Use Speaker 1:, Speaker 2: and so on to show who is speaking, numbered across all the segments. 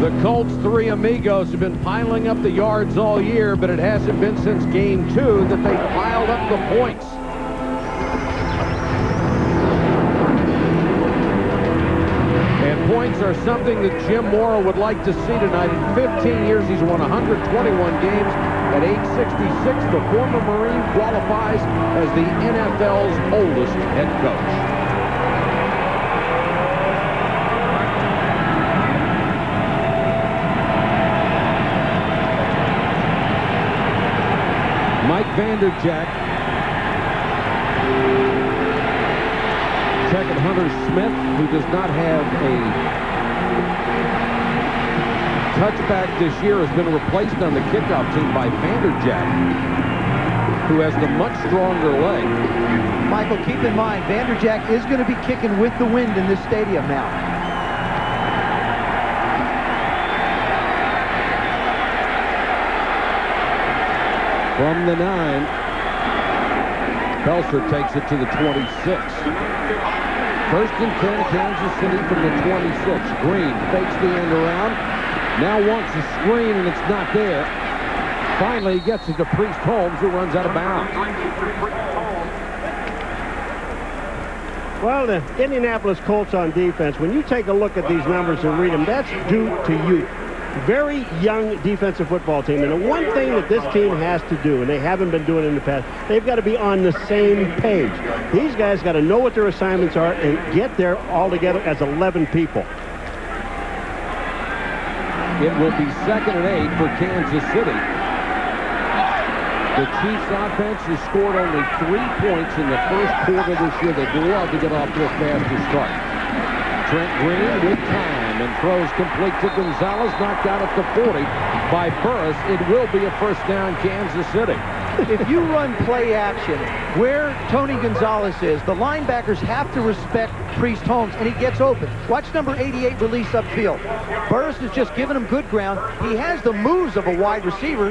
Speaker 1: The Colts' three amigos have been piling up the yards all year, but it hasn't been since game 2 that they piled up the points. And points are something that Jim Mora would like to see tonight. In 15 years, he's won 121 games. At age 66, the former Marine qualifies as the NFL's oldest head coach. Mike Vanderjagt checking Hunter Smith, who does not have a touchback this year, has been replaced on the kickoff team by Vanderjagt, who has the much stronger leg.
Speaker 2: Michael, keep in mind, Vanderjagt is going to be kicking with the wind in this stadium now.
Speaker 1: From the 9, Belser takes it to the 26. First and 10, Kansas City from the 26. Green fakes the end around. Now wants a screen, and it's not there. Finally, he gets it to Priest Holmes, who runs out of bounds.
Speaker 3: Well, the Indianapolis Colts on defense, when you take a look at these numbers and read them, that's due to youth. Very young defensive football team. And the one thing that this team has to do, and they haven't been doing in the past, they've got to be on the same page. These guys got to know what their assignments are and get there all together as 11 people.
Speaker 1: It will be 2nd and 8 for Kansas City. The Chiefs offense has scored only 3 points in the first quarter this year. They'd love to get off to a faster start. Trent Green with time and throws complete to Gonzalez, knocked out at the 40 by Burris. It will be a first down, Kansas City.
Speaker 2: If you run play action where Tony Gonzalez is, the linebackers have to respect Priest Holmes, and he gets open. Watch number 88 release upfield. Burris is just giving him good ground. He has the moves of a wide receiver.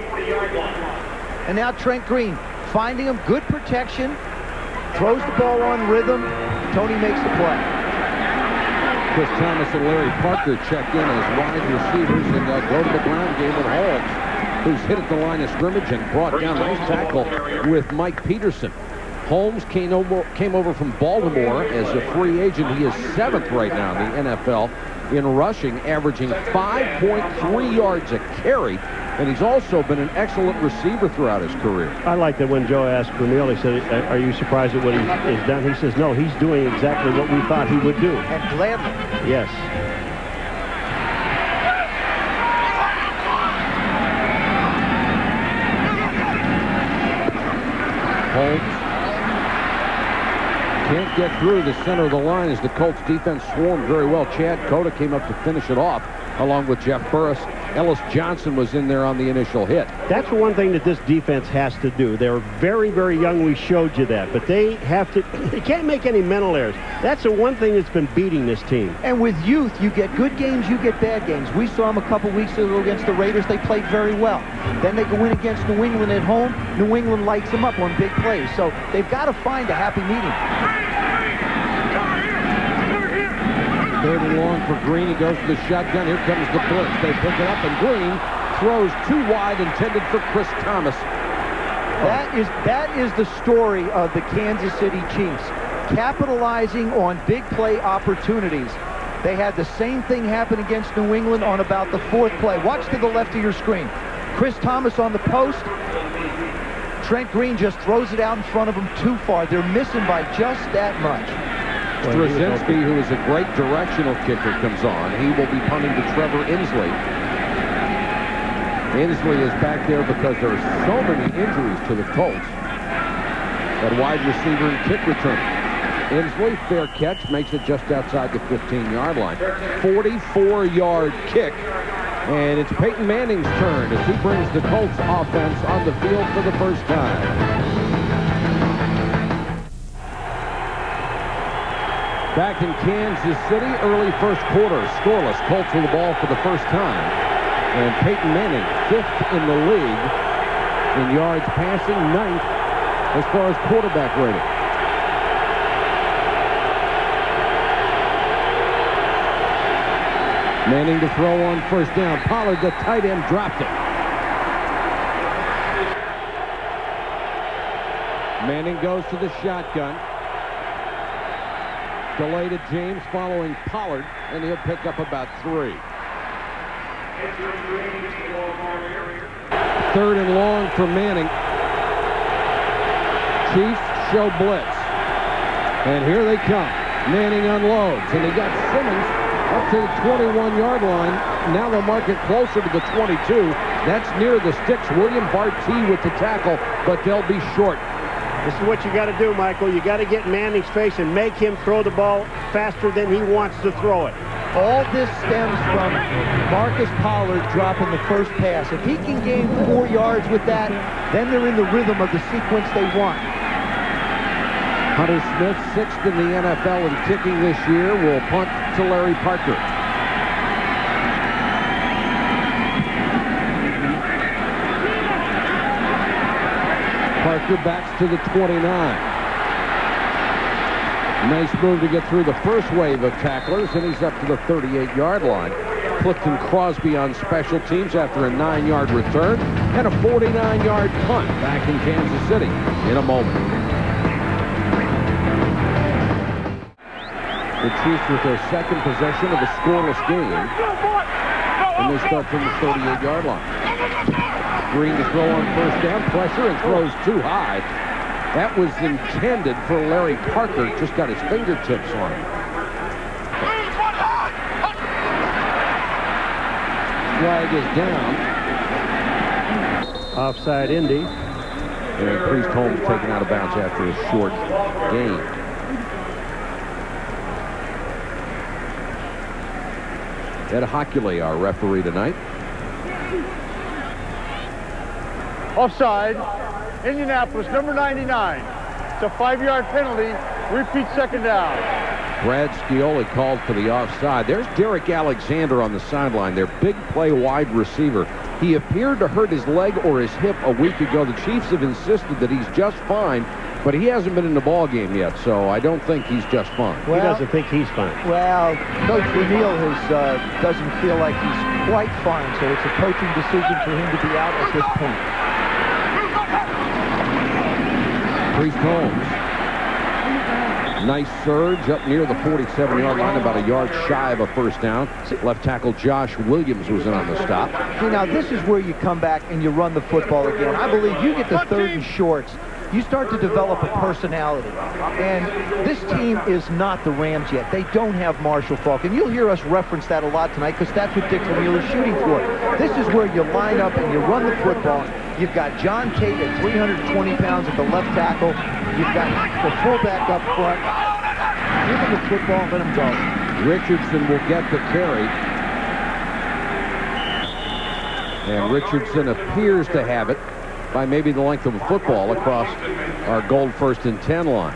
Speaker 2: And now Trent Green finding him, good protection, throws the ball on rhythm. Tony makes the play.
Speaker 1: Chris Thomas and Larry Parker check in as wide receivers and go to the ground game with Holmes, who's hit at the line of scrimmage and brought down. Nice tackle with Mike Peterson. Holmes came over from Baltimore as a free agent. He is 7th right now in the NFL in rushing, averaging 5.3 yards a carry. And he's also been an excellent receiver throughout his career.
Speaker 3: I like that when Joe asked Vermeil, he said, are you surprised at what he's done? He says, no, he's doing exactly what we thought he would do.
Speaker 2: And gladly.
Speaker 3: Yes.
Speaker 1: Holmes can't get through the center of the line as the Colts defense swarmed very well. Chad Cota came up to finish it off along with Jeff Burris. Ellis Johnson was in there on the initial hit.
Speaker 3: That's one thing that this defense has to do. They're very, very young. We showed you that. But they can't make any mental errors. That's the one thing that's been beating this team.
Speaker 2: And with youth, you get good games, you get bad games. We saw them a couple weeks ago against the Raiders. They played very well. Then they go in against New England at home. New England lights them up on big plays. So they've got to find a happy medium.
Speaker 1: 3rd and long for Green. He goes to the shotgun. Here comes the blitz. They pick it up, and Green throws too wide, intended for Chris Thomas.
Speaker 2: That is the story of the Kansas City Chiefs, capitalizing on big play opportunities. They had the same thing happen against New England on about the 4th play. Watch to the left of your screen. Chris Thomas on the post. Trent Green just throws it out in front of him too far. They're missing by just that much.
Speaker 1: Straczynski, who is a great directional kicker, comes on. He will be punting to Trevor Inslee. Inslee is back there because there are so many injuries to the Colts at wide receiver and kick return. Inslee, fair catch, makes it just outside the 15-yard line. 44-yard kick, and it's Peyton Manning's turn as he brings the Colts offense on the field for the first time. Back in Kansas City, early first quarter, scoreless. Colts with the ball for the first time. And Peyton Manning, 5th in the league in yards passing, 9th as far as quarterback rating. Manning to throw on first down. Pollard, the tight end, dropped it. Manning goes to the shotgun. Delay to James following Pollard, and he'll pick up about 3. 3rd and long for Manning. Chiefs show blitz. And here they come. Manning unloads, and he got Simmons up to the 21-yard line. Now they'll mark it closer to the 22. That's near the sticks. William Bartee with the tackle, but they'll be short.
Speaker 3: This is what you got to do, Michael. You got to get Manning's face and make him throw the ball faster than he wants to throw it.
Speaker 2: All this stems from Marcus Pollard dropping the first pass. If he can gain 4 yards with that, then they're in the rhythm of the sequence they want.
Speaker 1: Hunter Smith, 6th in the NFL in kicking this year, will punt to Larry Parker. Parker backs to the 29. Nice move to get through the first wave of tacklers, and he's up to the 38-yard line. Clifton Crosby on special teams after a 9-yard return and a 49-yard punt back in Kansas City in a moment. The Chiefs with their second possession of a scoreless game, and they start from the 38-yard line. Green to throw on first down, pressure, and throws too high. That was intended for Larry Parker, just got his fingertips on it. Flag is down.
Speaker 3: Offside Indy.
Speaker 1: And Priest Holmes taken out of bounds after a short gain. Ed Hockley, our referee tonight.
Speaker 4: Offside, Indianapolis, number 99. It's a 5-yard penalty. Repeat second down.
Speaker 1: Brad Scioli called for the offside. There's Derek Alexander on the sideline, their big play wide receiver. He appeared to hurt his leg or his hip a week ago. The Chiefs have insisted that he's just fine, but he hasn't been in the ball game yet, so I don't think he's just fine.
Speaker 3: Well, he doesn't think he's fine.
Speaker 2: Well, Coach O'Neill doesn't feel like he's quite fine, so it's a coaching decision for him to be out at this point.
Speaker 1: Priest Holmes. Nice surge up near the 47-yard line, about a yard shy of a first down. Left tackle Josh Williams was in on the stop.
Speaker 2: See, now this is where you come back and you run the football again. I believe you get the 3rd and shorts. You start to develop a personality. And this team is not the Rams yet. They don't have Marshall Faulk. And you'll hear us reference that a lot tonight because that's what Dick Vermeil is shooting for. This is where you line up and you run the football. You've got John Tate at 320 pounds at the left tackle. You've got the fullback up front. Give him the football and let him go.
Speaker 1: Richardson will get the carry. And Richardson appears to have it by maybe the length of a football across our goal 1st and 10 line.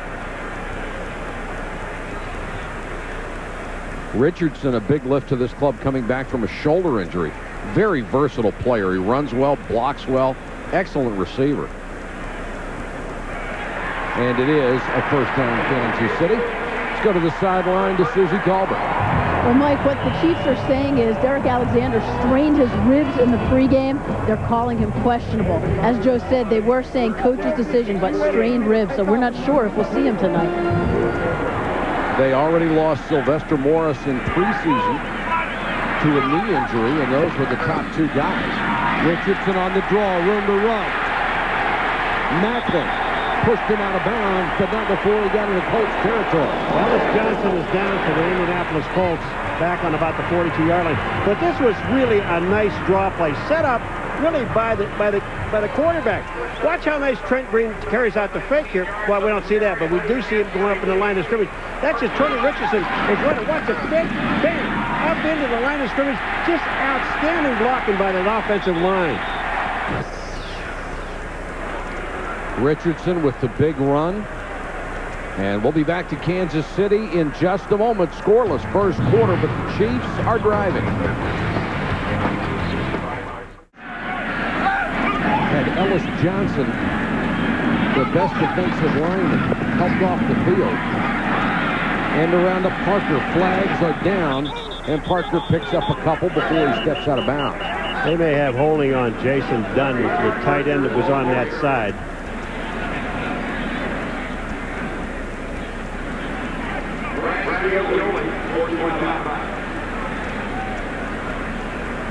Speaker 1: Richardson, a big lift to this club coming back from a shoulder injury. Very versatile player. He runs well, blocks well, excellent receiver. And it is a first down Kansas City. Let's go to the sideline to Susie Colbert.
Speaker 5: Well, Mike, what the Chiefs are saying is Derek Alexander strained his ribs in the pregame. They're calling him questionable. As Joe said, they were saying coach's decision, but strained ribs, so we're not sure if we'll see him tonight.
Speaker 1: They already lost Sylvester Morris in preseason to a knee injury, and those were the top 2 guys. Richardson on the draw, room to run. Macklin pushed him out of bounds, but not before he got into Colts territory.
Speaker 3: Ellis Johnson is down for the Indianapolis Colts, back on about the 42-yard line. But this was really a nice draw play, set up really by the quarterback. Watch how nice Trent Green carries out the fake here. Well, we don't see that, but we do see him going up in the line of scrimmage. That's just Tony Richardson is running. Watch a fake, bang, up into the line of scrimmage. Just outstanding blocking by that offensive line.
Speaker 1: Richardson with the big run. And we'll be back to Kansas City in just a moment. Scoreless first quarter, but the Chiefs are driving. Had Ellis Johnson, the best defensive lineman, helped off the field. And around to Parker. Flags are down. and Parker picks up a couple before he steps out of bounds.
Speaker 3: They may have holding on Jason Dunn, the tight end that was on that side.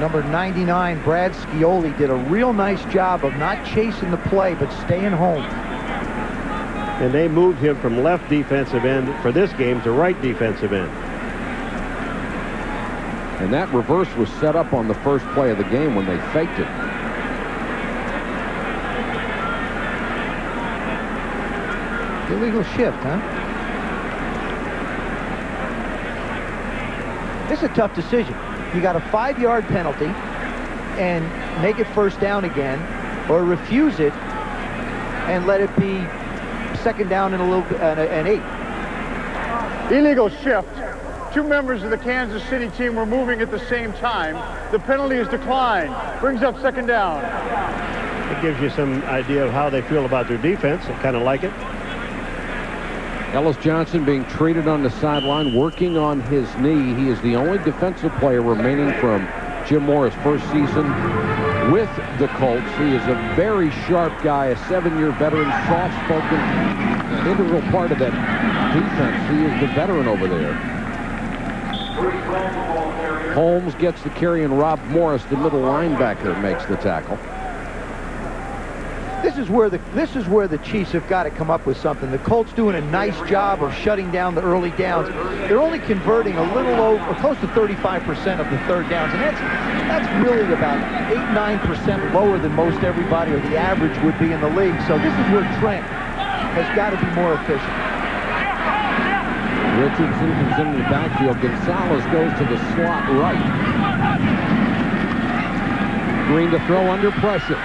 Speaker 2: Number 99, Brad Scioli, did a real nice job of not chasing the play, but staying home.
Speaker 3: And they moved him from left defensive end for this game to right defensive end.
Speaker 1: And that reverse was set up on the first play of the game when they faked it.
Speaker 2: Illegal shift, huh? This is a tough decision. You got a 5-yard penalty and make it first down again, or refuse it and let it be second down and a little bit, an 8.
Speaker 4: Illegal shift. 2 members of the Kansas City team were moving at the same time. The penalty is declined. Brings up second down.
Speaker 3: It gives you some idea of how they feel about their defense. I kind of like it.
Speaker 1: Ellis Johnson being treated on the sideline, working on his knee. He is the only defensive player remaining from Jim Mora's first season with the Colts. He is a very sharp guy, a 7-year veteran, soft-spoken, an integral part of that defense. He is the veteran over there. Holmes gets the carry, and Rob Morris, the middle linebacker, makes the tackle.
Speaker 2: This is where the Chiefs have got to come up with something. The Colts doing a nice job of shutting down the early downs. They're only converting a little over, close to 35% of the third downs, and that's really about 8-9% lower than most everybody, or the average would be in the league. So this is where Trent has got to be more efficient.
Speaker 1: Richardson comes into the backfield. Gonzalez goes to the slot right. Green to throw under pressure.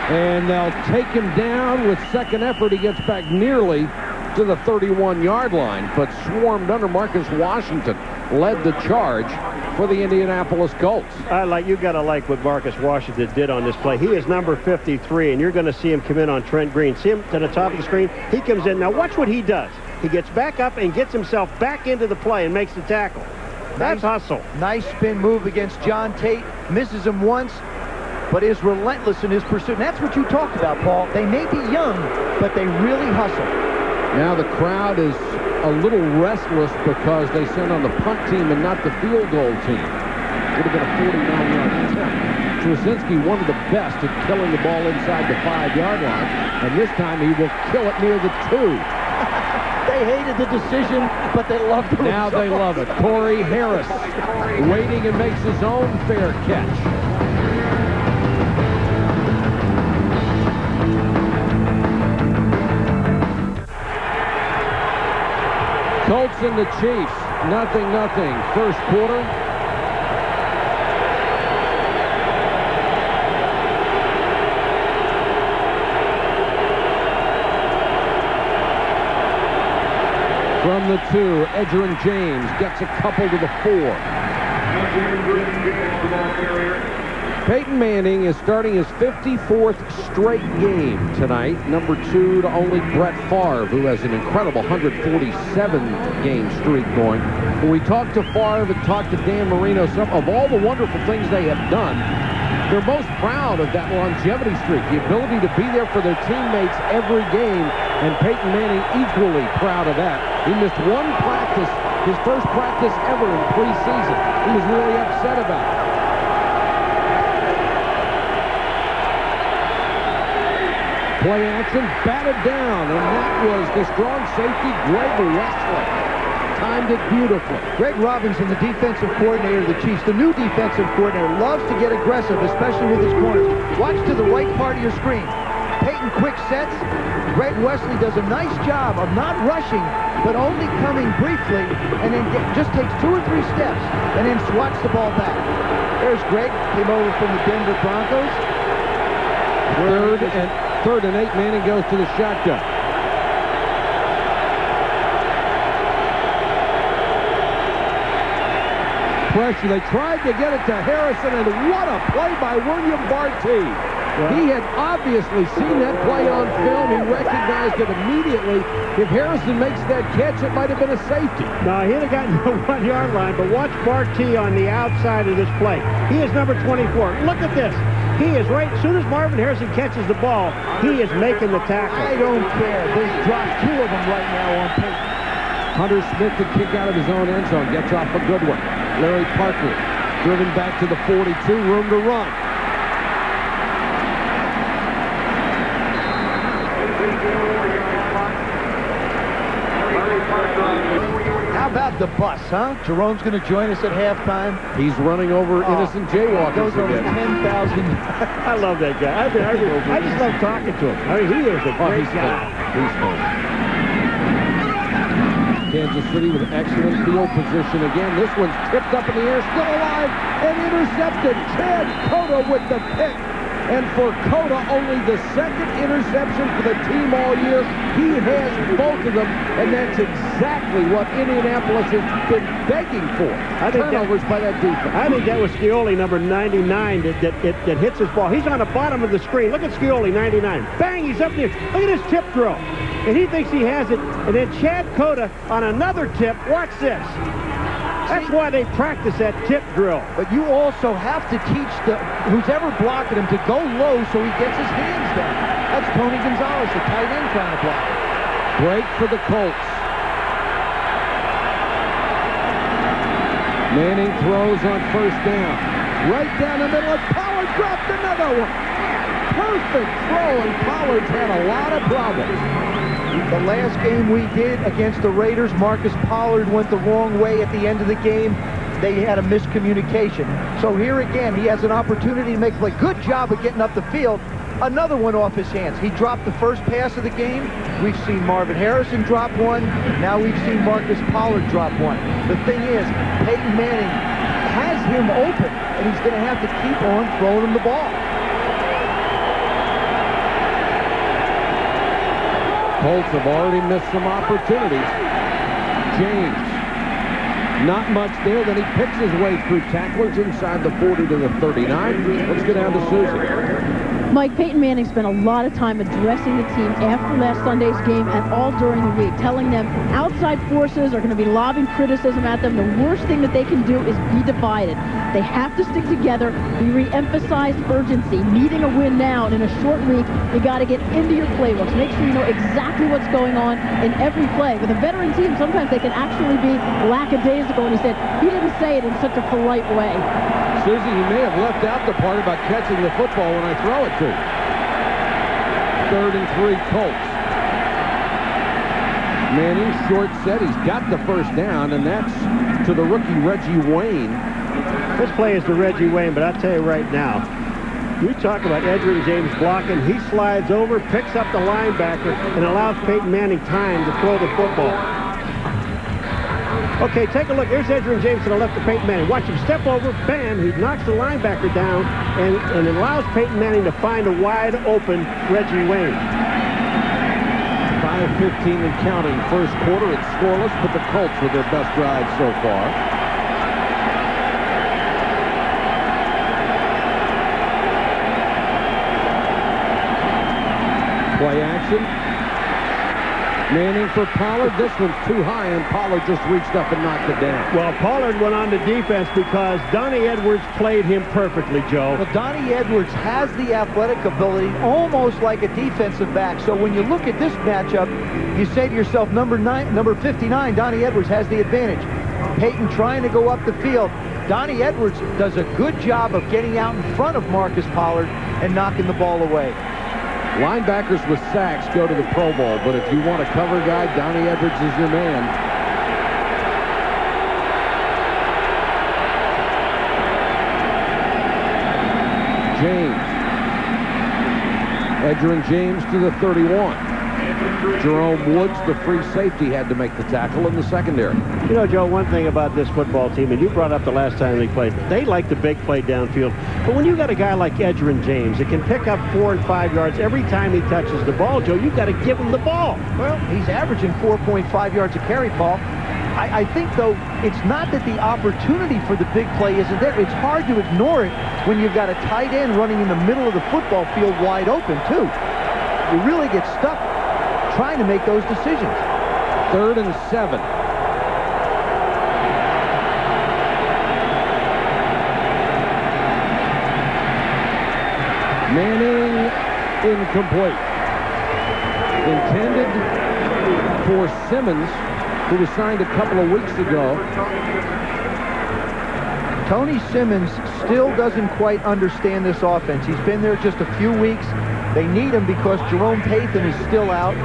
Speaker 1: And they'll take him down with second effort. He gets back nearly to the 31-yard line, but swarmed under. Marcus Washington led the charge for the Indianapolis Colts.
Speaker 3: You got to like what Marcus Washington did on this play. He is number 53, and you're going to see him come in on Trent Green. See him to the top of the screen? He comes in. Now watch what he does. He gets back up and gets himself back into the play and makes the tackle. That's hustle.
Speaker 2: Nice spin move against John Tate. Misses him once, but is relentless in his pursuit. And that's what you talked about, Paul. They may be young, but they really hustle.
Speaker 1: Now the crowd is a little restless because they sent on the punt team and not the field goal team. Would have been a 49-yard attempt. Trzynski, one of the best at killing the ball inside the 5-yard line, and this time he will kill it near the 2.
Speaker 2: They hated the decision, but they loved the
Speaker 1: Now
Speaker 2: result.
Speaker 1: they love it. Corey Harris waiting and makes his own fair catch. Colts and the Chiefs, 0-0, first quarter. From the 2, Edgerrin James gets a couple to the 4. Peyton Manning is starting his 54th straight game tonight, number 2 to only Brett Favre, who has an incredible 147-game streak going. When we talked to Favre and talked to Dan Marino, some of all the wonderful things they have done, they're most proud of that longevity streak, the ability to be there for their teammates every game, and Peyton Manning equally proud of that. He missed one practice, his first practice ever in preseason. He was really upset about it. Play action, batted down, and that was the strong safety, Greg Wesley. Timed it beautifully.
Speaker 2: Greg Robinson, the defensive coordinator of the Chiefs, the new defensive coordinator, loves to get aggressive, especially with his corners. Watch to the right part of your screen. Peyton quick sets. Greg Wesley does a nice job of not rushing, but only coming briefly, and then just takes 2 or 3 steps, and then swats the ball back. There's Greg, came over from the Denver Broncos.
Speaker 1: Third and 8, Manning goes to the shotgun. Pressure. They tried to get it to Harrison, and what a play by William Barty. He had obviously seen that play on film. He recognized it immediately. If Harrison makes that catch, it might have been a safety.
Speaker 3: No, he'd have gotten the 1-yard line, but watch Barty on the outside of this play. He is number 24. Look at this. He is right, as soon as Marvin Harrison catches the ball, he is making the tackle.
Speaker 2: I don't care. There's dropped 2 of them right now on Peyton.
Speaker 1: Hunter Smith to kick out of his own end zone. Gets off a good one. Larry Parker driven back to the 42. Room to run.
Speaker 2: How about the bus, huh? Jerome's going to join us at halftime.
Speaker 1: He's running over innocent jaywalkers
Speaker 2: Goes over
Speaker 1: again.
Speaker 2: 10,000.
Speaker 3: I love that guy. I just love talking to him. I mean, he is a great guy.
Speaker 1: He's fun. Kansas City with excellent field position again. This one's tipped up in the air, still alive, and intercepted. Chad Cota with the pick. And for Cota, only the 2nd interception for the team all year. He has both of them, and that's exactly what Indianapolis has been begging for. Turnovers by that defense.
Speaker 3: I think that was Scioli, number 99, that hits his ball. He's on the bottom of the screen. Look at Scioli, 99. Bang, he's up there. Look at his tip throw. And he thinks he has it. And then Chad Cota on another tip. Watch this. That's why they practice that tip drill.
Speaker 2: But you also have to teach who's ever blocking him to go low so he gets his hands down. That's Tony Gonzalez, the tight end, trying to block.
Speaker 1: Break for the Colts. Manning throws on 1st down. Right down the middle, and Pollard dropped another one. Perfect throw, and Pollard's had a lot of problems.
Speaker 2: The last game we did against the Raiders, Marcus Pollard went the wrong way at the end of the game. They had a miscommunication. So here again, he has an opportunity to make a play. Good job of getting up the field. Another one off his hands. He dropped the first pass of the game. We've seen Marvin Harrison drop one. Now we've seen Marcus Pollard drop one. The thing is, Peyton Manning has him open, and he's going to have to keep on throwing him the ball.
Speaker 1: Colts have already missed some opportunities. James, not much there. Then he picks his way through tacklers inside the 40 to the 39. Let's get down to Susie.
Speaker 5: Mike, Peyton Manning spent a lot of time addressing the team after last Sunday's game and all during the week, telling them outside forces are going to be lobbing criticism at them. The worst thing that they can do is be divided. They have to stick together. He re-emphasized urgency, needing a win now. And in a short week, you got to get into your playbooks. Make sure you know exactly what's going on in every play. With a veteran team, sometimes they can actually be lackadaisical. And he said he didn't say it in such a polite way.
Speaker 1: Susie, he may have left out the part about catching the football when I throw it to you. 3rd and 3 Colts. Manning, short set. He's got the 1st down, and that's to the rookie Reggie Wayne.
Speaker 3: This play is to Reggie Wayne, but I'll tell you right now, you talk about Edgerrin James blocking. He slides over, picks up the linebacker, and allows Peyton Manning time to throw the football. Okay, take a look. Here's Edgerrin James to the left of Peyton Manning. Watch him step over, bam, he knocks the linebacker down, and it allows Peyton Manning to find a wide open Reggie Wayne.
Speaker 1: 5:15 and counting. First quarter, it's scoreless, but the Colts with their best drive so far. Play action. Manning for Pollard. This one's too high, and Pollard just reached up and knocked it down.
Speaker 3: Well, Pollard went on to defense because Donnie Edwards played him perfectly, Joe.
Speaker 2: Well, Donnie Edwards has the athletic ability, almost like a defensive back. So when you look at this matchup, you say to yourself, number 59, Donnie Edwards has the advantage. Peyton trying to go up the field. Donnie Edwards does a good job of getting out in front of Marcus Pollard and knocking the ball away.
Speaker 1: Linebackers with sacks go to the Pro Bowl, but if you want a cover guy, Donnie Edwards is your man. James. Edgerrin James to the 31. Jerome Woods, the free safety, had to make the tackle in the secondary.
Speaker 3: You know, Joe, one thing about this football team, and you brought up the last time they played, they like the big play downfield. But when you got a guy like Edgerrin James that can pick up 4 and 5 yards every time he touches the ball, Joe, you got to give him the ball.
Speaker 2: Well, he's averaging 4.5 yards a carry, Paul. I think, though, it's not that the opportunity for the big play isn't there. It's hard to ignore it when you've got a tight end running in the middle of the football field wide open, too. You really get stuck trying to make those decisions.
Speaker 1: 3rd and 7. Manning incomplete. Intended for Simmons, who was signed a couple of weeks ago.
Speaker 2: Tony Simmons still doesn't quite understand this offense. He's been there just a few weeks. They need him because Jerome Pathan is still out,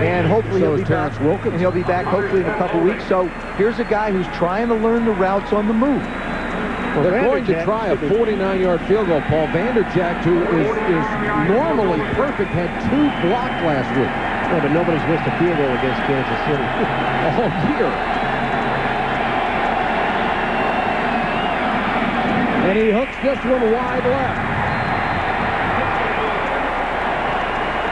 Speaker 2: and hopefully he'll be back. And he'll be back hopefully in a couple weeks. So here's a guy who's trying to learn the routes on the move.
Speaker 1: Well, they're going to try a 49-yard field goal. Paul Vanderjagt, who is normally perfect, had 2 blocked last week.
Speaker 3: Yeah, but nobody's missed a field goal against Kansas City
Speaker 1: all year. And he hooks this one wide left.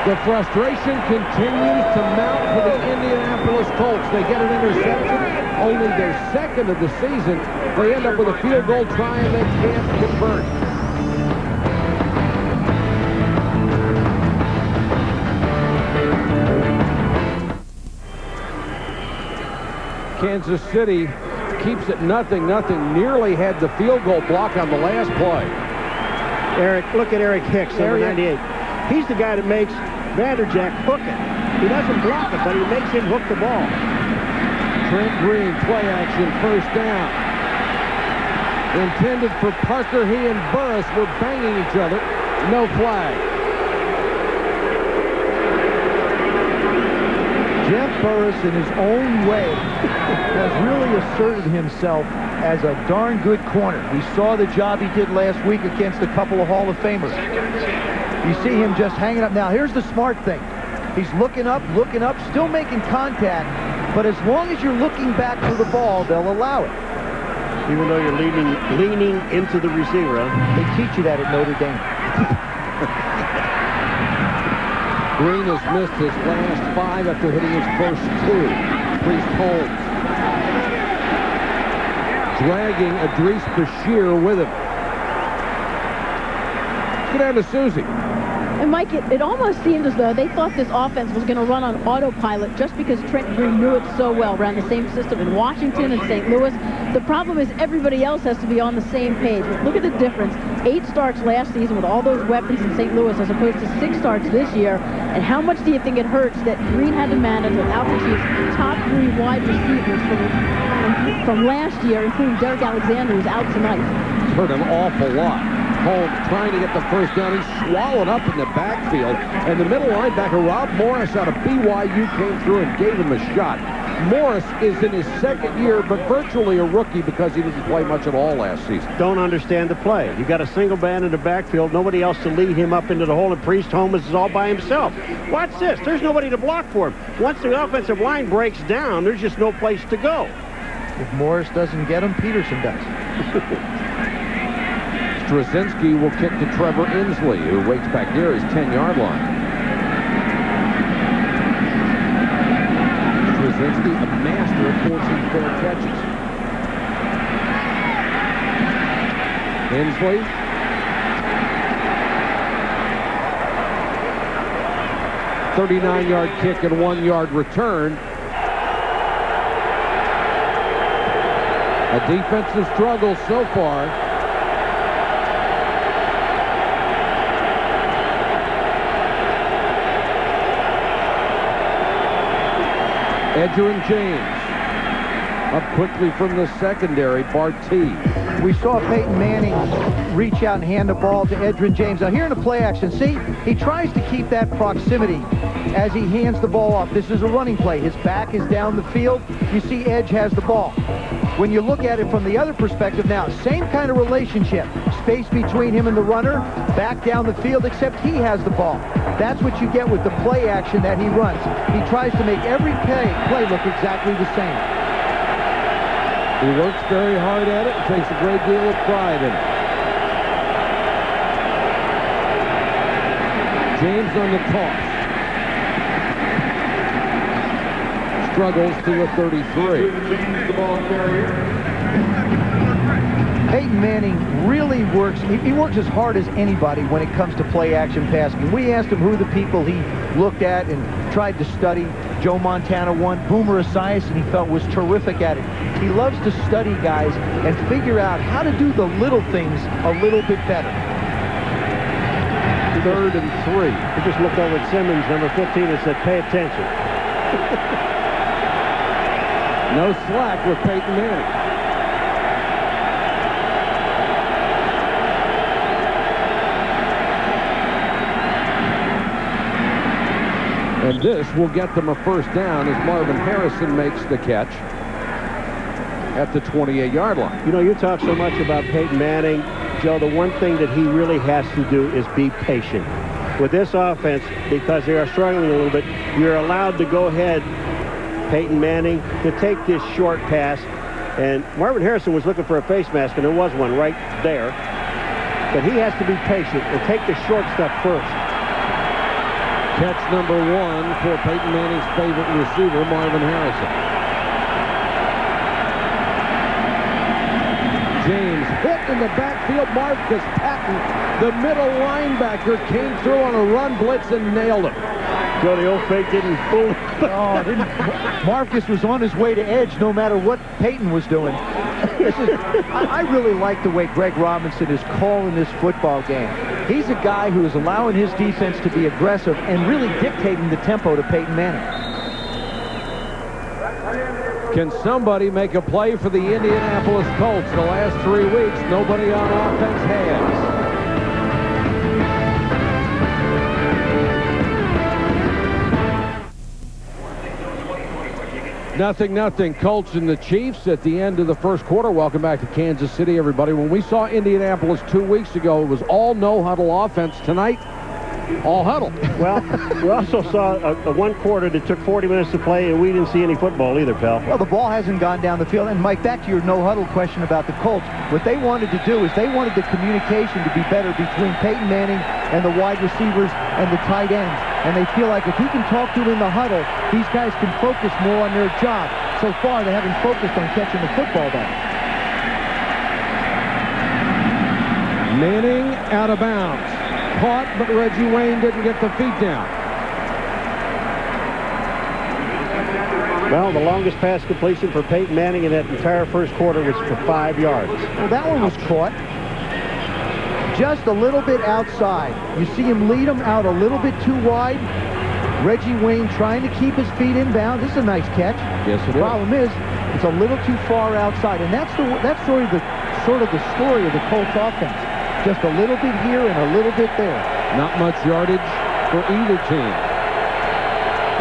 Speaker 1: The frustration continues to mount for the Indianapolis Colts. They get an interception, only their 2nd of the season. They end up with a field goal try and they can't convert. Kansas City keeps it 0-0. Nearly had the field goal block on the last play.
Speaker 3: Eric, look at Eric Hicks, number 98. He's the guy that makes Vanderjagt hook it. He doesn't block it, but he makes him hook the ball.
Speaker 1: Trent Green, play action, 1st down. Intended for Parker. He and Burris were banging each other. No flag.
Speaker 2: Jeff Burris, in his own way, has really asserted himself as a darn good corner. We saw the job he did last week against a couple of Hall of Famers. You see him just hanging up. Now, here's the smart thing. He's looking up, still making contact, but as long as you're looking back for the ball, they'll allow it.
Speaker 3: Even though you're leaning into the receiver, huh?
Speaker 2: They teach you that at Notre Dame.
Speaker 1: Green has missed his last 5 after hitting his first 2. Priest Holmes dragging Idris Bashir with him. Let's go down to Susie.
Speaker 5: And Mike, it almost seemed as though they thought this offense was going to run on autopilot just because Trent Green knew it so well. Ran the same system in Washington and St. Louis. The problem is everybody else has to be on the same page. Look at the difference. 8 starts last season with all those weapons in St. Louis as opposed to 6 starts this year. And how much do you think it hurts that Green had to manage without the Chiefs' top 3 wide receivers from last year, including Derek Alexander, who's out tonight?
Speaker 1: It's hurt an awful lot. Holmes trying to get the 1st down. He's swallowed up in the backfield. And the middle linebacker, Rob Morris, out of BYU, came through and gave him a shot. Morris is in his 2nd year, but virtually a rookie because he didn't play much at all last season.
Speaker 3: Don't understand the play. You got a single man in the backfield, nobody else to lead him up into the hole, and Priest Holmes is all by himself. Watch this. There's nobody to block for him. Once the offensive line breaks down, there's just no place to go.
Speaker 2: If Morris doesn't get him, Peterson does.
Speaker 1: Straczynski will kick to Trevor Inslee, who waits back near his 10-yard line. Straczynski, a master of forcing fair catches. Inslee. A 39-yard kick and 1-yard return. A defensive struggle so far. Edgerrin James up quickly from the secondary. Barty.
Speaker 2: We saw Peyton Manning reach out and hand the ball to Edgerrin James. Now here in the play action, see, he tries to keep that proximity as he hands the ball off. This is a running play. His back is down the field. You see Edge has the ball. When you look at it from the other perspective now, same kind of relationship. Space between him and the runner, back down the field, except he has the ball. That's what you get with the play action that he runs. He tries to make every play look exactly the same.
Speaker 1: He works very hard at it and takes a great deal of pride in it. James on the toss. struggles to the 33.
Speaker 2: Peyton Manning really works. He works as hard as anybody when it comes to play-action passing. We asked him who the people he looked at and tried to study. Joe Montana won. Boomer Esiason, he felt, was terrific at it. He loves to study guys and figure out how to do the little things a little bit better.
Speaker 1: 3rd and 3.
Speaker 3: He just looked over at Simmons, number 15, and said, pay attention.
Speaker 1: No slack with Peyton Manning. And this will get them a first down as Marvin Harrison makes the catch at the 28-yard line.
Speaker 3: You know, you talk so much about Peyton Manning. Joe, the one thing that he really has to do is be patient. With this offense, because they are struggling a little bit, you're allowed to go ahead, Peyton Manning, to take this short pass. And Marvin Harrison was looking for a face mask, and there was one right there. But he has to be patient and take the short stuff first.
Speaker 1: Catch number 1 for Peyton Manning's favorite receiver, Marvin Harrison. James hit in the backfield. Marcus Patton, the middle linebacker, came through on a run blitz and nailed him.
Speaker 3: So the old fake didn't fool.
Speaker 2: Marcus was on his way to edge no matter what Peyton was doing. I really like the way Greg Robinson is calling this football game. He's a guy who is allowing his defense to be aggressive and really dictating the tempo to Peyton Manning.
Speaker 1: Can somebody make a play for the Indianapolis Colts? The last 3 weeks, nobody on offense has. Nothing. Colts and the Chiefs at the end of the first quarter. Welcome back to Kansas City, everybody. When we saw Indianapolis 2 weeks ago, it was all no-huddle offense. Tonight, all huddle.
Speaker 3: Well, we also saw a 1 quarter that took 40 minutes to play, and we didn't see any football either, pal.
Speaker 2: Well, the ball hasn't gone down the field. And, Mike, back to your no-huddle question about the Colts. What they wanted to do is they wanted the communication to be better between Peyton Manning and the wide receivers and the tight ends. And they feel like if he can talk to them in the huddle, these guys can focus more on their job. So far, they haven't focused on catching the football down.
Speaker 1: Manning out of bounds. Caught, but Reggie Wayne didn't get the feet down.
Speaker 3: Well, the longest pass completion for Peyton Manning in that entire first quarter was for 5 yards.
Speaker 2: Well, that one was caught just a little bit outside. You see him lead him out a little bit too wide. Reggie Wayne trying to keep his feet in bounds. This is a nice catch.
Speaker 1: Yes, it is.
Speaker 2: The problem is, it's a little too far outside, and that's sort of the story of the Colts offense. Just a little bit here and a little bit there.
Speaker 1: Not much yardage for either team.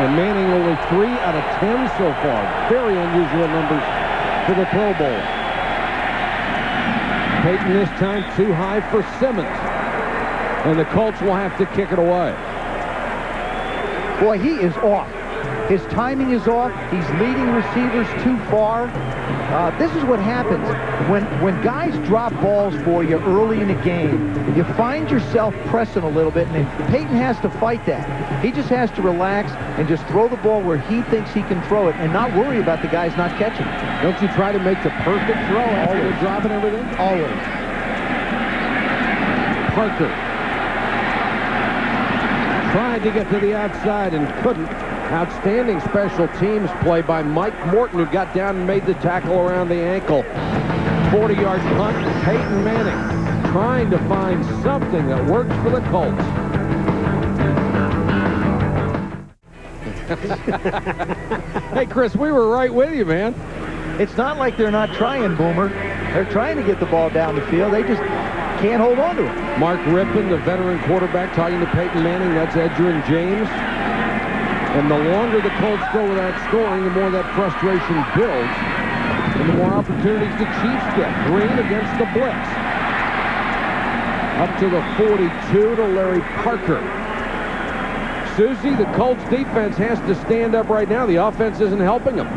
Speaker 1: And Manning only 3 out of 10 so far. Very unusual numbers for the Pro Bowl. Peyton this time too high for Simmons. And the Colts will have to kick it away.
Speaker 2: Boy, he is off. His timing is off. He's leading receivers too far. This is what happens when guys drop balls for you early in a game. You find yourself pressing a little bit, and Peyton has to fight that. He just has to relax and just throw the ball where he thinks he can throw it and not worry about the guys not catching it.
Speaker 1: Don't you try to make the perfect throw after you're dropping everything?
Speaker 2: Always.
Speaker 1: Parker tried to get to the outside and couldn't. Outstanding special teams play by Mike Morton, who got down and made the tackle around the ankle. 40-yard punt. Peyton Manning trying to find something that works for the Colts. Hey, Chris, we were right with you, man.
Speaker 2: It's not like they're not trying, Boomer. They're trying to get the ball down the field. They just can't hold on to it.
Speaker 1: Mark Rippon, the veteran quarterback, talking to Peyton Manning. That's Edgerrin James. And the longer the Colts go without scoring, the more that frustration builds, and the more opportunities the Chiefs get. Green against the blitz. Up to the 42 to Larry Parker. Susie, the Colts defense has to stand up right now. The offense isn't helping them.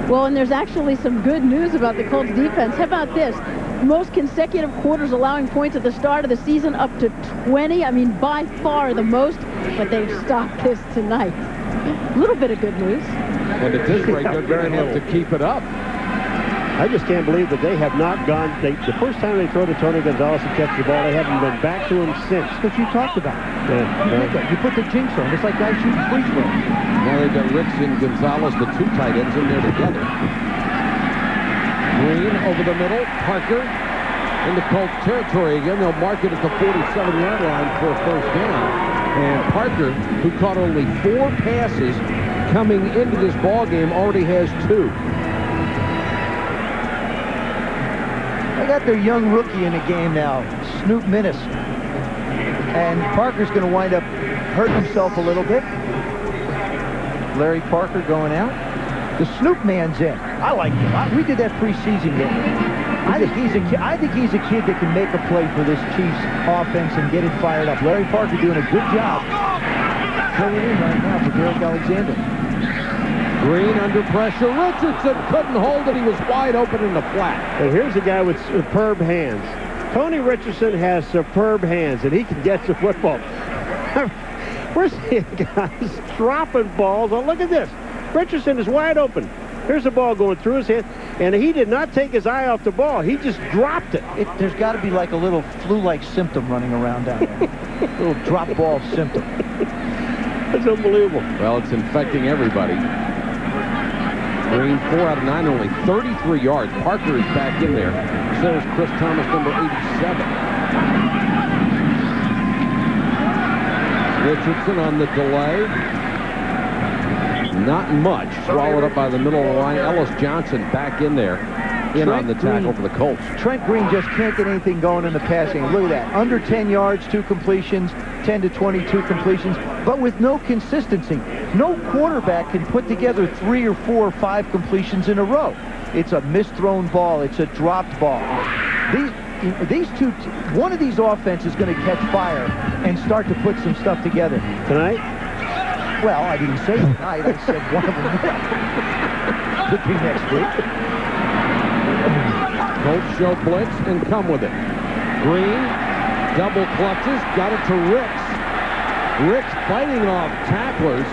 Speaker 5: Well, and there's actually some good news about the Colts defense. How about this? Most consecutive quarters allowing points at the start of the season, up to 20. I mean, by far the most, but they've stopped this tonight. A little bit of good news.
Speaker 1: And at this rate, they're going to have to keep it up.
Speaker 3: I just can't believe that they have not gone. The first time they throw to Tony Gonzalez and catch the ball, they haven't been back to him since.
Speaker 2: That's what you talked about. You put the jinx on. It's like guys shooting free throws.
Speaker 1: Now they've got Ricks and Gonzalez, the two tight ends, in there together. Green over the middle. Parker in the Colts territory again. They'll mark it at the 47-yard line for a first down. And Parker, who caught only 4 passes coming into this ball game, already has 2.
Speaker 2: They got their young rookie in the game now, Snoop Minnis. And Parker's going to wind up hurting himself a little bit. Larry Parker going out. The Snoop man's in. I like him. We did that preseason game. I think he's a kid that can make a play for this Chiefs offense and get it fired up. Larry Parker doing a good job filling in right now for Derek Alexander.
Speaker 1: Green under pressure. Richardson couldn't hold it. He was wide open in the flat.
Speaker 3: And here's a guy with superb hands. Tony Richardson has superb hands, and he can get the football. We're seeing guys dropping balls. Oh, look at this. Richardson is wide open. Here's the ball going through his hand, and he did not take his eye off the ball. He just dropped it.
Speaker 2: There's got to be like a little flu-like symptom running around down there. A little drop ball symptom.
Speaker 3: It's unbelievable.
Speaker 1: Well, it's infecting everybody. Green 4 out of 9, only 33 yards. Parker is back in there. So is Chris Thomas, number 87. Richardson on the delay. Not much. Swallowed up by the middle of the line. Ellis Johnson back in there. On the tackle for the Colts.
Speaker 2: Trent Green just can't get anything going in the passing. Look at that. Under 10 yards, 2 completions, 10 to 22 completions, but with no consistency. No quarterback can put together 3 or 4 or 5 completions in a row. It's a misthrown ball. It's a dropped ball. These two, one of these offenses is going to catch fire and start to put some stuff together.
Speaker 3: Tonight?
Speaker 2: Well, I didn't say tonight. I said one of them will. Could be next week.
Speaker 1: Colts show blitz and come with it. Green, double clutches, got it to Ricks. Ricks fighting off tacklers,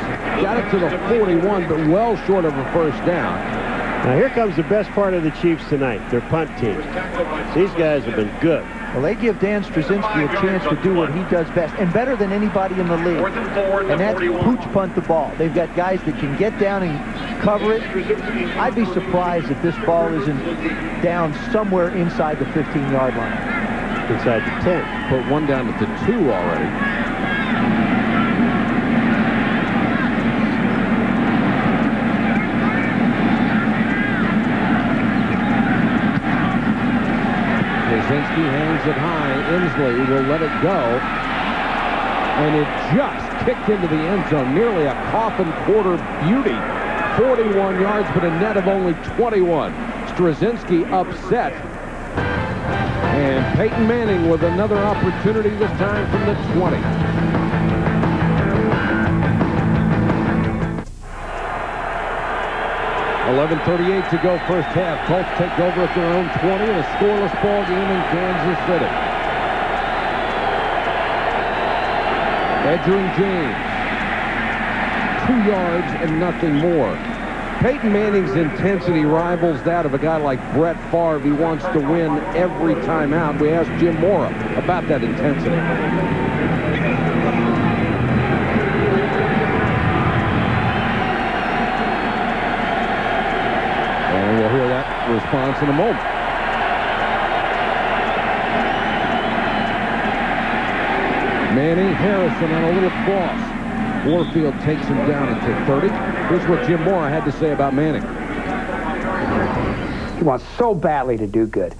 Speaker 1: got it to the 41, but well short of a first down.
Speaker 3: Now here comes the best part of the Chiefs tonight, their punt team. These guys have been good.
Speaker 2: Well, they give Dan Straczynski a chance to do what he does best, and better than anybody in the league. And that's pooch punt the ball. They've got guys that can get down and cover it. I'd be surprised if this ball isn't down somewhere inside the 15-yard line.
Speaker 3: Inside the 10.
Speaker 1: Put one down at the 2 already. Straczynski hangs it high. Inslee will let it go. And it just kicked into the end zone. Nearly a coffin quarter beauty. 41 yards, but a net of only 21. Straczynski upset. And Peyton Manning with another opportunity, this time from the 20. .11:38 to go first half. Colts take over at their own 20 in a scoreless ball game in Kansas City. Edgerrin James. 2 yards and nothing more. Peyton Manning's intensity rivals that of a guy like Brett Favre. He wants to win every time out. We asked Jim Mora about that intensity. And we'll hear that response in a moment. Manning, Harrison on a little cross. Warfield takes him down at the 30. Here's what Jim Mora had to say about Manning.
Speaker 6: He wants so badly to do good.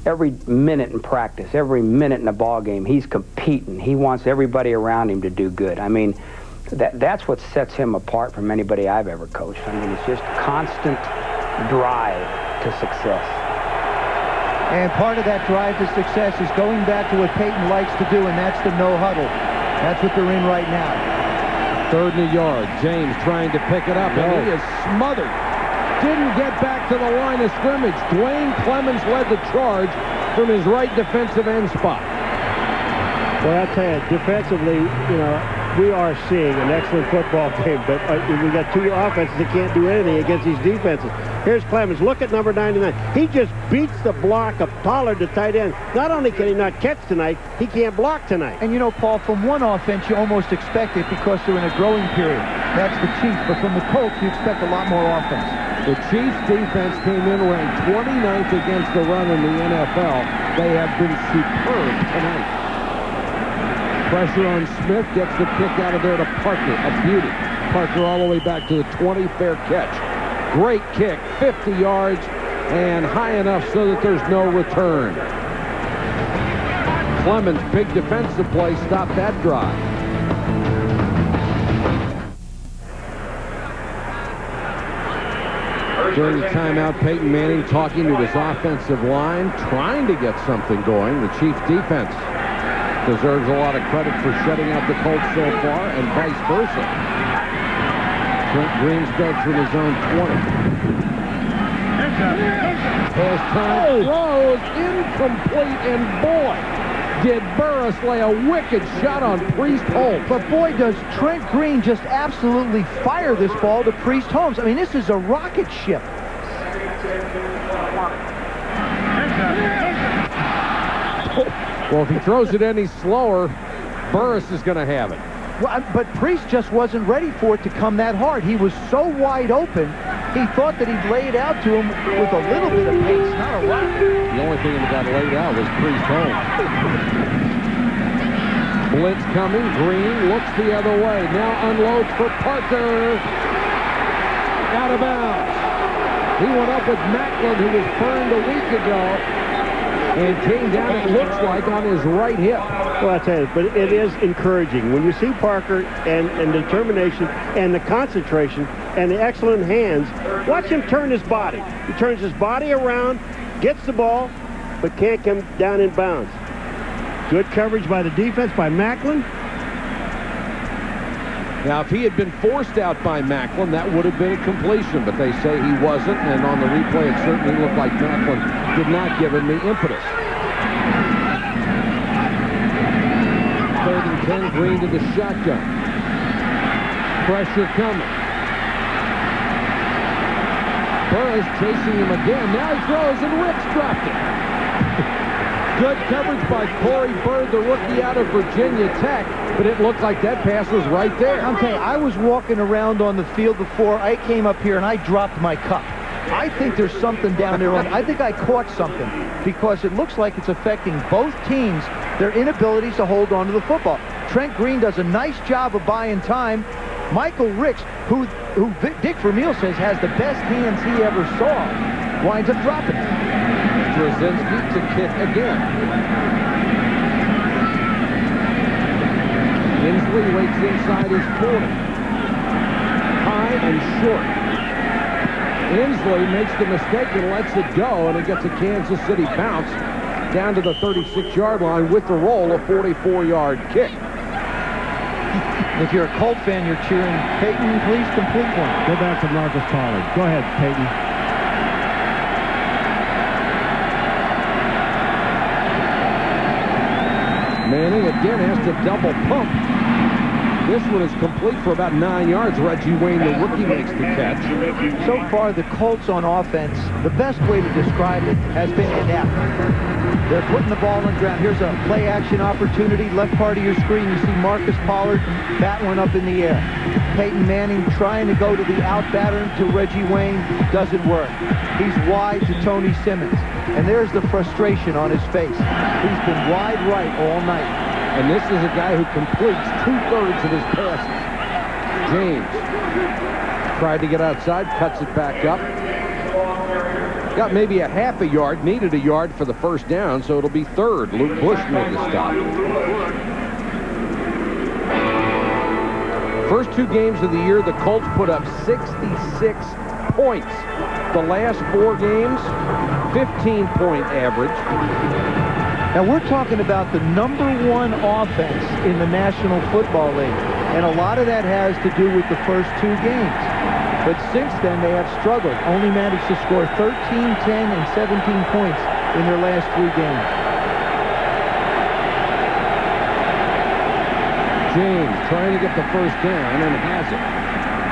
Speaker 6: Every minute in practice, every minute in a ball game, he's competing. He wants everybody around him to do good. I mean, that's what sets him apart from anybody I've ever coached. I mean, it's just constant drive to success.
Speaker 2: And part of that drive to success is going back to what Peyton likes to do, and that's the no huddle. That's what they're in right now.
Speaker 1: 3rd and a yard. James trying to pick it up, and he is smothered. Didn't get back to the line of scrimmage. Dwayne Clemens led the charge from his right defensive end spot.
Speaker 3: Well, I'll tell you, defensively, you know, we are seeing an excellent football game, but we got two offenses that can't do anything against these defenses. Here's Clemens. Look at number 99. He just beats the block of Pollard, the tight end. Not only can he not catch tonight, he can't block tonight.
Speaker 2: And you know, Paul, from one offense, you almost expect it because they're in a growing period. That's the Chiefs. But from the Colts, you expect a lot more offense.
Speaker 1: The Chiefs defense came in ranked 29th against the run in the NFL. They have been superb tonight. Pressure on Smith, gets the kick out of there to Parker. A beauty. Parker all the way back to the 20, fair catch. Great kick, 50 yards, and high enough so that there's no return. Clemens, big defensive play, stopped that drive. During the timeout, Peyton Manning talking to his offensive line, trying to get something going. The Chiefs defense deserves a lot of credit for shutting out the Colts so far, and vice versa. Trent Green starts from his own 20. Pass time, throws, incomplete, and boy, did Burris lay a wicked shot on Priest Holmes.
Speaker 2: But boy, does Trent Green just absolutely fire this ball to Priest Holmes. I mean, this is a rocket ship.
Speaker 1: Well, if he throws it any slower, Burris is going to have it.
Speaker 2: Well, but Priest just wasn't ready for it to come that hard. He was so wide open, he thought that he'd lay it out to him with a little bit of pace, not a lot.
Speaker 1: The only thing that got laid out was Priest Holmes. Blitz coming. Green looks the other way. Now unloads for Parker. Out of bounds. He went up with Macklin, who was burned a week ago, and came down, it looks like, on his right hip.
Speaker 3: Well, I tell you, but it is encouraging. When you see Parker and determination and the concentration and the excellent hands, watch him turn his body. He turns his body around, gets the ball, but can't come down in bounds. Good coverage by the defense by Macklin.
Speaker 1: Now, if he had been forced out by Macklin, that would have been a completion, but they say he wasn't, and on the replay, it certainly looked like Macklin did not give him the impetus. 3rd and 10, Green to the shotgun. Pressure coming. Burris chasing him again. Now he throws, and Ricks dropped it. Good coverage by Corey Bird, the rookie out of Virginia Tech, but it looked like that pass was right there.
Speaker 2: I'm telling you, I was walking around on the field before I came up here and I dropped my cup. I think there's something down there. I think I caught something because it looks like it's affecting both teams, their inabilities to hold on to the football. Trent Green does a nice job of buying time. Michael Ricks, who Dick Vermeil says has the best hands he ever saw, winds up dropping it.
Speaker 1: Brzezinski to kick again. Inslee waits inside his 40. High and short. Inslee makes the mistake and lets it go, and it gets a Kansas City bounce down to the 36-yard line with the roll, a 44-yard kick.
Speaker 2: If you're a Colt fan, you're cheering, Peyton, please complete one.
Speaker 3: Go back to Marcus Pollard. Go ahead, Peyton.
Speaker 1: Manning again has to double pump. This one is complete for about 9 yards. Reggie Wayne, the rookie, makes the catch.
Speaker 2: So far, the Colts on offense, the best way to describe it has been inept. They're putting the ball on the ground. Here's a play-action opportunity. Left part of your screen, you see Marcus Pollard, bat one up in the air. Peyton Manning trying to go to the out batter to Reggie Wayne. Doesn't work. He's wide to Tony Simmons. And there's the frustration on his face. He's been wide right all night.
Speaker 1: And this is a guy who completes 2/3 of his passes. James tried to get outside, cuts it back up. Got maybe a half a yard, needed a yard for the first down, so it'll be 3rd. Luke Bush made the stop. First 2 games of the year, the Colts put up 66 points. The last 4 games, 15-point average.
Speaker 2: Now, we're talking about the #1 offense in the National Football League, and a lot of that has to do with the first 2 games. But since then, they have struggled, only managed to score 13, 10, and 17 points in their last 3 games.
Speaker 1: James trying to get the first down and has it.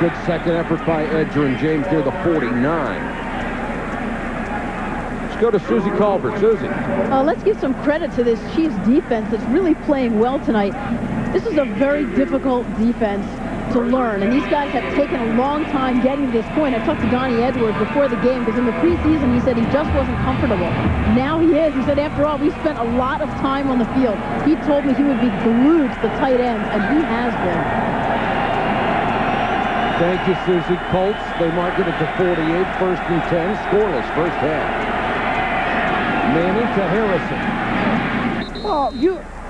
Speaker 1: Good second effort by Edgerrin James near the 49. Let's go to Susie Colbert. Susie.
Speaker 5: Let's give some credit to this Chiefs defense that's really playing well tonight. This is a very difficult defense to learn, and these guys have taken a long time getting to this point. I talked to Donnie Edwards before the game because in the preseason he said he just wasn't comfortable. Now he is. He said, after all, we spent a lot of time on the field. He told me he would be glued to the tight ends, and he has been.
Speaker 1: Thank you, Susie. Colts, they mark it at the 48, 1st and 10, scoreless first half. Manning to Harrison.
Speaker 2: Oh,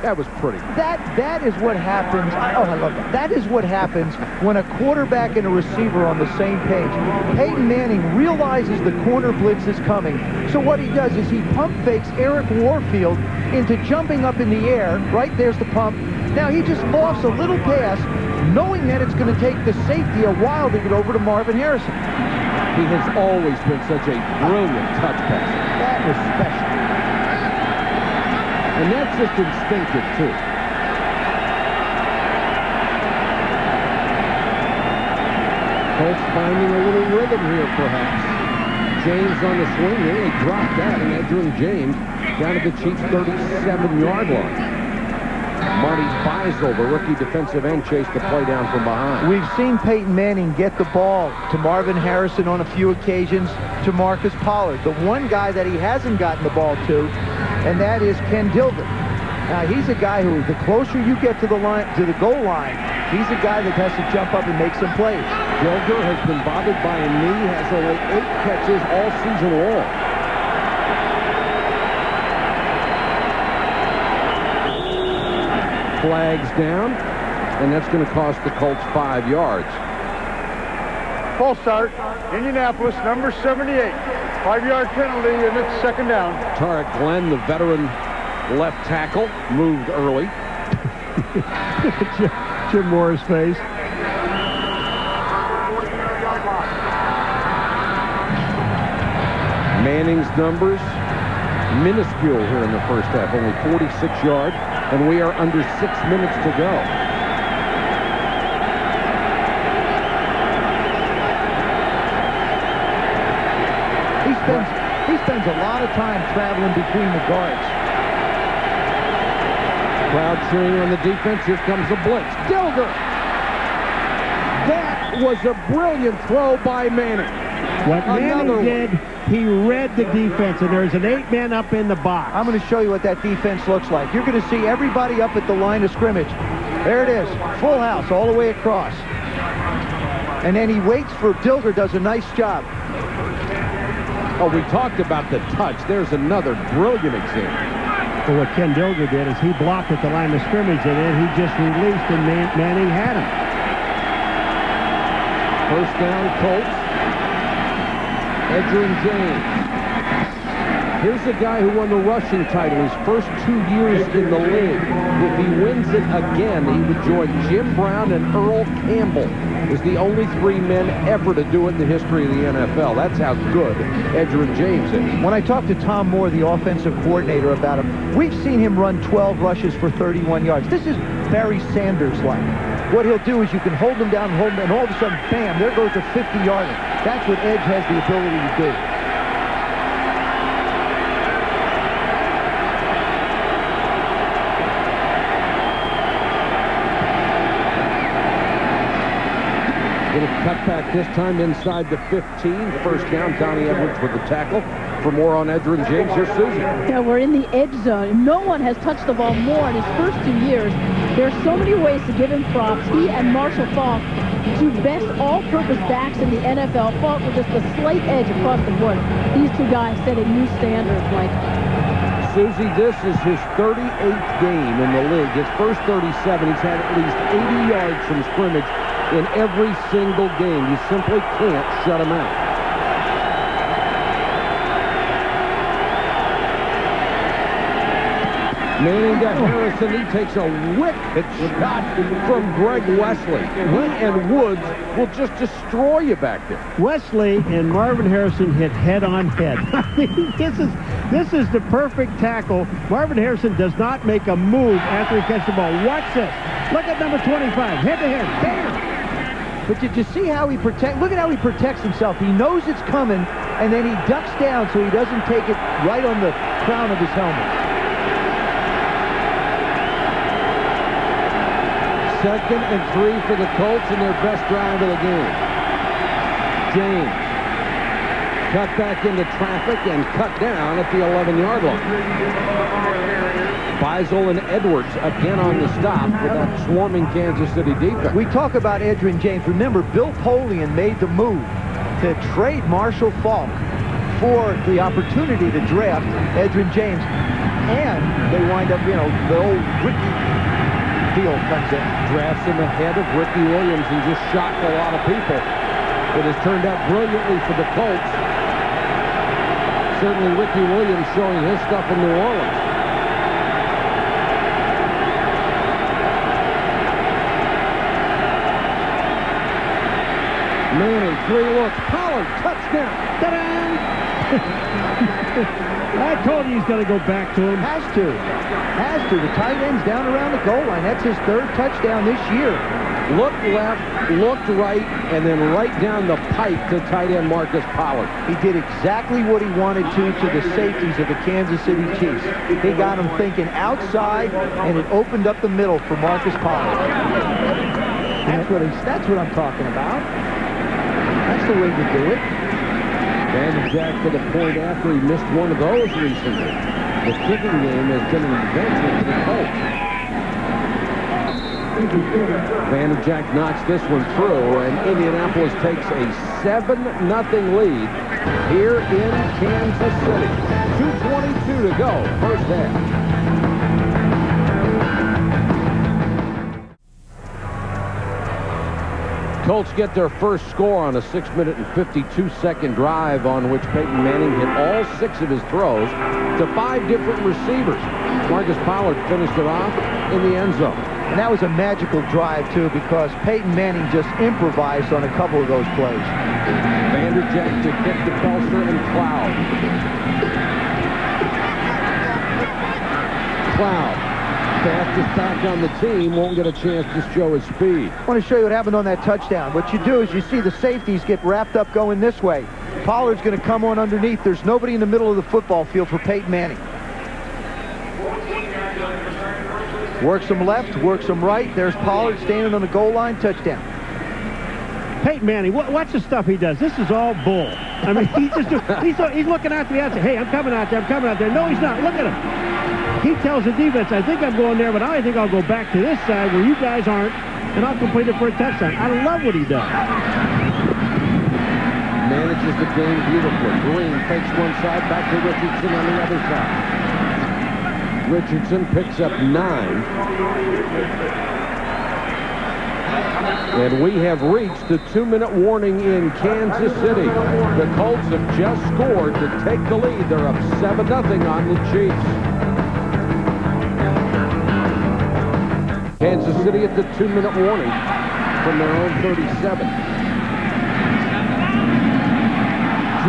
Speaker 1: That was pretty.
Speaker 2: That is what happens. Oh, I love that. That is what happens when a quarterback and a receiver are on the same page. Peyton Manning realizes the corner blitz is coming. So what he does is he pump fakes Eric Warfield into jumping up in the air. Right, there's the pump. Now he just lofts a little pass, knowing that it's going to take the safety a while to get over to Marvin Harrison.
Speaker 1: He has always been such a brilliant touch passer.
Speaker 2: That was special.
Speaker 1: And that's just instinctive, too. Colts finding a little rhythm here, perhaps. James on the swing, nearly dropped that, and Edgerrin James down to the Chiefs' 37-yard line. Marty Beisel, the rookie defensive end, chased the play down from behind.
Speaker 2: We've seen Peyton Manning get the ball to Marvin Harrison on a few occasions, to Marcus Pollard. The one guy that he hasn't gotten the ball to, and that is Ken Dilger. Now, he's a guy who, the closer you get to the line, to the goal line, he's a guy that has to jump up and make some plays.
Speaker 1: Dilger has been bothered by a knee, has only 8 catches all season long. Flags down, and that's going to cost the Colts 5 yards.
Speaker 4: False start, Indianapolis, number 78. 5-yard penalty, and it's 2nd down.
Speaker 1: Tarek Glenn, the veteran left tackle, moved early.
Speaker 3: Jim Moore's face.
Speaker 1: Manning's numbers, minuscule here in the first half, only 46 yards, and we are under 6 minutes to go.
Speaker 2: He spends a lot of time traveling between the guards.
Speaker 1: Crowd cheering on the defense. Here comes the blitz. Dilger! That was a brilliant throw by Manning.
Speaker 3: What Manning did, he read the defense, and there's an 8-man up in the box.
Speaker 2: I'm going to show you what that defense looks like. You're going to see everybody up at the line of scrimmage. There it is. Full house all the way across. And then he waits for Dilger, does a nice job.
Speaker 1: Oh, we talked about the touch. There's another brilliant example.
Speaker 3: Well, what Ken Dilger did is he blocked at the line of scrimmage, and then he just released, and Manning had him.
Speaker 1: First down, Colts. Edgerrin James. Here's a guy who won the rushing title his first 2 years in the league. If he wins it again, he would join Jim Brown and Earl Campbell as the only 3 men ever to do it in the history of the NFL. That's how good Edgerrin James is.
Speaker 2: When I talked to Tom Moore, the offensive coordinator, about him, we've seen him run 12 rushes for 31 yards. This is Barry Sanders-like. What he'll do is you can hold him down and hold him, and all of a sudden, bam, there goes a 50-yarder. That's what Edge has the ability to do.
Speaker 1: Little cutback this time inside the 15. First down, Donnie Edwards with the tackle. For more on Edgerrin James, here's Susie.
Speaker 5: Yeah, we're in the edge zone. No one has touched the ball more in his first 2 years. There are so many ways to give him props. He and Marshall Faulk, two best all-purpose backs in the NFL. Faulk with just a slight edge across the board. These two guys set a new standard, Mike.
Speaker 1: Susie, this is his 38th game in the league. His first 37, he's had at least 80 yards from scrimmage in every single game. You simply can't shut him out. Manning to Harrison. He takes a wicked shot from Greg Wesley. He and Woods will just destroy you back there.
Speaker 3: Wesley and Marvin Harrison hit head on head. I mean, this is the perfect tackle. Marvin Harrison does not make a move after he catches the ball. Watch this. Look at number 25. Head-to-head. Bam!
Speaker 2: But did you see how he protects? Look at how he protects himself. He knows it's coming, and then he ducks down so he doesn't take it right on the crown of his helmet.
Speaker 1: Second and 3 for the Colts in their best drive of the game. James cut back into traffic and cut down at the 11-yard line. Beisel and Edwards again on the stop with that swarming Kansas City defense.
Speaker 2: We talk about Edgerrin James. Remember, Bill Polian made the move to trade Marshall Faulk for the opportunity to draft Edgerrin James. And they wind up, the old Ricky deal comes in.
Speaker 1: Drafts him ahead of Ricky Williams and just shocked a lot of people. It has turned out brilliantly for the Colts. Certainly Ricky Williams showing his stuff in New Orleans. Manning, 3 looks. Pollard, touchdown.
Speaker 3: Ta-da! I told you he's going to go back to him.
Speaker 2: Has to. The tight end's down around the goal line. That's his 3rd touchdown this year.
Speaker 1: Looked left, looked right, and then right down the pipe to tight end Marcus Pollard.
Speaker 2: He did exactly what he wanted to the safeties of the Kansas City Chiefs. He got them thinking outside, and it opened up the middle for Marcus Pollard. That's what I'm talking about. That's the way to do it.
Speaker 1: Jack for the point after he missed one of those recently. The kicking game has been an adventure for the Colts. Jack knocks this one through, and Indianapolis takes a 7-0 lead here in Kansas City. 2:22 to go, first half. Colts get their first score on a 6-minute and 52-second drive on which Peyton Manning hit all 6 of his throws to 5 different receivers. Marcus Pollard finished it off in the end zone.
Speaker 2: And that was a magical drive, too, because Peyton Manning just improvised on a couple of those plays.
Speaker 1: Jack to kick to Pelster and Cloud. Fastest back on the team, won't get a chance to show his speed.
Speaker 2: I want to show you what happened on that touchdown. What you do is you see the safeties get wrapped up going this way. Pollard's going to come on underneath. There's nobody in the middle of the football field for Peyton Manning. Works them left, works them right. There's Pollard standing on the goal line, touchdown.
Speaker 3: Peyton Manning, watch the stuff he does. This is all bull. I mean, he's looking out to the outside. Hey, I'm coming out there. No, he's not. Look at him. He tells the defense, I think I'm going there, but I think I'll go back to this side where you guys aren't, and I'll complete it for a touchdown. I love what he does.
Speaker 1: Manages the game beautifully. Green fakes one side, back to Richardson on the other side. Richardson picks up 9. And we have reached the 2-minute warning in Kansas City. The Colts have just scored to take the lead. They're up 7-0 on the Chiefs. Kansas City at the 2-minute warning from their own 37.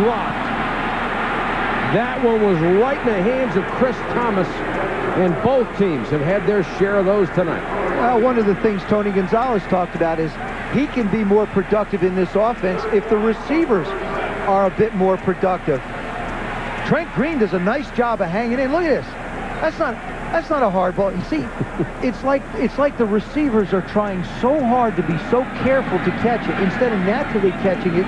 Speaker 1: Dropped. That one was right in the hands of Chris Thomas, and both teams have had their share of those tonight.
Speaker 2: Well, one of the things Tony Gonzalez talked about is he can be more productive in this offense if the receivers are a bit more productive. Trent Green does a nice job of hanging in. Look at this. That's not a hard ball. You see, it's like the receivers are trying so hard to be so careful to catch it. Instead of naturally catching it,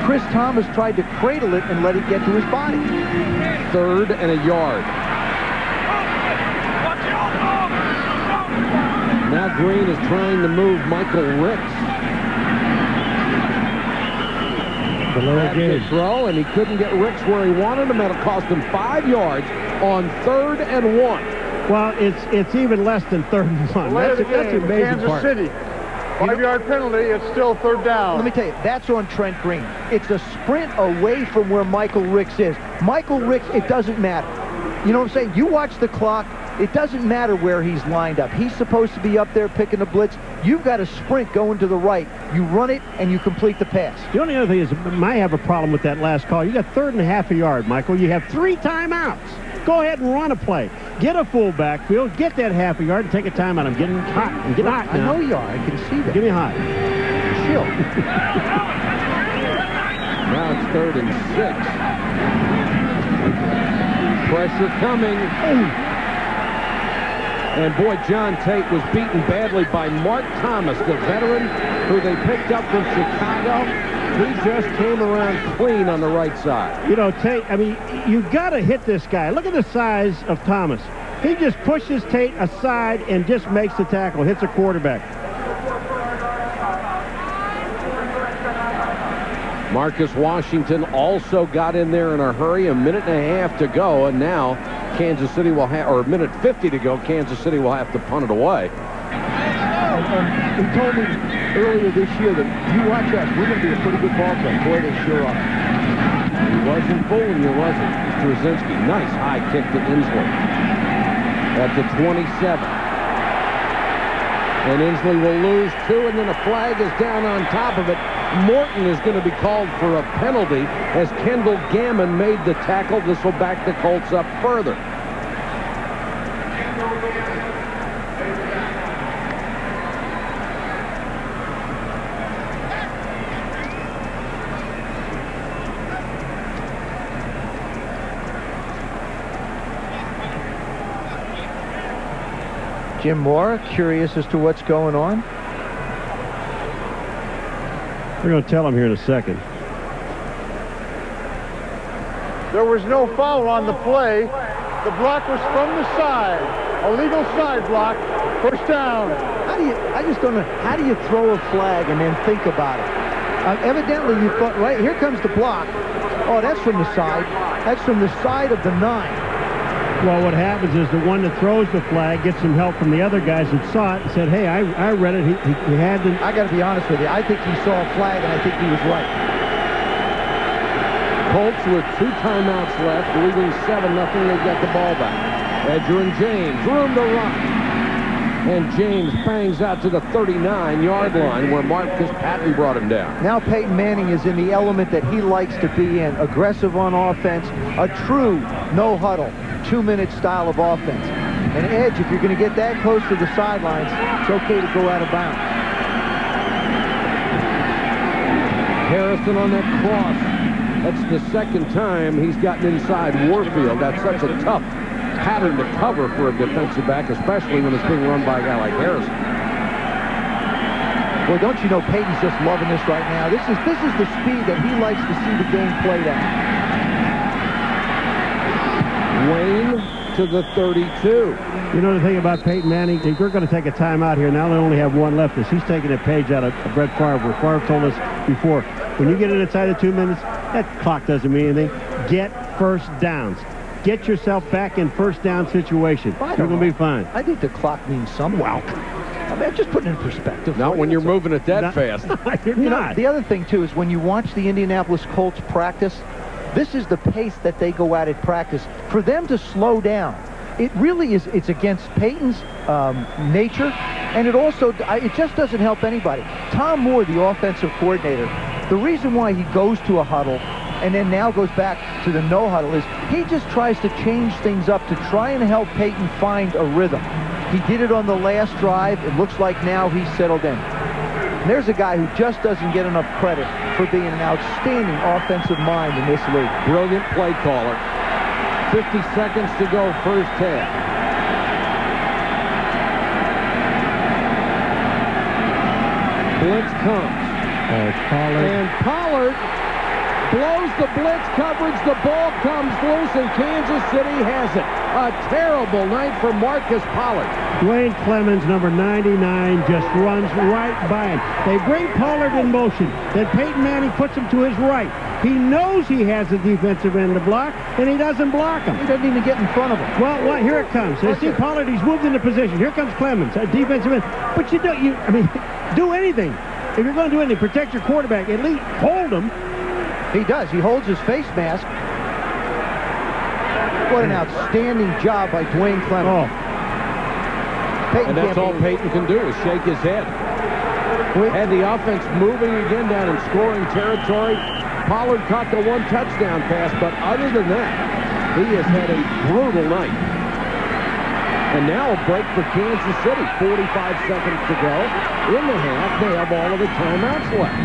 Speaker 2: Chris Thomas tried to cradle it and let it get to his body.
Speaker 1: 3rd and a yard. Now Green is trying to move Michael Ricks.
Speaker 3: Below game.
Speaker 1: Throw, and he couldn't get Ricks where he wanted him. That'll cost him 5 yards on 3rd and 1.
Speaker 3: Well, it's even less than 3rd and 1. That's the amazing
Speaker 4: Kansas
Speaker 3: part.
Speaker 4: City. 5-yard penalty. It's still 3rd down.
Speaker 2: Let me tell you, that's on Trent Green. It's a sprint away from where Michael Ricks is. Michael Ricks, it doesn't matter. You know what I'm saying? You watch the clock. It doesn't matter where he's lined up. He's supposed to be up there picking the blitz. You've got a sprint going to the right. You run it, and you complete the pass.
Speaker 3: The only other thing is, I have a problem with that last call. You got 3rd and a half a yard, Michael. You have 3 timeouts. Go ahead and run a play. get a full backfield, get that half a yard, and take a time out. I'm getting hot. I'm getting hot now.
Speaker 2: I know you are. I can see that.
Speaker 3: Give me hot.
Speaker 2: Chill.
Speaker 1: Now it's 3rd and 6. Pressure coming. And boy, John Tate was beaten badly by Mark Thomas, the veteran who they picked up from Chicago. He just came around clean on the right side.
Speaker 3: You know, Tate, I mean, you got to hit this guy. Look at the size of Thomas. He just pushes Tate aside and just makes the tackle, hits a quarterback.
Speaker 1: Marcus Washington also got in there in a hurry. A minute and a half to go, and now Kansas City will have, or a minute 50 to go, Kansas City will have to punt it away.
Speaker 2: He told me earlier this year that you watch us, we're going to be a pretty good ball team. Boy, they sure are.
Speaker 1: He wasn't fooling you, was he? Straczynski, nice high kick to Inslee. At the 27. And Inslee will lose 2, and then a flag is down on top of it. Morton is going to be called for a penalty as Kendall Gammon made the tackle. This will back the Colts up further.
Speaker 2: Jim Moore, curious as to what's going on.
Speaker 3: We're going to tell him here in a second.
Speaker 4: There was no foul on the play. The block was from the side. A legal side block. First down.
Speaker 2: I just don't know, how do you throw a flag and then think about it? Evidently you thought, right, here comes the block. Oh, that's from the side. That's from the side of the 9.
Speaker 3: Well, what happens is the one that throws the flag gets some help from the other guys that saw it and said, hey, I read it. He had to...
Speaker 2: I got to be honest with you. I think he saw a flag, and I think he was right.
Speaker 1: Colts with 2 timeouts left, leading 7-0. They've got the ball back. Edger and James, room to run. And James bangs out to the 39-yard line where Marcus Patton brought him down.
Speaker 2: Now Peyton Manning is in the element that he likes to be in. Aggressive on offense, a true no-huddle, 2-minute style of offense. And Edge, if you're going to get that close to the sidelines, it's okay to go out of bounds.
Speaker 1: Harrison on that cross. That's the second time he's gotten inside Warfield. That's such a tough pattern to cover for a defensive back, especially when it's being run by a guy like Harrison.
Speaker 2: Well, don't you know Peyton's just loving this right now? This is the speed that he likes to see the game played at.
Speaker 1: Wayne to the 32.
Speaker 3: You know the thing about Peyton Manning, if you're going to take a timeout here, now they only have one left. He's taking a page out of Brett Favre, where Favre told us before, when you get it inside of 2 minutes, that clock doesn't mean anything. Get first downs. Get yourself back in first down situation. You're going to be fine.
Speaker 2: I think the clock means something. Well, I mean, I'm just putting it in perspective.
Speaker 1: Not when you're moving it that fast.
Speaker 3: You're not.
Speaker 2: The other thing, too, is when you watch the Indianapolis Colts practice, this is the pace that they go at practice. For them to slow down, it really is, it's against Peyton's nature, and it just doesn't help anybody. Tom Moore, the offensive coordinator, the reason why he goes to a huddle and then now goes back to the no huddle is he just tries to change things up to try and help Peyton find a rhythm. He did it on the last drive. It looks like now he's settled in. And there's a guy who just doesn't get enough credit for being an outstanding offensive mind in this league.
Speaker 1: Brilliant play caller. 50 seconds to go, first half. Blitz comes. And Pollard blows the blitz coverage. The ball comes loose, and Kansas City has it. A terrible night for Marcus Pollard.
Speaker 3: Dwayne Clemens, number 99, just runs right by him. They bring Pollard in motion. Then Peyton Manning puts him to his right. He knows he has the defensive end to block, and he doesn't block him.
Speaker 2: He doesn't even get in front of him.
Speaker 3: Well, here it comes. So you see Pollard, he's moved into position. Here comes Clemens, a defensive end. But do anything. If you're going to do anything, protect your quarterback. At least hold him.
Speaker 2: He does. He holds his face mask. What an outstanding job by Dwayne Clemens.
Speaker 1: And that's all Peyton can do is shake his head. Had the offense moving again down in scoring territory. Pollard caught the 1 touchdown pass, but other than that, he has had a brutal night. And now a break for Kansas City. 45 seconds to go. In the half, they have all of the timeouts left.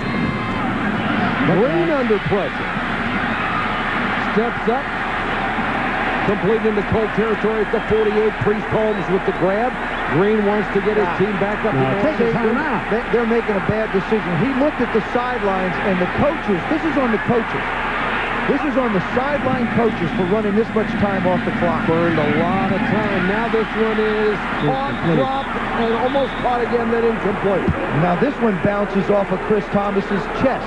Speaker 1: Green under pressure. Steps up. Complete into Colt territory at the 48. Priest Holmes with the grab. Green wants to get his team back up.
Speaker 2: They're making a bad decision. He looked at the sidelines, and the coaches, this is on the coaches. This is on the sideline coaches for running this much time off the clock.
Speaker 1: Burned a lot of time. Now this one is caught, dropped, and almost caught again, then incomplete.
Speaker 2: Now this one bounces off of Chris Thomas's chest.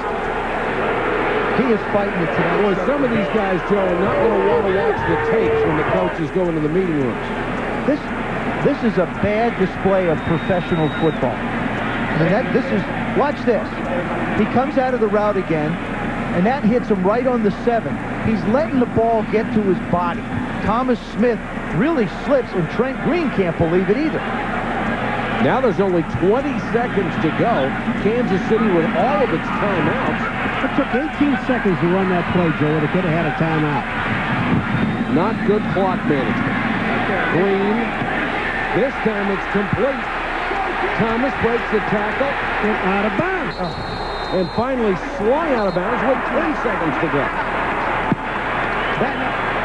Speaker 2: He is fighting it tonight.
Speaker 1: Well, some of these guys, Joe, are not going to want to watch the tapes when the coaches go into the meeting rooms.
Speaker 2: This is a bad display of professional football. Watch this. He comes out of the route again, and that hits him right on the 7. He's letting the ball get to his body. Thomas Smith really slips, and Trent Green can't believe it either.
Speaker 1: Now there's only 20 seconds to go. Kansas City with all of its timeouts.
Speaker 3: It took 18 seconds to run that play, Joe. It could have had a timeout.
Speaker 1: Not good clock management. Green. This time it's complete. Thomas breaks the tackle.
Speaker 3: And out of bounds.
Speaker 1: And finally slung out of bounds with 10 seconds to go.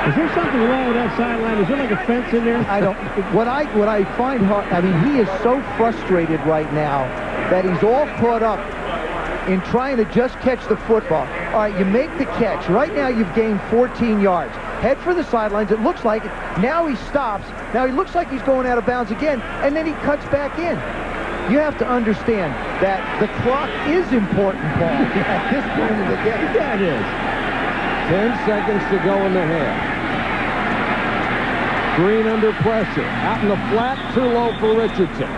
Speaker 3: Is there something wrong with that sideline? Is there like a fence in there?
Speaker 2: I don't. What I find hard, I mean, he is so frustrated right now that he's all caught up in trying to just catch the football. All right, you make the catch. Right now you've gained 14 yards. Head for the sidelines. It looks like it. Now he stops. Now he looks like he's going out of bounds again, and then he cuts back in. You have to understand that the clock is important, Paul, at this point of the game.
Speaker 3: Yeah, it is.
Speaker 1: 10 seconds to go in the half. Green under pressure. Out in the flat, too low for Richardson.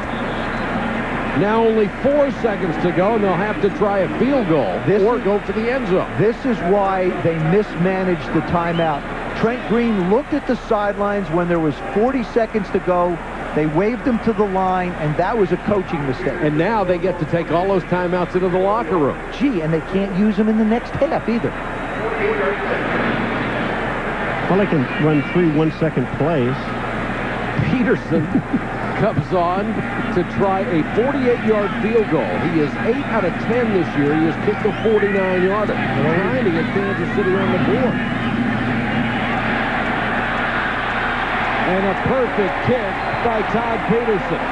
Speaker 1: Now only 4 seconds to go, and they'll have to try a field goal or go for the end zone.
Speaker 2: This is why they mismanaged the timeout. Trent Green looked at the sidelines when there was 40 seconds to go. They waved him to the line, and that was a coaching mistake.
Speaker 1: And now they get to take all those timeouts into the locker room.
Speaker 2: Gee, and they can't use them in the next half either.
Speaker 3: Well, they can run 3 one-second plays.
Speaker 1: Peterson comes on to try a 48-yard field goal. He is 8 out of 10 this year. He has kicked a 49-yarder. Trying to get Kansas City on the board. And a perfect kick by Todd Peterson.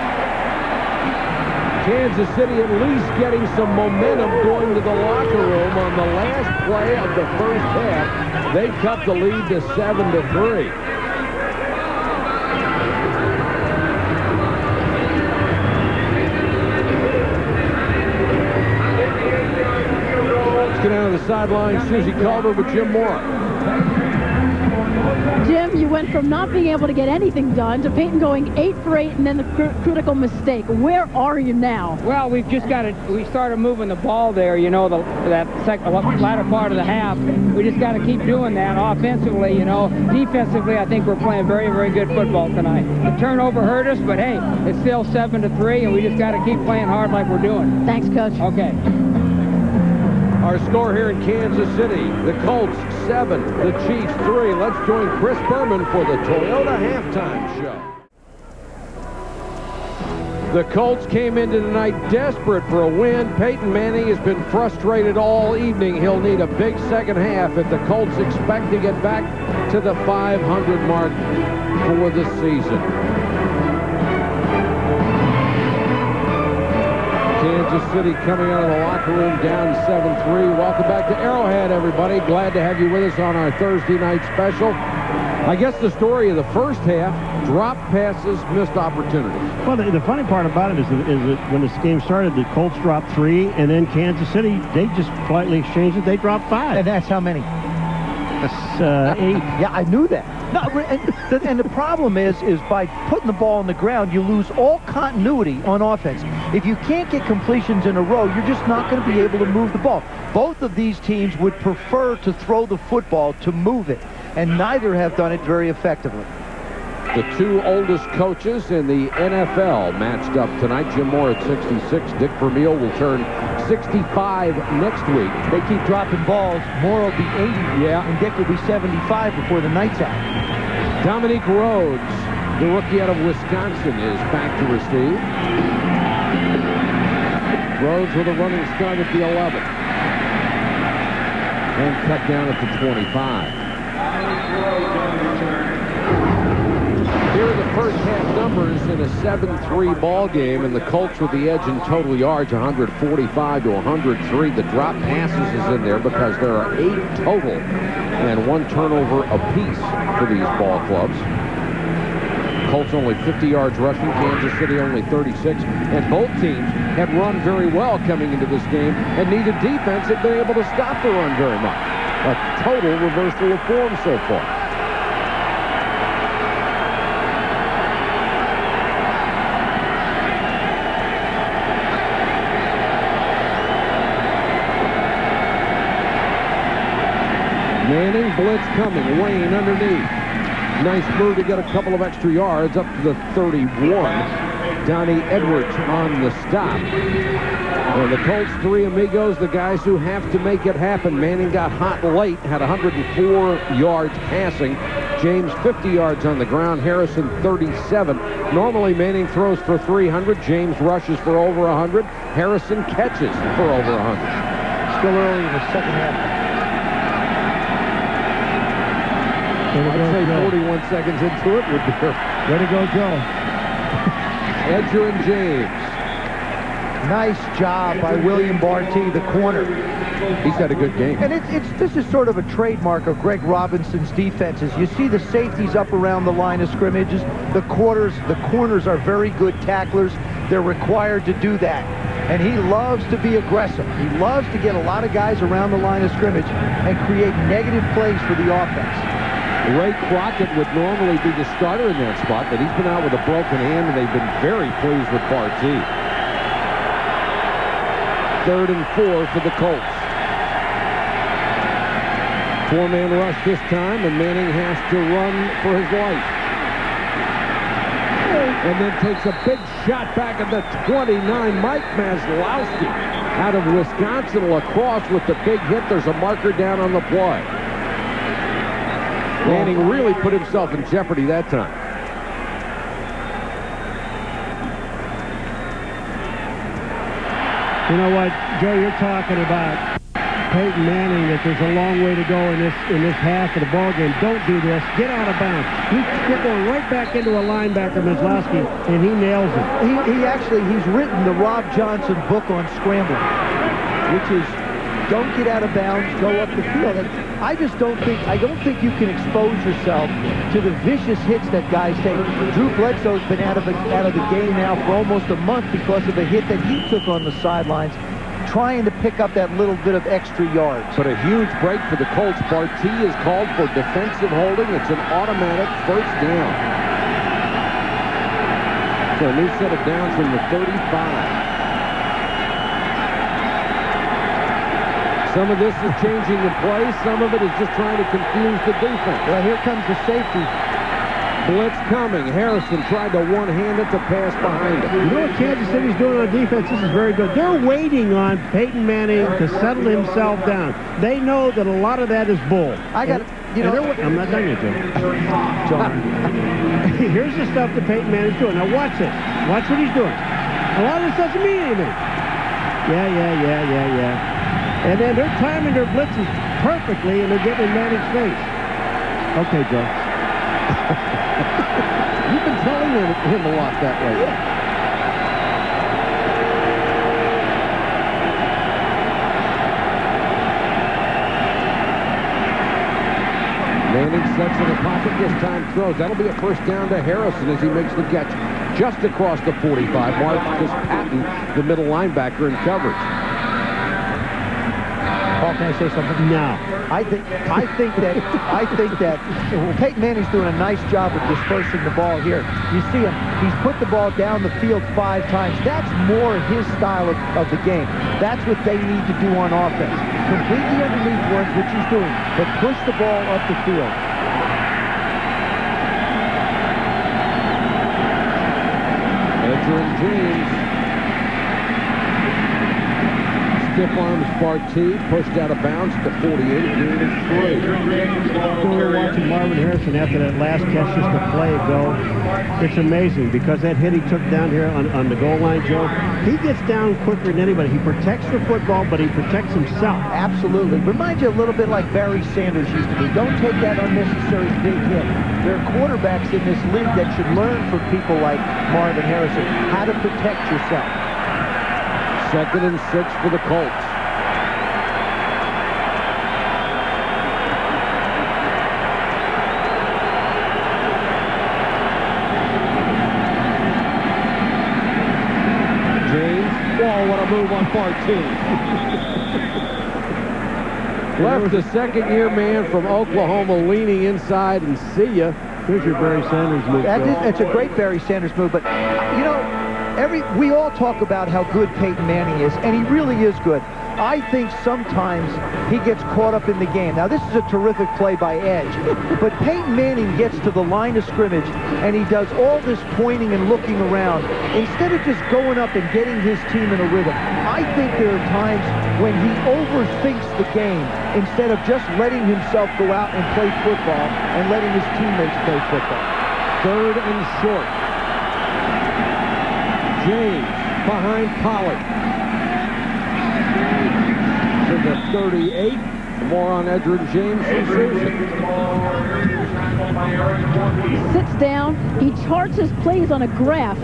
Speaker 1: Kansas City at least getting some momentum going to the locker room on the last play of the first half. They cut the lead to 7-3. Let's get down to the sideline. Susie Calder with Jim Moore.
Speaker 5: Jim, you went from not being able to get anything done to Peyton going 8 for 8 and then the critical mistake. Where are you now?
Speaker 6: Well, we've just got to, we started moving the ball there, you know, that latter part of the half. We just got to keep doing that offensively, you know. Defensively, I think we're playing very, very good football tonight. The turnover hurt us, but hey, it's still 7-3, and we just got to keep playing hard like we're doing.
Speaker 5: Thanks, Coach.
Speaker 6: Okay.
Speaker 1: Our score here in Kansas City, the Colts 7, the Chiefs 3. Let's join Chris Berman for the Toyota Halftime Show. The Colts came into tonight desperate for a win. Peyton Manning has been frustrated all evening. He'll need a big second half if the Colts expect to get back to the 500 mark for the season. Kansas City coming out of the locker room down 7-3. Welcome back to Arrowhead, everybody. Glad to have you with us on our Thursday night special. I guess the story of the first half, dropped passes, missed opportunities.
Speaker 3: Well, the funny part about it is that when this game started, the Colts dropped 3, and then Kansas City, they just politely exchanged it. They dropped 5.
Speaker 2: And that's how many?
Speaker 3: That's 8.
Speaker 2: Yeah, I knew that. No, and the problem is by putting the ball on the ground, you lose all continuity on offense. If you can't get completions in a row, you're just not going to be able to move the ball. Both of these teams would prefer to throw the football to move it, and neither have done it very effectively.
Speaker 1: The two oldest coaches in the NFL matched up tonight. Jim Moore at 66. Dick Vermeil will turn 65 next week.
Speaker 2: They keep dropping balls. Moore will be 80,
Speaker 1: yeah,
Speaker 2: and Dick will be 75 before the night's out.
Speaker 1: Dominique Rhodes The rookie out of Wisconsin is back to receive. Rhodes with a running start at the 11. And cut down at the 25. Here are the first half numbers in a 7-3 ball game, and the Colts with the edge in total yards, 145 to 103. The drop passes is in there because there are 8 total and 1 turnover apiece for these ball clubs. Colts only 50 yards rushing, Kansas City only 36, and both teams had run very well coming into this game and needed defense had been able to stop the run very much. A total reversal of form so far. Manning, blitz coming, Wayne underneath. Nice move to get a couple of extra yards up to the 31. Donnie Edwards on the stop. And the Colts, 3 amigos, the guys who have to make it happen. Manning got hot late, had 104 yards passing. James 50 yards on the ground, Harrison 37. Normally Manning throws for 300, James rushes for over 100, Harrison catches for over 100.
Speaker 2: Still early in the second half.
Speaker 1: I'd say 41 seconds into it would be.
Speaker 2: Way to go, Joe.
Speaker 1: Edger and James.
Speaker 2: Nice job by William Barty, the corner.
Speaker 1: He's had a good game.
Speaker 2: And this is sort of a trademark of Greg Robinson's defenses. You see the safeties up around the line of scrimmages. The corners are very good tacklers. They're required to do that. And he loves to be aggressive. He loves to get a lot of guys around the line of scrimmage and create negative plays for the offense.
Speaker 1: Ray Crockett would normally be the starter in that spot, but he's been out with a broken hand, and they've been very pleased with Barty. 3rd and 4 for the Colts. 4-man rush this time, and Manning has to run for his life. And then takes a big shot back at the 29. Mike Maslowski out of Wisconsin, lacrosse with the big hit. There's a marker down on the play. Manning really put himself in jeopardy that time.
Speaker 3: You know what, Joe, you're talking about Peyton Manning, that there's a long way to go in this half of the ball game. Don't do this. Get out of bounds. You're going right back into a linebacker, Maslowski, and he nails it.
Speaker 2: He's written the Rob Johnson book on scrambling, which is don't get out of bounds, go up the field. And I don't think you can expose yourself to the vicious hits that guys take. Drew Bledsoe's been out of the game now for almost a month because of a hit that he took on the sidelines, trying to pick up that little bit of extra yards.
Speaker 1: But a huge break for the Colts. Barty is called for defensive holding. It's an automatic first down. So a new set of downs from the 35. Some of this is changing the play. Some of it is just trying to confuse the defense.
Speaker 2: Well, here comes the safety.
Speaker 1: Blitz coming. Harrison tried to one-hand it to pass behind him.
Speaker 3: You know what Kansas City's doing on defense? This is very good. They're waiting on Peyton Manning to settle himself down. They know that a lot of that is bull.
Speaker 2: I'm
Speaker 3: not done yet, Joe. Here's the stuff that Peyton Manning's doing. Now watch this. Watch what he's doing. A lot of this doesn't mean anything. Yeah. And then they're timing their blitzes perfectly, and they're getting in Manning's face. Okay, Joe.
Speaker 1: You've been telling him a lot that way.
Speaker 2: Yeah.
Speaker 1: Manning sets in the pocket, this time throws. That'll be a first down to Harrison as he makes the catch just across the 45 mark. Just Patton, the middle linebacker, in coverage.
Speaker 2: Paul, can I say something?
Speaker 3: No.
Speaker 2: I think that Peyton Manning's doing a nice job of dispersing the ball here. You see him. He's put the ball down the field 5 times. That's more his style of the game. That's what they need to do on offense. Completely underneath ones, which he's doing, but push the ball up the field.
Speaker 1: Edger and James. stiff arms Barty, pushed out of bounds to 48, gain of 3.
Speaker 3: We were watching Marvin Harrison after that last catch just a play ago. It's amazing because that hit he took down here on the goal line, Joe, he gets down quicker than anybody. He protects the football, but he protects himself.
Speaker 2: Absolutely. Reminds you a little bit like Barry Sanders used to be. Don't take that unnecessary big hit. There are quarterbacks in this league that should learn from people like Marvin Harrison how to protect yourself.
Speaker 1: 2nd and 6 for the Colts. James. Whoa, what a move on Barty. Left the second-year man from Oklahoma leaning inside, and see ya.
Speaker 3: Here's your Barry Sanders move.
Speaker 2: That's a great Barry Sanders move, but, you know, we all talk about how good Peyton Manning is, and he really is good. I think sometimes he gets caught up in the game. Now, this is a terrific play by Edge, but Peyton Manning gets to the line of scrimmage, and he does all this pointing and looking around. Instead of just going up and getting his team in a rhythm, I think there are times when he overthinks the game instead of just letting himself go out and play football and letting his teammates play football.
Speaker 1: 3rd and short. James behind Pollard. To the 38. More on Edgerrin James from Susan.
Speaker 5: Sits down. He charts his plays on a graph,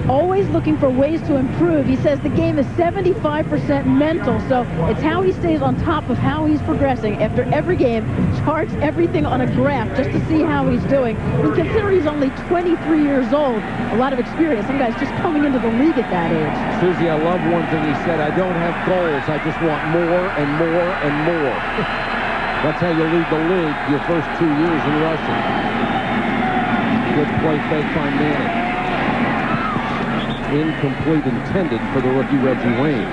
Speaker 5: always looking for ways to improve. He says the game is 75% mental, so it's how he stays on top of how he's progressing. After every game, charts everything on a graph just to see how he's doing. And consider he's only 23 years old, a lot of experience. Some guys just coming into the league at that age.
Speaker 1: Susie, I love one thing he said. I don't have goals. I just want more and more and more. That's how you lead the league your first 2 years in rushing. Good play fake by Manning. Incomplete intended for the rookie Reggie Wayne.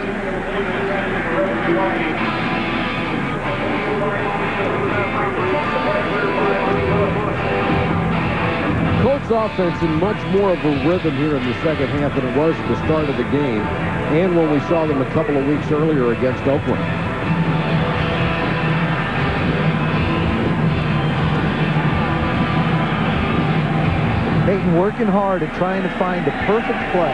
Speaker 1: Colts offense in much more of a rhythm here in the second half than it was at the start of the game, and when we saw them a couple of weeks earlier against Oakland.
Speaker 2: Peyton working hard and trying to find the perfect play.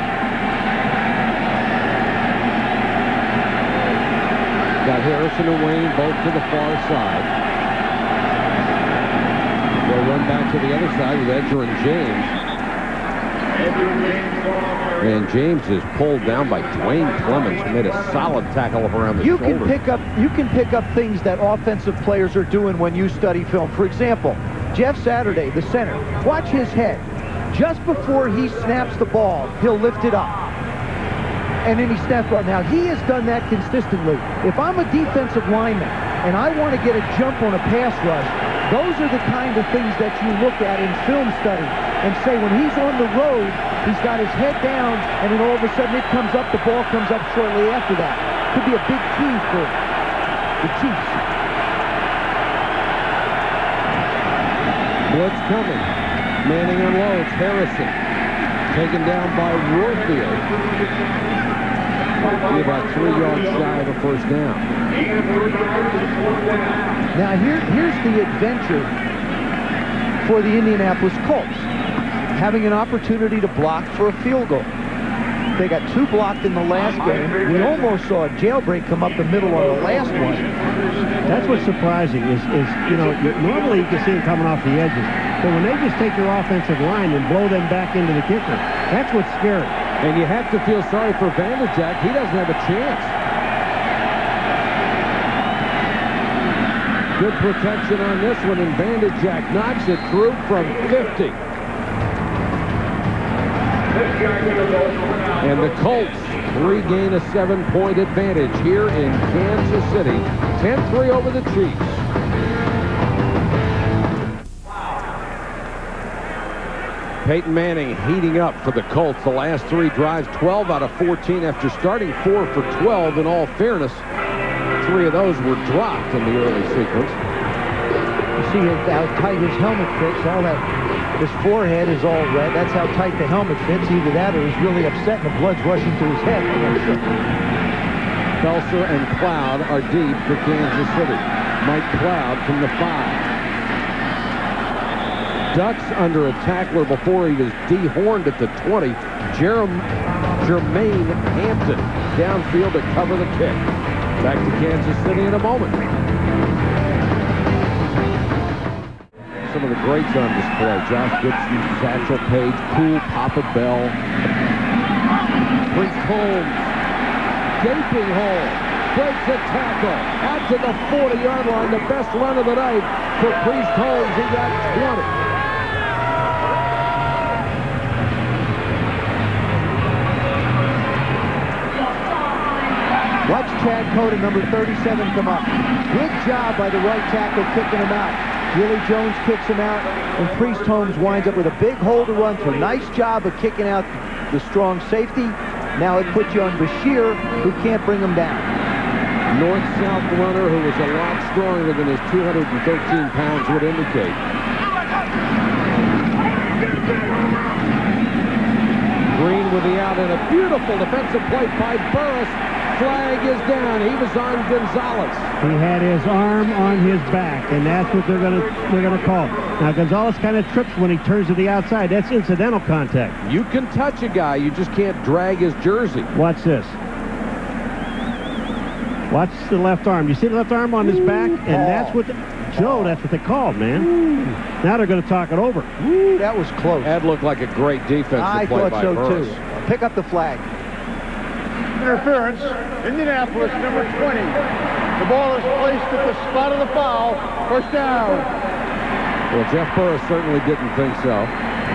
Speaker 1: Got Harrison and Wayne both to the far side. They'll run back to the other side with Edgerrin James. And James is pulled down by Dwayne Clemens, who made a solid tackle up around the shoulder.
Speaker 2: You can pick up things that offensive players are doing when you study film. For example, Jeff Saturday, the center, watch his head. Just before he snaps the ball, he'll lift it up. And then he snaps the ball. Now, he has done that consistently. If I'm a defensive lineman and I want to get a jump on a pass rush, those are the kind of things that you look at in film study and say when he's on the road, he's got his head down, and then all of a sudden it comes up, the ball comes up shortly after that. Could be a big key for the Chiefs.
Speaker 1: Blitz coming. Manning unloads. Harrison taken down by Warfield. Be about 3 yards shy of a first down.
Speaker 2: Now here's the adventure for the Indianapolis Colts, having an opportunity to block for a field goal. They got 2 blocked in the last game. We almost saw a jailbreak come up the middle on the last one.
Speaker 3: That's what's surprising is you know, normally you can see them coming off the edges, but when they just take your offensive line and blow them back into the kicker, that's what's scary.
Speaker 1: And you have to feel sorry for Vanderjack. He doesn't have a chance. Good protection on this one, and Vanderjack knocks it through from 50. And the Colts regain a 7-point advantage here in Kansas City. 10-3 over the Chiefs. Peyton Manning heating up for the Colts. The last 3 drives, 12 out of 14 after starting 4 for 12. In all fairness, 3 of those were dropped in the early sequence.
Speaker 2: You see how tight his helmet fits. All that, his forehead is all red. That's how tight the helmet fits. Either that or he's really upset and the blood's rushing to his head.
Speaker 1: Belser and Cloud are deep for Kansas City. Mike Cloud from the 5. Ducks under a tackler before he was dehorned at the 20. Jermaine Hampton downfield to cover the kick. Back to Kansas City in a moment. Some of the greats on display. Josh Gibson, Satchel Paige, Poole, Papa Bell. Priest Holmes. Gaping hole. Breaks a tackle. Out to the 40-yard line. The best run of the night for Priest Holmes. He got 20.
Speaker 2: Watch Chad Cota, number 37, come up. Good job by the right tackle kicking him out. Willie Jones kicks him out, and Priest Holmes winds up with a big hole to run through. Nice job of kicking out the strong safety. Now it puts you on Bashir, who can't bring him down.
Speaker 1: North-south runner who was a lot stronger than his 213 pounds would indicate. Green with the out and a beautiful defensive play by Burris. Flag is down. He was on Gonzalez.
Speaker 3: He had his arm on his back, and that's what they're gonna call. Now Gonzalez kind of trips when he turns to the outside. That's incidental contact.
Speaker 1: You can touch a guy, you just can't drag his jersey.
Speaker 3: Watch this. Watch the left arm. You see the left arm on his back, and that's what that's what they called, man. Now they're going to talk it over.
Speaker 2: Ooh, that was close.
Speaker 1: That looked like a great defensive play by Burris.
Speaker 2: I thought so too. Pick up the flag.
Speaker 4: Interference. Indianapolis, number 20. The ball is placed at the spot of the foul. First down.
Speaker 1: Well, Jeff Burris certainly didn't think so.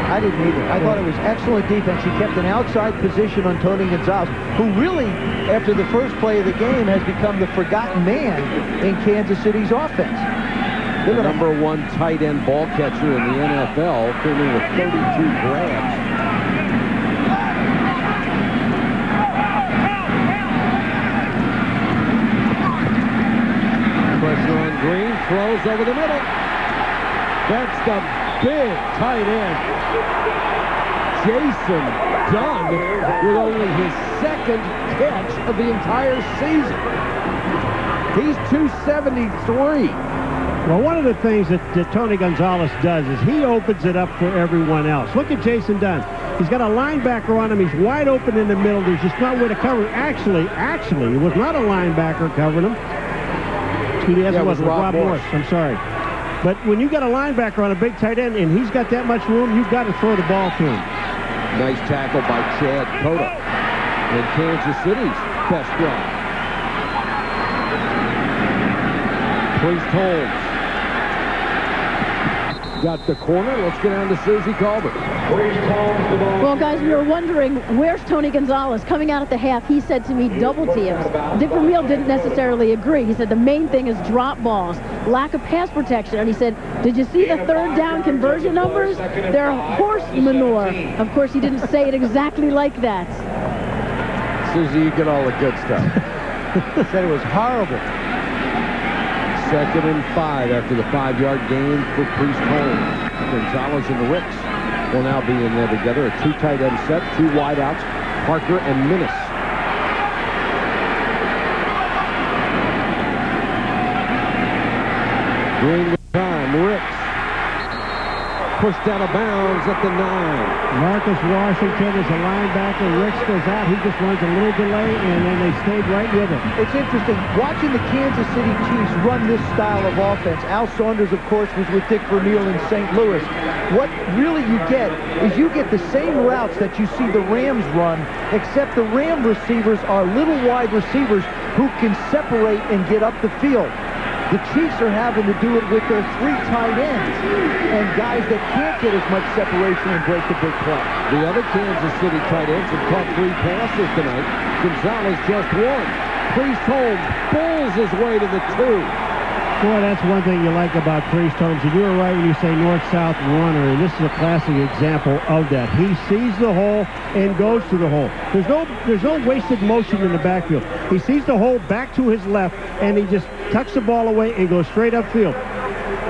Speaker 2: I didn't either. I thought it was excellent defense. He kept an outside position on Tony Gonzalez, who really, after the first play of the game, has become the forgotten man in Kansas City's offense.
Speaker 1: The number 1 tight end ball catcher in the NFL came in with 32 grabs. Pressure on Green, throws over the middle. That's the big tight end. Jason Dunn with only his 2nd catch of the entire season. He's 273.
Speaker 3: Well, one of the things that Tony Gonzalez does is he opens it up for everyone else. Look at Jason Dunn. He's got a linebacker on him. He's wide open in the middle. There's just no way to cover him. Actually, it was not a linebacker covering him. It was Rob Morris. I'm sorry. But when you got a linebacker on a big tight end and he's got that much room, you've got to throw the ball to him.
Speaker 1: Nice tackle by Chad Cota. And Kansas City's best run. Priest Holmes. Got the corner. Let's get down to Susie Colbert.
Speaker 5: Well, guys, we were wondering, where's Tony Gonzalez? Coming out at the half, he said to me, double teams. Dick Vermeil didn't necessarily agree. He said the main thing is drop balls, lack of pass protection. And he said, did you see the 3rd down conversion numbers? They're horse manure. Of course, he didn't say it exactly like that.
Speaker 1: Susie, you get all the good stuff.
Speaker 2: Said it was horrible.
Speaker 1: 2nd and 5 after the 5-yard gain for Priest Holmes. Gonzalez and Ricks will now be in there together. A 2 tight end set, 2 wideouts, Parker and Minnis. Green with time, Ricks. Pushed out of bounds at the 9.
Speaker 3: Marcus Washington is a linebacker. Ricks goes out. He just runs a little delay, and then they stayed right with him.
Speaker 2: It's interesting. Watching the Kansas City Chiefs run this style of offense. Al Saunders, of course, was with Dick Vermeil in St. Louis. What really you get is you get the same routes that you see the Rams run, except the Ram receivers are little wide receivers who can separate and get up the field. The Chiefs are having to do it with their 3 tight ends and guys that can't get as much separation and break the big play.
Speaker 1: The other Kansas City tight ends have caught 3 passes tonight. Gonzalez just 1. Priest Holmes bulls his way to the 2.
Speaker 3: Boy, that's one thing you like about Priest Holmes. And you were right when you say north-south runner, and this is a classic example of that. He sees the hole and goes to the hole. There's no wasted motion in the backfield. He sees the hole back to his left, and he just tucks the ball away and goes straight upfield.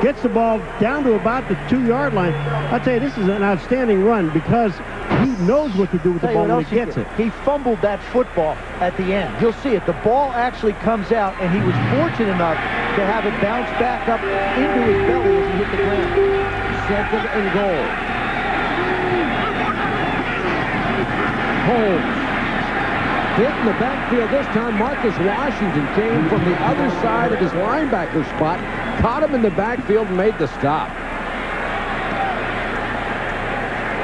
Speaker 3: gets the ball down to about the 2-yard line. I'll tell you, this is an outstanding run because he knows what to do with the ball when he gets it.
Speaker 2: He fumbled that football at the end. You'll see it. The ball actually comes out, and he was fortunate enough to have it bounce back up into his belly as he hit the ground.
Speaker 1: 2nd and goal. Holmes hit in the backfield this time. Marcus Washington came from the other side of his linebacker spot, caught him in the backfield and made the stop.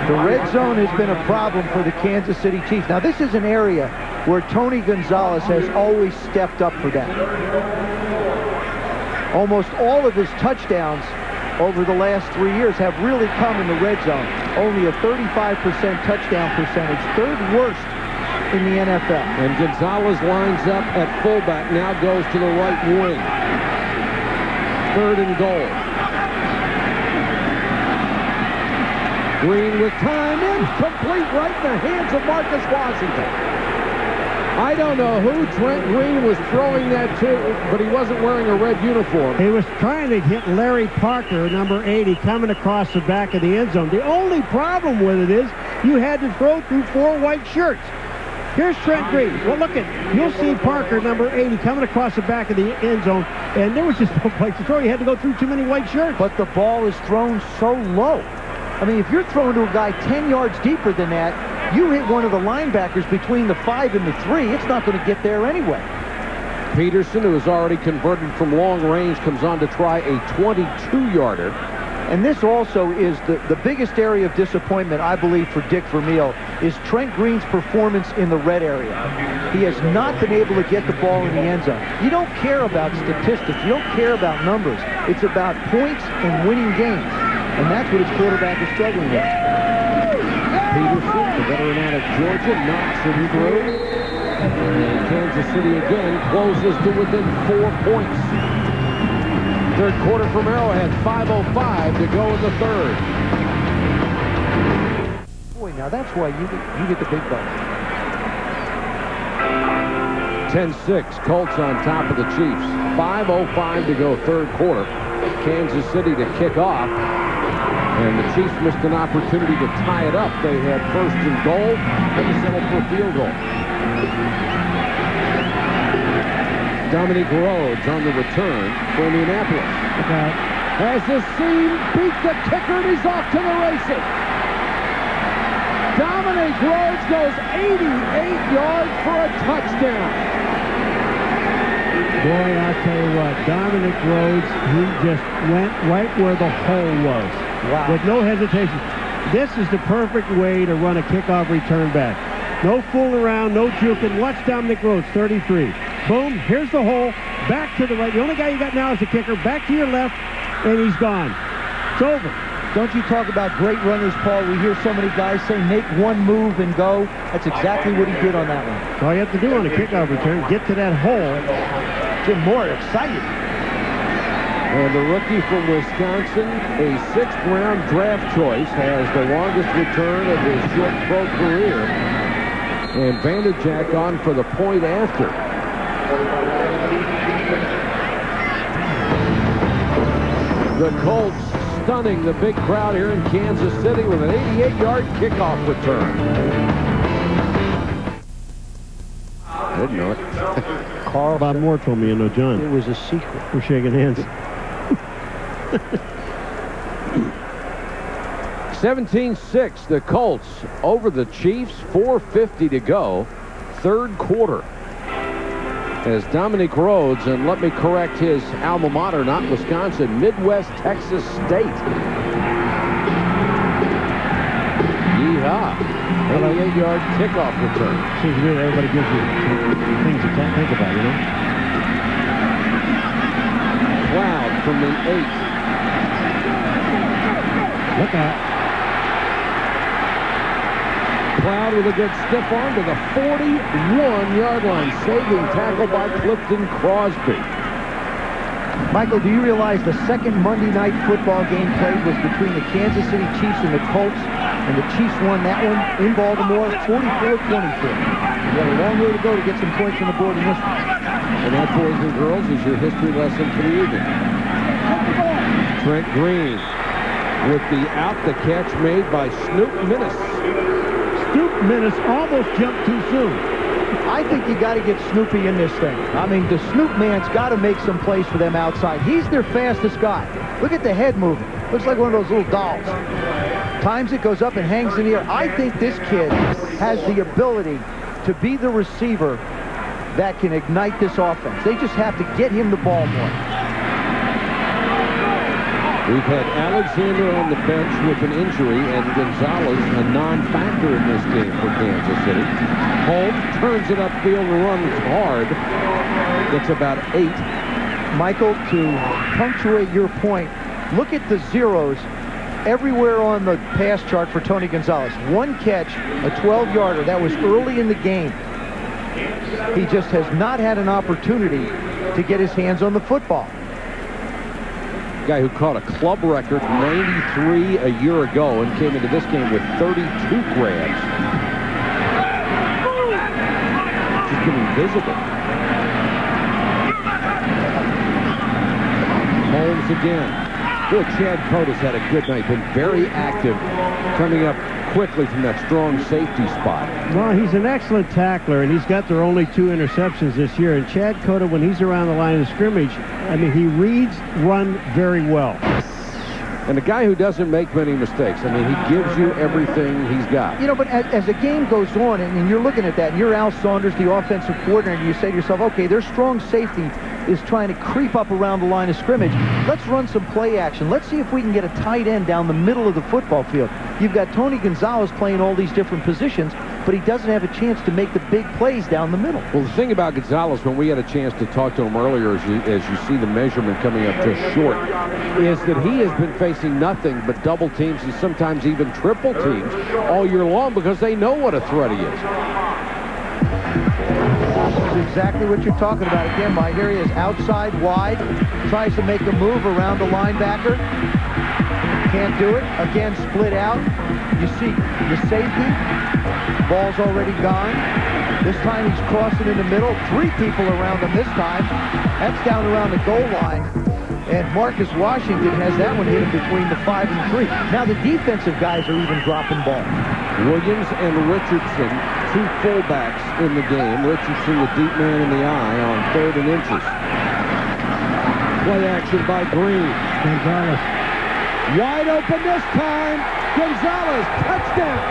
Speaker 2: The red zone has been a problem for the Kansas City Chiefs. Now, this is an area where Tony Gonzalez has always stepped up for them. Almost all of his touchdowns over the last 3 years have really come in the red zone. Only a 35% touchdown percentage, 3rd worst in the NFL.
Speaker 1: And Gonzalez lines up at fullback, now goes to the right wing. 3rd and goal. Green with time, incomplete, right in the hands of Marcus Washington. I don't know who Trent Green was throwing that to, but he wasn't wearing a red uniform.
Speaker 3: He was trying to hit Larry Parker, number 80, coming across the back of the end zone. The only problem with it is you had to throw through 4 white shirts. Here's Trent Green. Well, look at, you'll see Parker, number 80, coming across the back of the end zone, and there was just no place to throw. You had to go through too many white shirts.
Speaker 2: But the ball is thrown so low. I mean, if you're throwing to a guy 10 yards deeper than that, you hit one of the linebackers between the 5 and the 3, it's not going to get there anyway.
Speaker 1: Peterson, who has already converted from long range, comes on to try a 22-yarder.
Speaker 2: And this also is the biggest area of disappointment, I believe, for Dick Vermeil, is Trent Green's performance in the red area. He has not been able to get the ball in the end zone. You don't care about statistics. You don't care about numbers. It's about points and winning games. And that's what his quarterback is struggling with.
Speaker 1: Peterson, the veteran out of Georgia, knocks him through. And Kansas City again closes to within 4 points. 3rd quarter from Arrowhead, 5:05 to go in the 3rd.
Speaker 2: Boy, now that's why you get the big bucks.
Speaker 1: 10-6, Colts on top of the Chiefs. 5:05 to go, 3rd quarter. Kansas City to kick off. And the Chiefs missed an opportunity to tie it up. They had 1st and goal, and they settled for a field goal. Dominic Rhodes on the return for Indianapolis. Has the seam, beat the kicker, and he's off to the races. Dominic Rhodes goes 88 yards for a touchdown.
Speaker 3: Boy, I'll tell you what, Dominic Rhodes, he just went right where the hole was.
Speaker 2: Wow.
Speaker 3: With no hesitation. This is the perfect way to run a kickoff return back. No fooling around, no juking. Watch Dominic Rhodes, 33. Boom, here's the hole, back to the right. The only guy you got now is the kicker. Back to your left, and he's gone. It's over.
Speaker 2: Don't you talk about great runners, Paul? We hear so many guys say, make one move and go. That's exactly what he did on that one.
Speaker 3: All you have to do on a kickoff return, get to that hole.
Speaker 2: Get more excited.
Speaker 1: And the rookie from Wisconsin, a 6th-round draft choice, has the longest return of his short pro career. And Vanderjack on for the point after. The Colts stunning the big crowd here in Kansas City with an 88-yard kickoff return. I didn't know it.
Speaker 3: Carl Bob Moore told me, you know, John.
Speaker 2: It was a secret.
Speaker 3: We're shaking hands.
Speaker 1: 17-6, the Colts over the Chiefs, 4:50 to go, 3rd quarter. As Dominic Rhodes, and let me correct his alma mater, not Wisconsin, Midwest Texas State. Yeehaw. 88-yard kickoff return.
Speaker 3: Seems to me that everybody gives you things to think about, you know?
Speaker 1: Cloud from the 8.
Speaker 3: Look out.
Speaker 1: Cloud with a good stiff arm to the 41-yard line. Saving tackle by Clifton Crosby.
Speaker 2: Michael, do you realize the second Monday Night Football game played was between the Kansas City Chiefs and the Colts, and the Chiefs won that one in Baltimore, 44-24. You have a long way to go to get some points on the board in this one.
Speaker 1: And that, boys and girls, is your history lesson for the evening. Trent Green with the catch made by Snoop Minnis.
Speaker 3: Snoop Minnis almost jumped too soon.
Speaker 2: I think you got to get Snoopy in this thing. I mean, the Snoop man's got to make some plays for them outside. He's their fastest guy. Look at the head movement. Looks like one of those little dolls. Times it goes up and hangs in the air. I think this kid has the ability to be the receiver that can ignite this offense. They just have to get him the ball more.
Speaker 1: We've had Alexander on the bench with an injury and Gonzalez a non-factor in this game for Kansas City. Holmes turns it upfield and runs hard. Gets about 8.
Speaker 2: Michael, to punctuate your point, look at the zeros everywhere on the pass chart for Tony Gonzalez. 1 catch, a 12-yarder. That was early in the game. He just has not had an opportunity to get his hands on the football.
Speaker 1: Guy who caught a club record 93 a year ago and came into this game with 32 grabs. Just been invisible. Holmes again. Boy, Chad Cota's had a good night. Been very active, coming up quickly from that strong safety spot.
Speaker 3: Well, he's an excellent tackler, and he's got their only 2 interceptions this year. And Chad Cota, when he's around the line of scrimmage, I mean, he reads run very well.
Speaker 1: And a guy who doesn't make many mistakes. I mean, he gives you everything he's got.
Speaker 2: You know, but as the game goes on, and you're looking at that, and you're Al Saunders, the offensive coordinator, and you say to yourself, okay, their strong safety is trying to creep up around the line of scrimmage. Let's run some play action. Let's see if we can get a tight end down the middle of the football field. You've got Tony Gonzalez playing all these different positions, but he doesn't have a chance to make the big plays down the middle.
Speaker 1: Well, the thing about Gonzalez, when we had a chance to talk to him earlier, as you see the measurement coming up just short, is that he has been facing nothing but double teams and sometimes even triple teams all year long because they know what a threat he is.
Speaker 2: That's exactly what you're talking about. Again, my area is outside wide, tries to make a move around the linebacker. Can't do it. Again, split out. You see the safety. Ball's already gone. This time he's crossing in the middle. 3 people around him this time. That's down around the goal line. And Marcus Washington has that one hit him between the 5 and 3. Now the defensive guys are even dropping balls.
Speaker 1: Williams and Richardson, 2 fullbacks in the game. Richardson, the deep man in the eye on 3rd and inches. Play action by Green.
Speaker 3: Gonzalez.
Speaker 1: Wide open this time. Gonzalez, touchdown.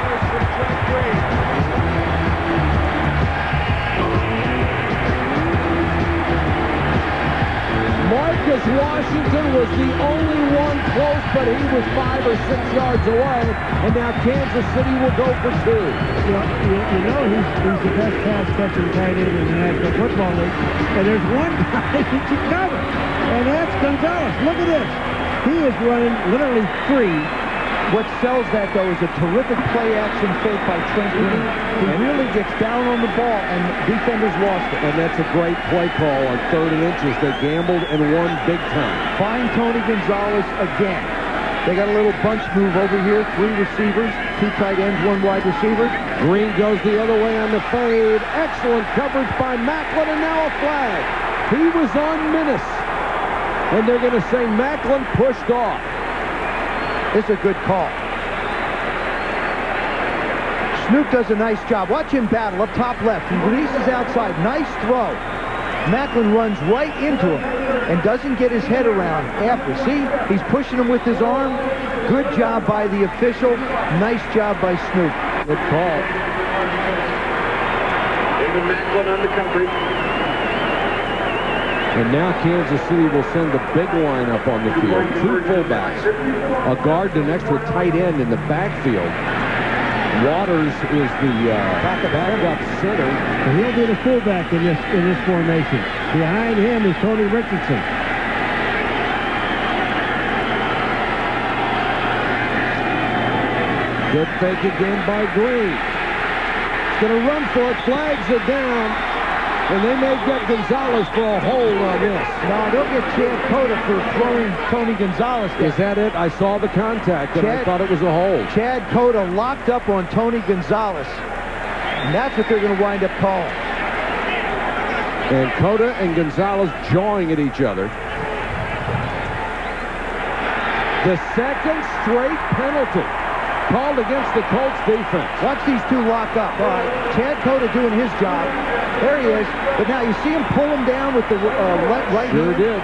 Speaker 1: Marcus Washington was the only one close, but he was 5 or 6 yards away, and now Kansas City will go for 2.
Speaker 3: You know he's the best pass-catching tight end in the National Football League, and there's one guy that you cover, and that's Gonzalez. Look at this. He is running literally free.
Speaker 2: What sells that, though, is a terrific play-action fake by Trent Green. He really gets down on the ball, and defenders lost it.
Speaker 1: And that's a great play call on 3rd and inches. They gambled and won big time.
Speaker 2: Find Tony Gonzalez again. They got a little bunch move over here. 3 receivers, 2 tight ends, 1 wide receiver.
Speaker 1: Green goes the other way on the fade. Excellent coverage by Macklin, and now a flag. He was on Minnis. And they're going to say Macklin pushed off.
Speaker 2: It's a good call. Snoop does a nice job. Watch him battle up top left. He releases outside. Nice throw. Macklin runs right into him and doesn't get his head around after. See, he's pushing him with his arm. Good job by the official. Nice job by Snoop.
Speaker 1: Good call.
Speaker 7: David Macklin on the coverage.
Speaker 1: And now Kansas City will send the big lineup on the field. 2 fullbacks, a guard, an extra tight end in the backfield. Waters is the backup center.
Speaker 3: And he'll be the fullback in this formation. Behind him is Tony Richardson.
Speaker 1: Good fake again by Green. He's going to run for it. Flags are down. And they may get Gonzalez for a hold on this.
Speaker 2: No, they'll get Chad Cota for throwing Tony Gonzalez down.
Speaker 1: Is that it? I saw the contact, and I thought it was a hold.
Speaker 2: Chad Cota locked up on Tony Gonzalez. And that's what they're going to wind up calling.
Speaker 1: And Cota and Gonzalez jawing at each other. The second straight penalty called against the Colts defense.
Speaker 2: Watch these two lock up. All right, Chad Cota doing his job. There he is. But now you see him pull him down with the right
Speaker 1: Sure
Speaker 2: hand.
Speaker 1: did.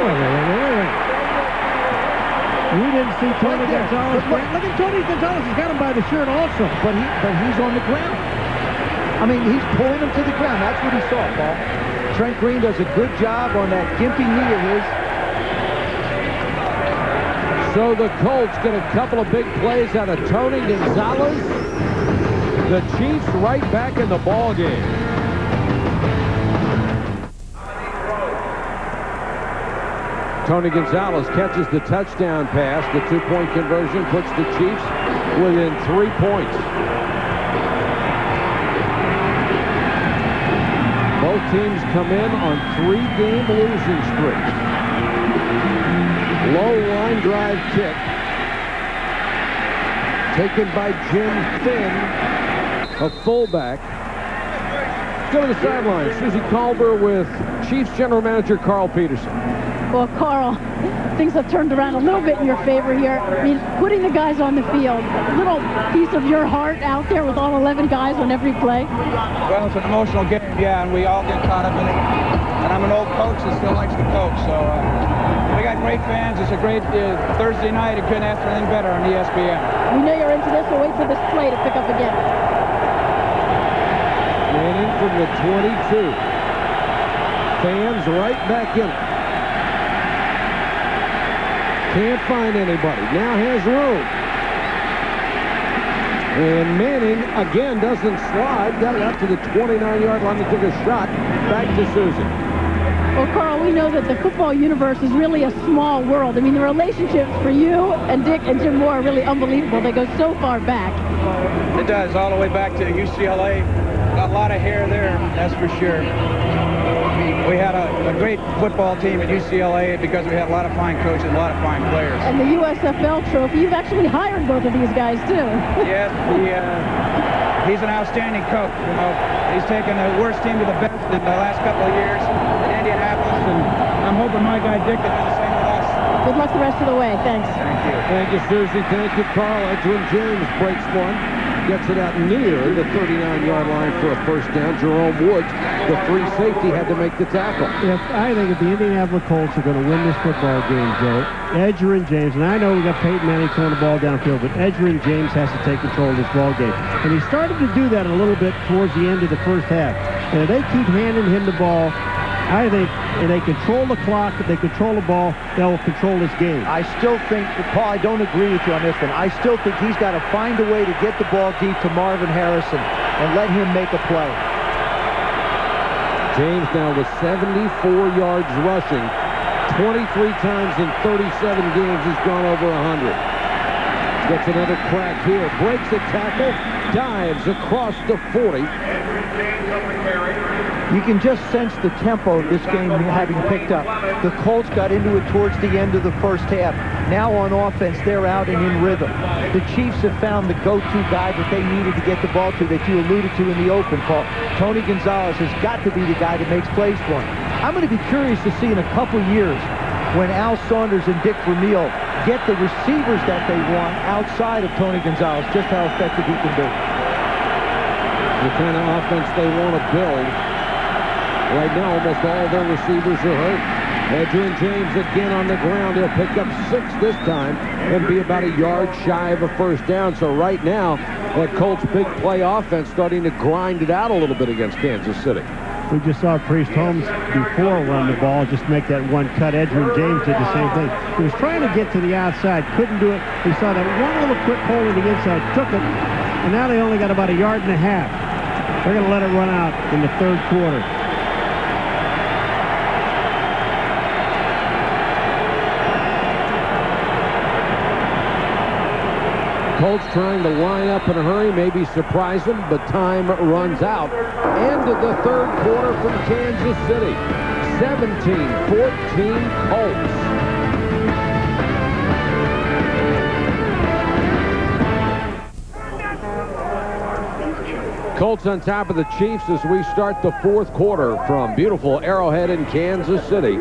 Speaker 3: Wait. You didn't see Tony Gonzalez. Look at Tony Gonzalez. He's got him by the shirt also.
Speaker 2: But he's on the ground. I mean, he's pulling him to the ground. That's what he saw, Paul. Trent Green does a good job on that gimpy knee of his.
Speaker 1: So the Colts get a couple of big plays out of Tony Gonzalez. The Chiefs right back in the ball game. Tony Gonzalez catches the touchdown pass. The two-point conversion puts the Chiefs within 3 points. Both teams come in on 3-game losing streaks. Low line drive kick. Taken by Jim Finn, a fullback. Go to the sideline. Susie Culver with Chiefs General Manager Carl Peterson.
Speaker 5: Well, Carl, things have turned around a little bit in your favor here. I mean, putting the guys on the field, a little piece of your heart out there with all 11 guys on every play.
Speaker 8: Well, it's an emotional game, yeah, and we all get caught up in it. And I'm an old coach that still likes to coach, so we got great fans. It's a great Thursday night. It couldn't ask for anything better on ESPN.
Speaker 5: We know you're into this. We'll wait for this play to pick up again.
Speaker 1: Manning from the 22. Fans right back in it. Can't find anybody. Now has room. And Manning again doesn't slide. Got it up to the 29-yard line and took a shot. Back to Susie.
Speaker 5: Well, Carl, we know that the football universe is really a small world. I mean, the relationships for you and Dick and Jim Moore are really unbelievable. They go so far back.
Speaker 8: It does, all the way back to UCLA. Got a lot of hair there, that's for sure. We had a great football team at UCLA because we had a lot of fine coaches and a lot of fine players.
Speaker 5: And the USFL trophy, you've actually hired both of these guys, too.
Speaker 8: Yes, he's an outstanding coach. You know, he's taken the worst team to the best in the last couple of years in Indianapolis, and I'm hoping my guy Dick can do the same with us.
Speaker 5: Good luck the rest of the way. Thanks.
Speaker 8: Thank you.
Speaker 1: Thank you, Susie. Thank you, Carl. Edwin James breaks one. Gets it out near the 39-yard line for a first down. Jerome Woods, the free safety, had to make the tackle.
Speaker 3: I think if the Indianapolis Colts are going to win this football game, Joe, Edgerrin James, and I know we got Peyton Manning throwing the ball downfield, but Edgerrin James has to take control of this ball game. And he started to do that a little bit towards the end of the first half. And if they keep handing him the ball, I think if they control the clock, if they control the ball, they'll control this game.
Speaker 2: I still think, Paul, I don't agree with you on this one. I still think he's got to find a way to get the ball deep to Marvin Harrison and let him make a play.
Speaker 1: James now with 74 yards rushing. 23 times in 37 games he's gone over 100. Gets another crack here. Breaks a tackle. Dives across the 40.
Speaker 2: You can just sense the tempo of this game having picked up. The Colts got into it towards the end of the first half. Now on offense, they're out and in rhythm. The Chiefs have found the go-to guy that they needed to get the ball to that you alluded to in the open, Paul. Tony Gonzalez has got to be the guy that makes plays for him. I'm going to be curious to see in a couple years when Al Saunders and Dick Vermeil get the receivers that they want outside of Tony Gonzalez, just how effective he can be.
Speaker 1: The kind of offense they want to build. Right now, almost all their receivers are hurt. Edgerrin James again on the ground. He'll pick up 6 this time and be about a yard shy of a first down. So right now, that Colts big play offense starting to grind it out a little bit against Kansas City.
Speaker 3: We just saw Priest Holmes before run the ball, just make that one cut. Edgerrin James did the same thing. He was trying to get to the outside, couldn't do it. He saw that one little quick hole in the inside, took it, and now they only got about a yard and a half. They're going to let it run out in the third quarter.
Speaker 1: Colts trying to line up in a hurry, maybe surprise them, but time runs out. End of the third quarter from Kansas City. 17-14 Colts. Colts on top of the Chiefs as we start the fourth quarter from beautiful Arrowhead in Kansas City.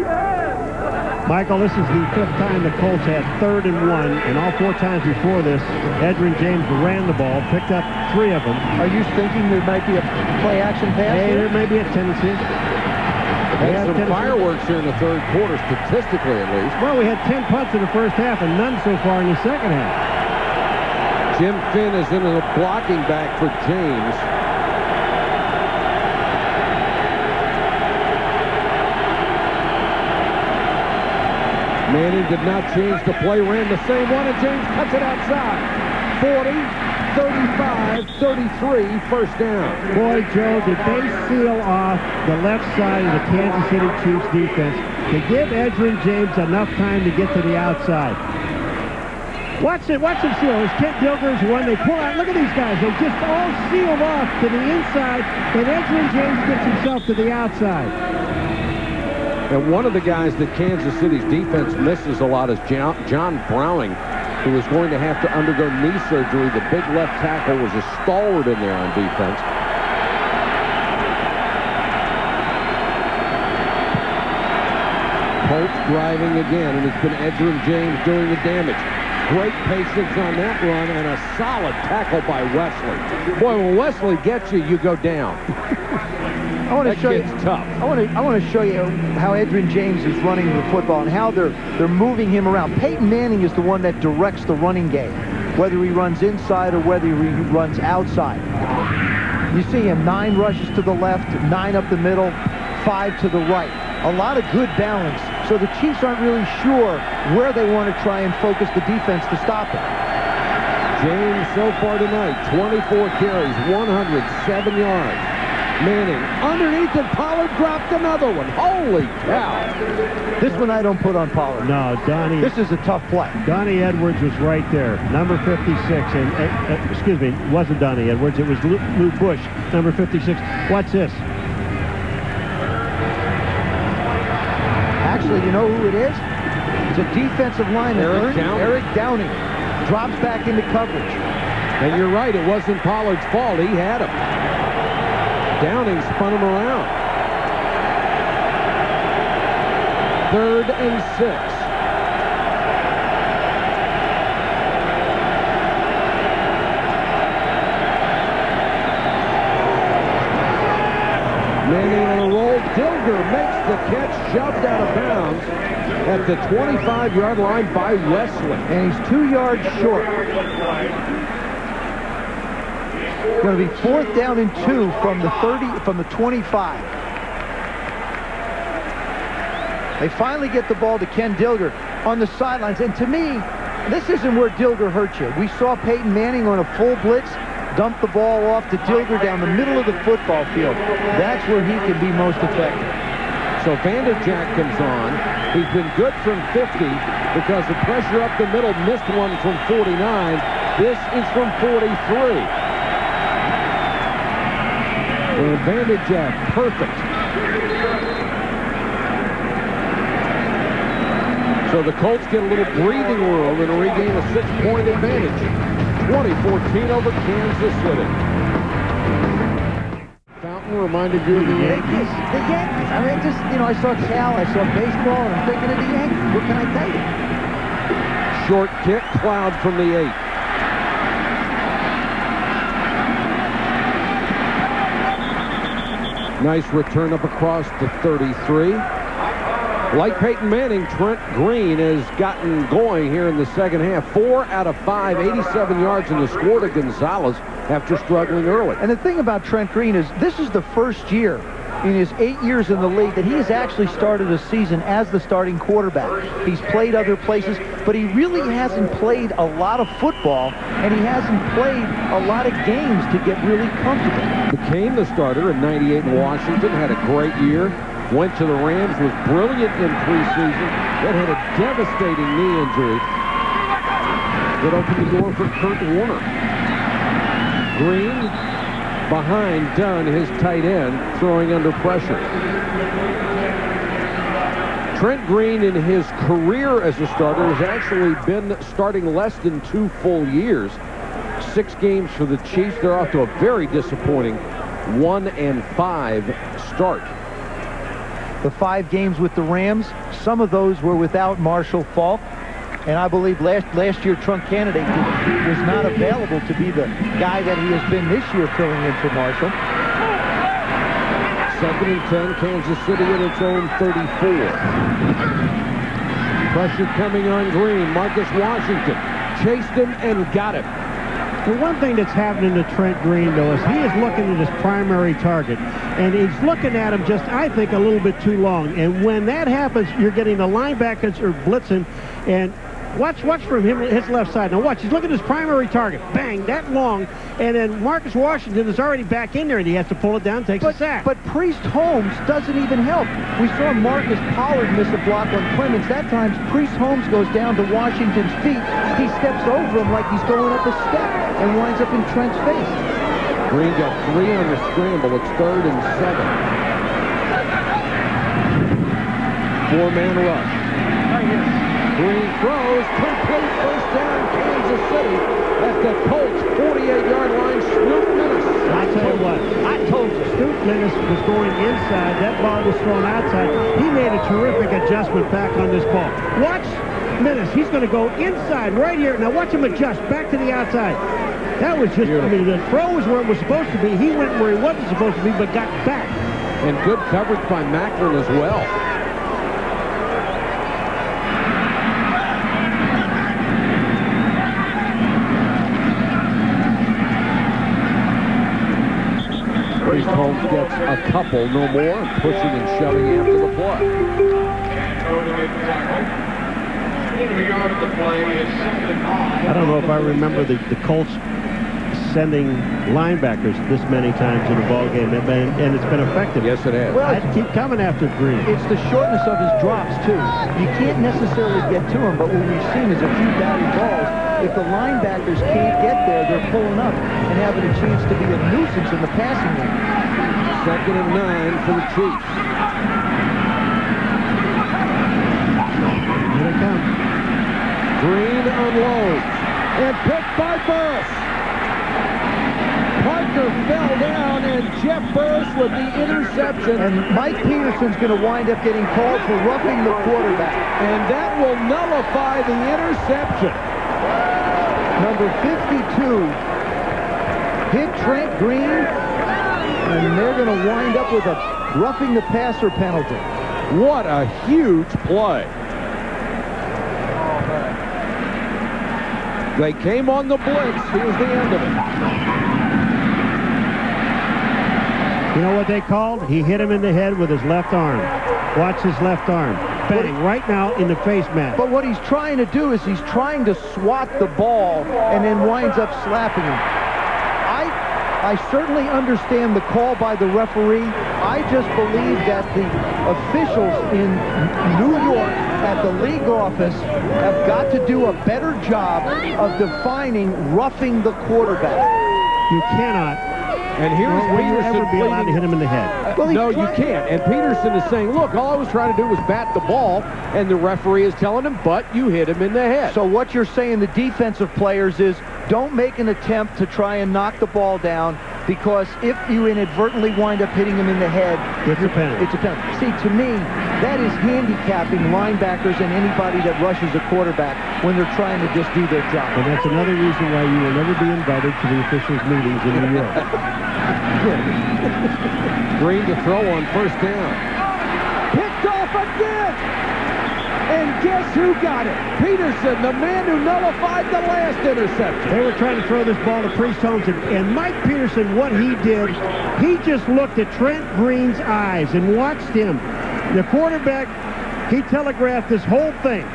Speaker 3: Michael, this is the 5th time the Colts had 3rd and 1, and all 4 times before this, Edgerrin James ran the ball, picked up 3 of them.
Speaker 2: Are you thinking there might be a play-action pass?
Speaker 3: Hey, there may be a tendency.
Speaker 1: Had some fireworks here in the 3rd quarter, statistically at least.
Speaker 3: Well, we had 10 punts in the first half and none so far in the second half.
Speaker 1: Jim Finn is in a blocking back for James. Manning did not change the play, ran the same one, and James cuts it outside. 40, 35, 33, first down.
Speaker 3: Boy, Joe, did they seal off the left side of the Kansas City Chiefs defense to give Edgerrin James enough time to get to the outside. Watch them seal. It's Kent Dilger's one. They pull out. Look at these guys. They just all sealed off to the inside, and Edgerrin James gets himself to the outside.
Speaker 1: And one of the guys that Kansas City's defense misses a lot is John Browning, who is going to have to undergo knee surgery. The big left tackle was a stalwart in there on defense. Colts driving again, and it's been Edgerrin James doing the damage. Great patience on that run, and a solid tackle by Wesley. Boy, when Wesley gets you, you go down.
Speaker 2: I want to show you.
Speaker 1: Tough.
Speaker 2: I want to show you how Edgerrin James is running the football and how they're moving him around. Peyton Manning is the one that directs the running game, whether he runs inside or whether he runs outside. You see him 9 rushes to the left, 9 up the middle, 5 to the right. A lot of good balance. So the Chiefs aren't really sure where they want to try and focus the defense to stop him.
Speaker 1: James so far tonight, 24 carries, 107 yards. Manning underneath, and Pollard dropped another one. Holy cow.
Speaker 2: This one I don't put on Pollard.
Speaker 3: No, Donnie.
Speaker 2: This is a tough play.
Speaker 3: Donnie Edwards was right there, number 56. And excuse me, it wasn't Donnie Edwards. It was Lou Bush, number 56. What's this?
Speaker 2: Actually, you know who it is? It's a defensive lineman. Eric Downing drops back into coverage.
Speaker 1: And you're right, it wasn't Pollard's fault. He had him. Downing spun him around. 3rd and 6. Manning on a roll. Dilger makes the catch, shoved out of bounds at the 25-yard line by Wesley.
Speaker 2: And he's 2 yards short. Going to be 4th down and 2 from the 25. They finally get the ball to Ken Dilger on the sidelines. And to me, this isn't where Dilger hurt you. We saw Peyton Manning on a full blitz dump the ball off to Dilger down the middle of the football field. That's where he can be most effective.
Speaker 1: So Vanderjack comes on. He's been good from 50 because the pressure up the middle missed one from 49. This is from 43. And Vanderjack, perfect. So the Colts get a little breathing room and regain a 6-point advantage. 2014 over Kansas City. Fountain reminded you of the Yankees?
Speaker 2: The Yankees. I mean, just, you know, I saw Cal, I saw baseball, and I'm thinking of the Yankees. What can I tell you?
Speaker 1: Short kick, Cloud from the 8. Nice return up across the 33. Like Peyton Manning, Trent Green has gotten going here in the second half. 4 out of 5, 87 yards in the score to Gonzalez after struggling early.
Speaker 2: And the thing about Trent Green is this is the first year in his 8 years in the league that he has actually started a season as the starting quarterback. He's played other places, but he really hasn't played a lot of football, and he hasn't played a lot of games to get really comfortable.
Speaker 1: Became the starter in '98 in Washington, had a great year. Went to the Rams, was brilliant in preseason, then had a devastating knee injury that opened the door for Kurt Warner. Green behind Dunn, his tight end, throwing under pressure. Trent Green in his career as a starter has actually been starting less than 2 full years. 6 games for the Chiefs. They're off to a very disappointing 1-5 start.
Speaker 2: the 5 games with the Rams, some of those were without Marshall Faulk. And I believe last year Trunk Candidate was not available to be the guy that he has been this year filling in for Marshall.
Speaker 1: 2nd and 10, Kansas City at its own 34. Pressure coming on Green. Marcus Washington chased him and got him.
Speaker 3: The one thing that's happening to Trent Green, though, is he is looking at his primary target. And he's looking at him just, I think, a little bit too long. And when that happens, you're getting the linebackers are blitzing. And watch from him, his left side. Now watch, he's looking at his primary target. Bang, that long. And then Marcus Washington is already back in there, and he has to pull it down, takes a sack.
Speaker 2: But Priest Holmes doesn't even help. We saw Marcus Pollard miss a block on Clemens. That time, Priest Holmes goes down to Washington's feet. He steps over him like he's going up a step and winds up in Trent's face.
Speaker 1: Green got 3 on the scramble. It's 3rd and 7. 4-man rush. Green throws, complete, first down, Kansas City at the Colts 48-yard line. Snoop Minnis.
Speaker 3: I tell you what, I told you, Snoop Minnis was going inside. That ball was thrown outside. He made a terrific adjustment back on this ball. Watch Minnis. He's going to go inside right here. Now watch him adjust back to the outside. That was just, I mean, the throw was where it was supposed to be. He went where he wasn't supposed to be, but got back.
Speaker 1: And good coverage by Macklin as well. Priest Holmes gets a couple, no more, and pushing and shoving after the play.
Speaker 3: I don't know if I remember the Colts sending linebackers this many times in a ball game, and it's been effective.
Speaker 1: Yes, it has.
Speaker 2: Well,
Speaker 3: I'd keep coming after Green.
Speaker 2: It's the shortness of his drops, too. You can't necessarily get to him, but what we've seen is a few batted balls. If the linebackers can't get there, they're pulling up and having a chance to be a nuisance in the passing game.
Speaker 1: 2nd and 9 for the Chiefs.
Speaker 3: Here they come.
Speaker 1: Green unloads and picked by Burris. Parker fell down, and Jeff Burris with the interception.
Speaker 2: And Mike Peterson's going to wind up getting called for roughing the quarterback.
Speaker 1: And that will nullify the interception.
Speaker 2: Number 52 hit Trent Green, and they're going to wind up with a roughing the passer penalty.
Speaker 1: What a huge play. They came on the blitz. Here's the end of it.
Speaker 3: You know what they called? He hit him in the head with his left arm. Watch his left arm. Bang, right now in the face mask.
Speaker 2: But what he's trying to do is he's trying to swat the ball and then winds up slapping him. I certainly understand the call by the referee. I just believe that the officials in New York at the league office have got to do a better job of defining roughing the quarterback.
Speaker 3: You cannot.
Speaker 1: And here's Peterson
Speaker 3: ever be allowed to hit him in the head.
Speaker 2: Well,
Speaker 1: no, you can't. And Peterson is saying, look, all I was trying to do was bat the ball, and the referee is telling him, but you hit him in the head.
Speaker 2: So what you're saying, the defensive players, is don't make an attempt to try and knock the ball down, because if you inadvertently wind up hitting him in the head,
Speaker 3: it's a penalty.
Speaker 2: It's a penalty. See, to me, that is handicapping linebackers and anybody that rushes a quarterback when they're trying to just do their job.
Speaker 3: And that's another reason why you will never be invited to the officials' meetings in New York.
Speaker 1: Green to throw on first down.
Speaker 2: Picked off again! And guess who got it? Peterson, the man who nullified the last interception.
Speaker 3: They were trying to throw this ball to Priest Holmes, and Mike Peterson, what he did, he just looked at Trent Green's eyes and watched him. The quarterback, he telegraphed this whole thing.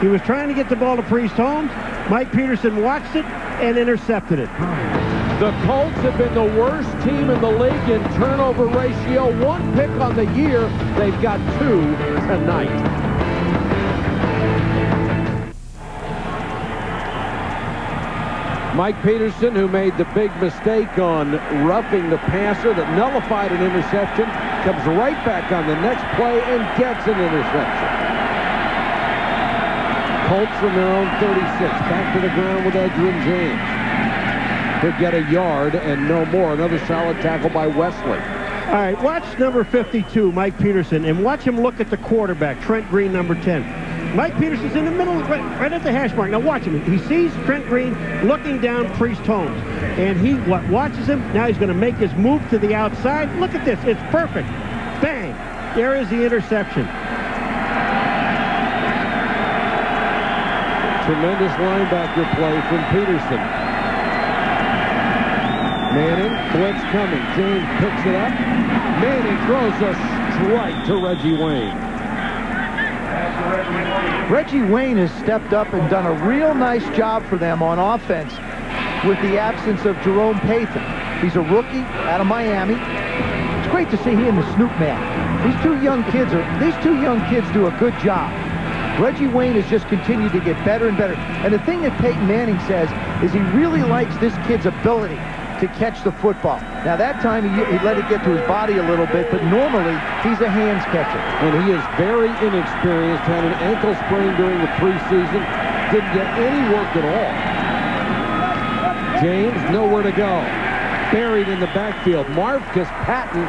Speaker 3: He was trying to get the ball to Priest Holmes. Mike Peterson watched it and intercepted it.
Speaker 1: The Colts have been the worst team in the league in turnover ratio. 1 pick on the year. They've got 2 tonight. Mike Peterson, who made the big mistake on roughing the passer that nullified an interception, comes right back on the next play and gets an interception. Colts from their own 36. Back to the ground with Edgerrin James. He'll get a yard and no more. Another solid tackle by Wesley.
Speaker 3: All right, watch number 52, Mike Peterson, and watch him look at the quarterback, Trent Green, number 10. Mike Peterson's in the middle, right at the hash mark. Now watch him. He sees Trent Green looking down Priest Holmes, and he watches him. Now he's going to make his move to the outside. Look at this. It's perfect. Bang. There is the interception.
Speaker 1: Tremendous linebacker play from Peterson. Manning, blitz coming. James picks it up. Manning throws a strike to Reggie Wayne.
Speaker 2: Reggie Wayne has stepped up and done a real nice job for them on offense with the absence of Jerome Pathan. He's a rookie out of Miami. It's great to see he and the Snoop Man. These two young kids do a good job. Reggie Wayne has just continued to get better and better. And the thing that Peyton Manning says is he really likes this kid's ability to catch the football. Now that time he let it get to his body a little bit, but normally he's a hands catcher.
Speaker 1: And he is very inexperienced, had an ankle sprain during the preseason, didn't get any work at all. James, nowhere to go. Buried in the backfield. Marcus Patton,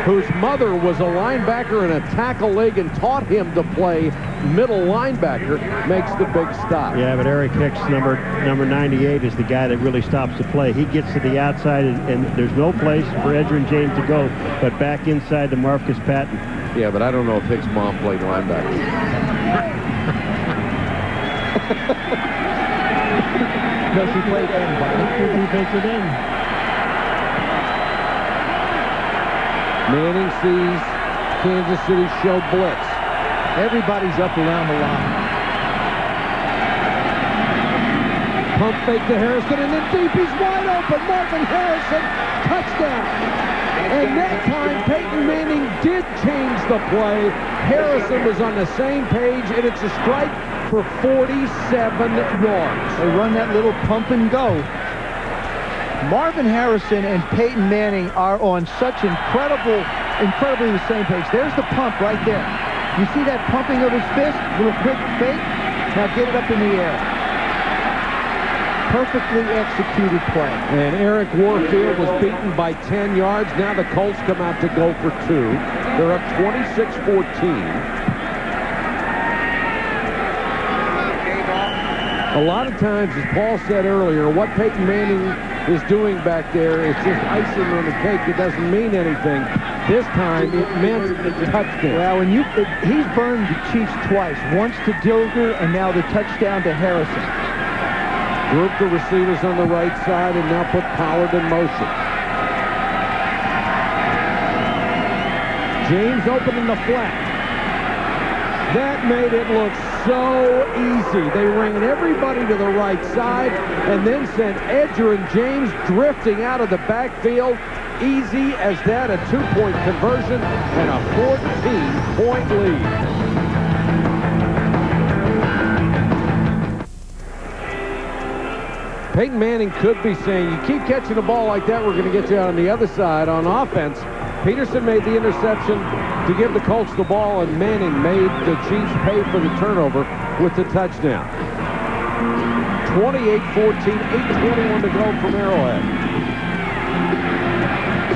Speaker 1: whose mother was a linebacker and a tackle leg and taught him to play middle linebacker, makes the big stop.
Speaker 3: Yeah, but Eric Hicks, number 98, is the guy that really stops the play. He gets to the outside, and there's no place for Edgerrin James to go but back inside to Marcus Patton.
Speaker 1: Yeah, but I don't know if Hicks' mom played linebacker.
Speaker 2: No, she played end.
Speaker 3: Defensive end.
Speaker 1: Manning sees Kansas City show blitz.
Speaker 2: Everybody's up around the line.
Speaker 1: Pump fake to Harrison, and then deep, he's wide open. Marvin Harrison, touchdown. And that time, Peyton Manning did change the play. Harrison was on the same page, and it's a strike for 47 yards.
Speaker 2: They run that little pump and go. Marvin Harrison and Peyton Manning are on such incredibly the same page. There's the pump right there. You see that pumping of his fist? Little quick fake. Now get it up in the air. Perfectly executed play.
Speaker 1: And Eric Warfield was beaten by 10 yards. Now the Colts come out to go for 2. They're up 26-14. A lot of times, as Paul said earlier, what Peyton Manning is doing back there is just icing on the cake. It doesn't mean anything. This time, it meant touchdown.
Speaker 2: Well, he's burned the Chiefs twice. Once to Dilger, and now the touchdown to Harrison.
Speaker 1: Group the receivers on the right side and now put Pollard in motion. James open in the flat. That made it look so easy. They ran everybody to the right side and then sent Edgerrin James drifting out of the backfield. Easy as that, a 2-point conversion and a 14-point lead. Peyton Manning could be saying, you keep catching the ball like that, we're going to get you out on the other side on offense. Peterson made the interception to give the Colts the ball, and Manning made the Chiefs pay for the turnover with the touchdown. 28-14, 8:21 to go from Arrowhead.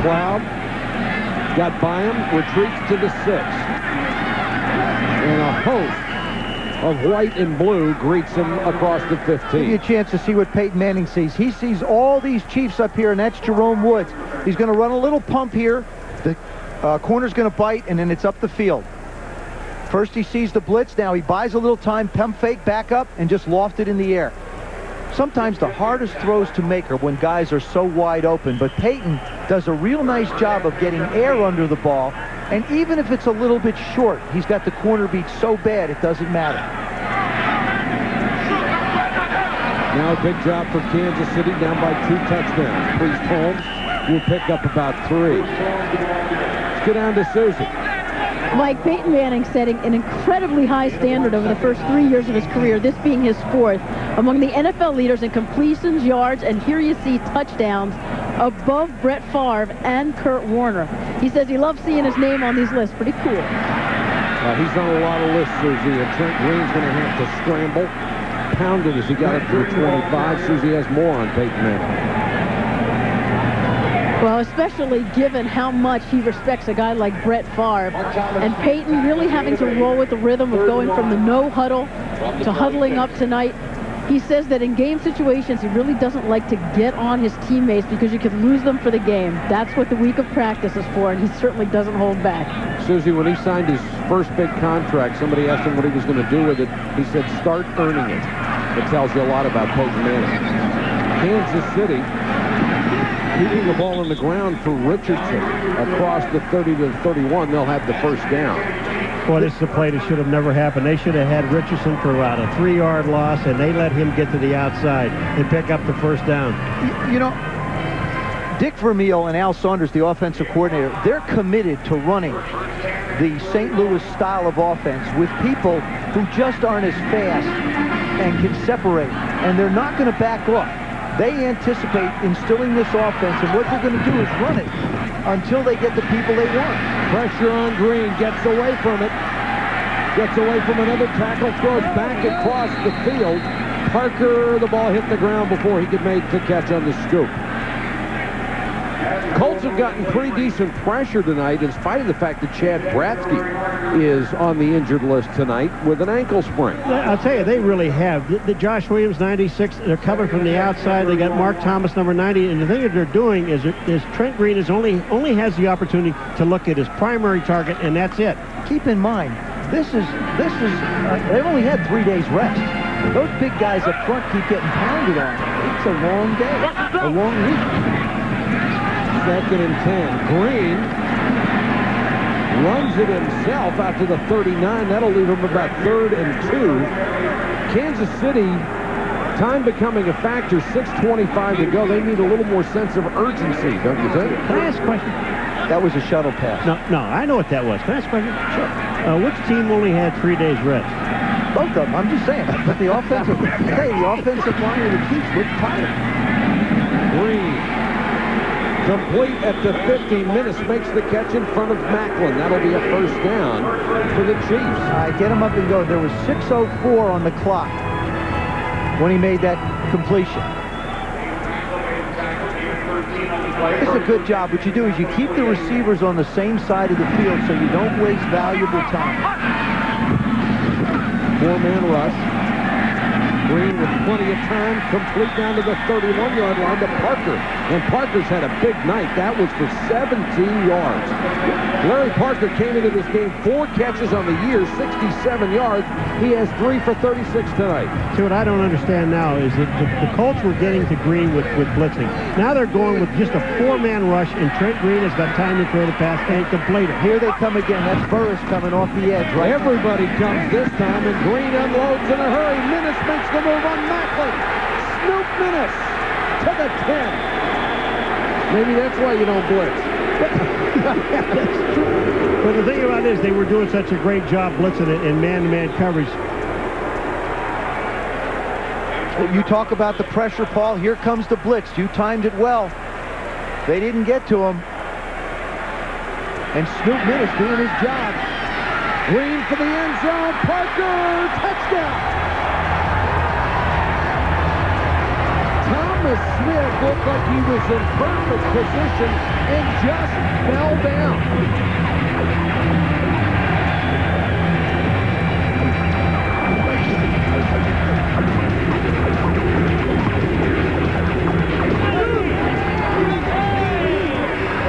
Speaker 1: Cloud got by him, retreats to the 6. And a host of white and blue greets him across the 15.
Speaker 2: Give you a chance to see what Peyton Manning sees. He sees all these Chiefs up here, and that's Jerome Woods. He's going to run a little pump here. The corner's going to bite, and then it's up the field. First he sees the blitz. Now he buys a little time, pump fake, back up, and just loft it in the air. Sometimes the hardest throws to make are when guys are so wide open, but Peyton does a real nice job of getting air under the ball, and even if it's a little bit short, he's got the corner beat so bad it doesn't matter.
Speaker 1: Now a big job for Kansas City, down by 2 touchdowns. Priest Holmes will pick up about 3. Let's go down to Susie.
Speaker 5: Mike, Peyton Manning setting an incredibly high standard over the first 3 years of his career, this being his 4th, among the NFL leaders in completions, yards, and here you see touchdowns above Brett Favre and Kurt Warner. He says he loves seeing his name on these lists. Pretty cool.
Speaker 1: He's on a lot of lists, Susie, and Trent Green's going to have to scramble. Pounded as he got up to the 25. Susie has more on Peyton Manning.
Speaker 5: Well, especially given how much he respects a guy like Brett Favre. And Peyton really having to roll with the rhythm of going from the no huddle to huddling up tonight. He says that in game situations, he really doesn't like to get on his teammates because you could lose them for the game. That's what the week of practice is for, and he certainly doesn't hold back.
Speaker 1: Susie, when he signed his first big contract, somebody asked him what he was going to do with it. He said, start earning it. It tells you a lot about Peyton Manning. Kansas City keeping the ball on the ground for Richardson across the 30 to 31. They'll have the first down.
Speaker 3: Boy, this is a play that should have never happened. They should have had Richardson for about a 3-yard loss, and they let him get to the outside and pick up the first down.
Speaker 2: You know, Dick Vermeil and Al Saunders, the offensive coordinator, they're committed to running the St. Louis style of offense with people who just aren't as fast and can separate, and they're not going to back off. They anticipate instilling this offense, and what they're going to do is run it until they get the people they want.
Speaker 1: Pressure on Green, gets away from it. Gets away from another tackle, throws back across the field. Parker, the ball hit the ground before he could make the catch on the scoop. Colts have gotten pretty decent pressure tonight in spite of the fact that Chad Bratzky is on the injured list tonight with an ankle sprain.
Speaker 3: I'll tell you, they really have. The Josh Williams, 96, they're covered from the outside. They got Mark Thomas, number 90, and the thing that they're doing is Trent Green only has the opportunity to look at his primary target, and that's it.
Speaker 2: Keep in mind, they've only had 3 days rest. Those big guys up front keep getting pounded on. It's a long day, a long week.
Speaker 1: 2nd and 10. Green runs it himself out to the 39. That'll leave him about 3rd and 2. Kansas City, time becoming a factor, 6:25 to go. They need a little more sense of urgency, don't you think?
Speaker 3: Can I ask a question?
Speaker 2: That was a shuttle pass.
Speaker 3: No, I know what that was. Can I ask a question? Sure. Which team only had 3 days rest?
Speaker 2: Both of them. I'm just saying. But the offensive line of the Chiefs looked tired.
Speaker 1: Green. Complete at the 50. Minutes makes the catch in front of Macklin. That'll be a first down for the Chiefs.
Speaker 2: All right, get him up and go. There was 6:04 on the clock when he made that completion. It's a good job. What you do is you keep the receivers on the same side of the field so you don't waste valuable time.
Speaker 1: 4-man rush. Green with plenty of time, complete down to the 31-yard line to Parker. And Parker's had a big night. That was for 17 yards. Larry Parker came into this game 4 catches on the year, 67 yards. He has 3 for 36 tonight.
Speaker 3: See, what I don't understand now is that the Colts were getting to Green with blitzing. Now they're going with just a 4-man rush, and Trent Green has got time to throw the pass and complete it.
Speaker 2: Here they come again. That's Burris coming off the edge, right?
Speaker 1: Everybody comes this time, and Green unloads in a hurry. Minutes makes the move on Macklin. Snoop Minutes to the 10. Maybe that's why you don't blitz.
Speaker 3: That's true. But the thing about it is they were doing such a great job blitzing it in man-to-man coverage.
Speaker 2: You talk about the pressure, Paul. Here comes the blitz. You timed it well. They didn't get to him. And Snoop Minutes doing his job.
Speaker 1: Green for the end zone. Parker, touchdown. Thomas Smith looked like he was in perfect position and just fell down.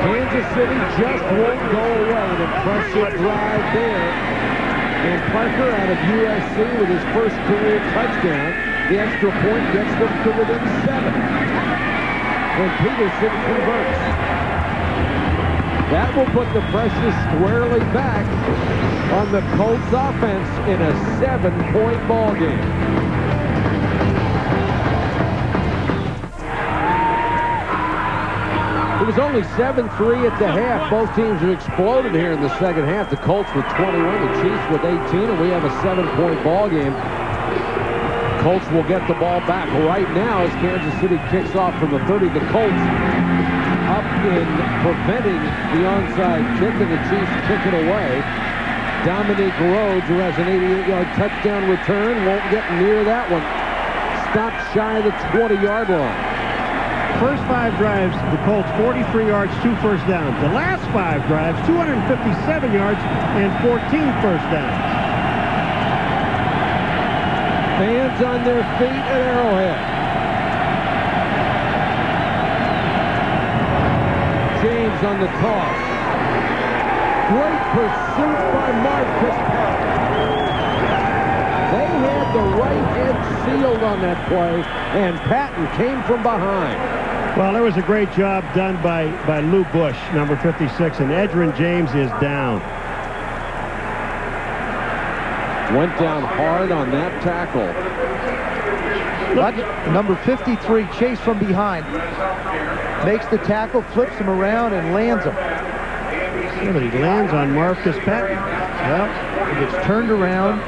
Speaker 1: Kansas City just won't go away. An impressive drive there. And Parker out of USC with his first career touchdown. The extra point gets them to within 7. And Peterson converts. That will put the pressure squarely back on the Colts offense in a 7-point ball game. It was only 7-3 at the half. Both teams have exploded here in the second half. The Colts with 21, the Chiefs with 18, and we have a 7-point ball game. Colts will get the ball back right now as Kansas City kicks off from the 30. The Colts up in preventing the onside kick, and the Chiefs kick it away. Dominique Rhodes, who has an 88-yard touchdown return, won't get near that one. Stopped shy of the 20-yard line.
Speaker 3: First 5 drives, the Colts 43 yards, 2 first downs. The last 5 drives, 257 yards and 14 first downs.
Speaker 1: Fans on their feet at Arrowhead. James on the toss. Great pursuit by Marcus Patton. They had the right edge sealed on that play, and Patton came from behind.
Speaker 3: Well, there was a great job done by Lou Bush, number 56, and Edgerrin James is down.
Speaker 1: Went down hard on that tackle.
Speaker 2: Number 53, chased from behind. Makes the tackle, flips him around, and lands him.
Speaker 3: Yeah, but he lands on Marcus Patton.
Speaker 2: Well, he gets turned around.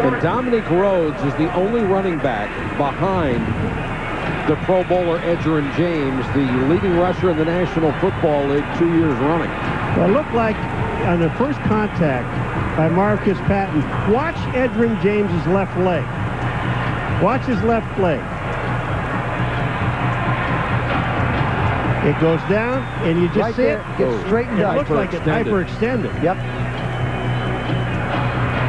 Speaker 1: And Dominic Rhodes is the only running back behind the Pro Bowler Edgerrin James, the leading rusher in the National Football League 2 years running.
Speaker 3: Well, it looked like on the first contact by Marcus Patton, watch Edgerrin James's left leg. Watch his left leg. It goes down, and you just
Speaker 2: Right
Speaker 3: see
Speaker 2: there,
Speaker 3: it.
Speaker 2: gets straightened up.
Speaker 3: It looks like it's hyperextended.
Speaker 2: Yep.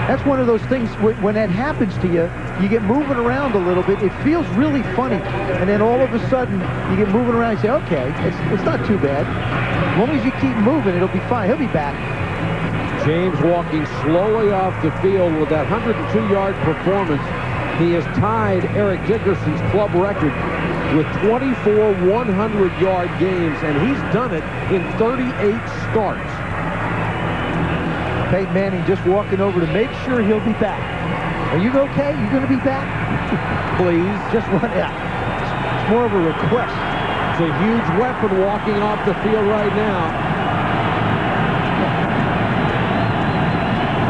Speaker 2: That's one of those things, when that happens to you, you get moving around a little bit. It feels really funny. And then all of a sudden, you get moving around and say, okay, it's not too bad. As long as you keep moving, it'll be fine. He'll be back.
Speaker 1: James walking slowly off the field with that 102-yard performance. He has tied Eric Dickerson's club record with 24 100-yard games, and he's done it in 38 starts.
Speaker 2: Peyton Manning just walking over to make sure he'll be back. Are you okay? You going to be back? Please. Just one out. It's more of a request.
Speaker 1: It's a huge weapon walking off the field right now.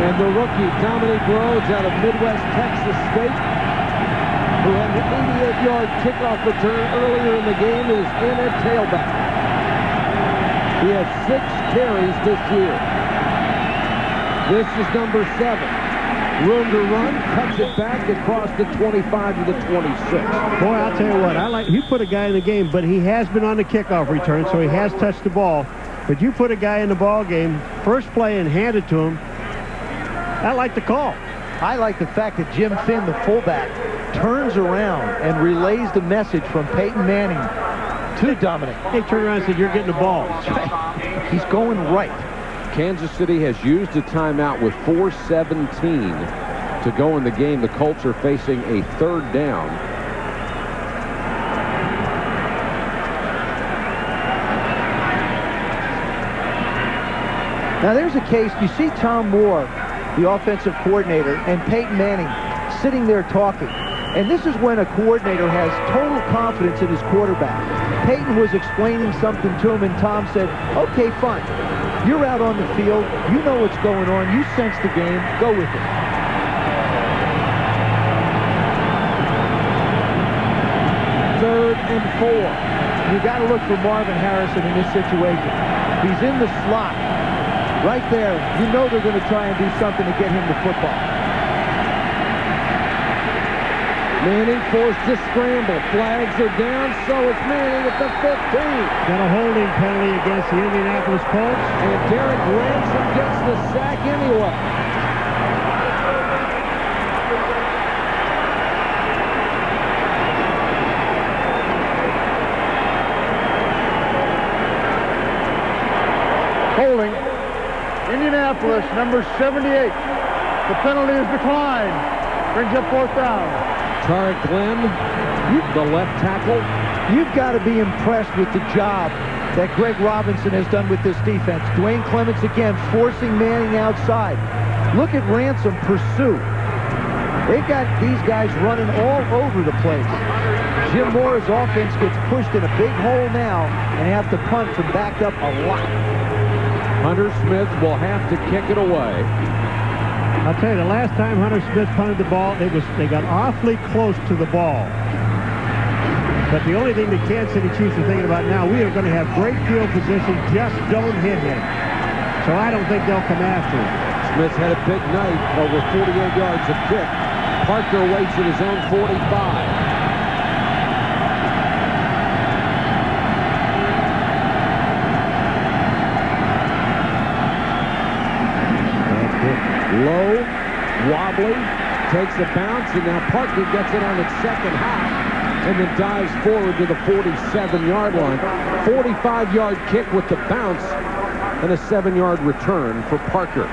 Speaker 1: And the rookie, Dominic Rhodes, out of Midwest Texas State, who had an 88-yard kickoff return earlier in the game, is in at tailback. He has 6 carries this year. This is number 7. Room to run, cuts it back across the 25 to the 26.
Speaker 3: Boy, I'll tell you what, he put a guy in the game, but he has been on the kickoff return, so he has touched the ball. But you put a guy in the ball game, first play, and hand it to him, I like the call.
Speaker 2: I like the fact that Jim Finn, the fullback, turns around and relays the message from Peyton Manning to Dominic.
Speaker 3: He turned around and said, you're getting the ball.
Speaker 2: He's going right.
Speaker 1: Kansas City has used a timeout with 4:17 to go in the game. The Colts are facing a 3rd down.
Speaker 2: Now there's a case, you see Tom Moore, the offensive coordinator, and Peyton Manning sitting there talking. And this is when a coordinator has total confidence in his quarterback. Peyton was explaining something to him, and Tom said, okay, fine. You're out on the field. You know what's going on. You sense the game. Go with it. Third and 4. You got to look for Marvin Harrison in this situation. He's in the slot. Right there. You know they're going to try and do something to get him the football.
Speaker 1: Manning forced to scramble. Flags are down, so it's Manning at the 15.
Speaker 3: Got a holding penalty against the Indianapolis Colts.
Speaker 1: And Derek Ransom gets the sack anyway.
Speaker 4: Holding. Indianapolis, number 78. The penalty is declined. Brings up 4th down.
Speaker 1: Tarek Glenn, the left tackle.
Speaker 2: You've got to be impressed with the job that Greg Robinson has done with this defense. Dwayne Clements again forcing Manning outside. Look at Ransom pursue. They've got these guys running all over the place. Jim Moore's offense gets pushed in a big hole now and have to punt from backed up a lot.
Speaker 1: Hunter Smith will have to kick it away.
Speaker 3: I'll tell you, the last time Hunter Smith punted the ball, they got awfully close to the ball. But the only thing the Kansas City Chiefs are thinking about now, we are going to have great field position, just don't hit him. So I don't think they'll come after him.
Speaker 1: Smith had a big night, over 48 yards of kick. Parker waits at his own 45. Low, wobbly, takes a bounce, and now Parker gets it on its second hop and then dives forward to the 47-yard line. 45-yard kick with the bounce and a 7-yard return for Parker.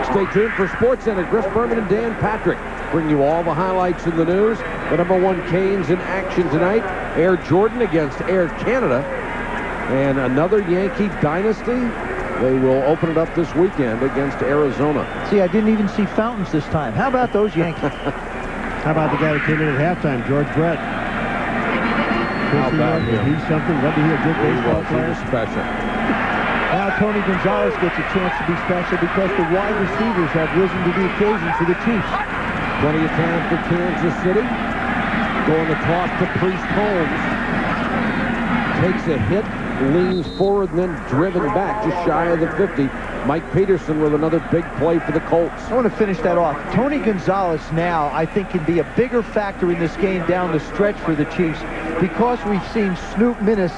Speaker 1: Stay tuned for SportsCenter. Chris Berman and Dan Patrick bring you all the highlights in the news. The #1 Canes in action tonight. Air Jordan against Air Canada. And another Yankee dynasty. They will open it up this weekend against Arizona.
Speaker 2: See, I didn't even see fountains this time. How about those Yankees?
Speaker 3: How about the guy that came in at halftime, George Brett?
Speaker 1: How about him?
Speaker 3: He's something. Wasn't he a good baseball player?
Speaker 1: He was special.
Speaker 2: Now Tony Gonzalez gets a chance to be special because the wide receivers have risen to the occasion for the Chiefs.
Speaker 1: Plenty of time for Kansas City. Going across to Priest Holmes. Takes a hit, leans forward, and then driven back just shy of the 50. Mike Peterson with another big play for the Colts.
Speaker 2: I want to finish that off. Tony Gonzalez now, I think, can be a bigger factor in this game down the stretch for the Chiefs because we've seen Snoop Minnis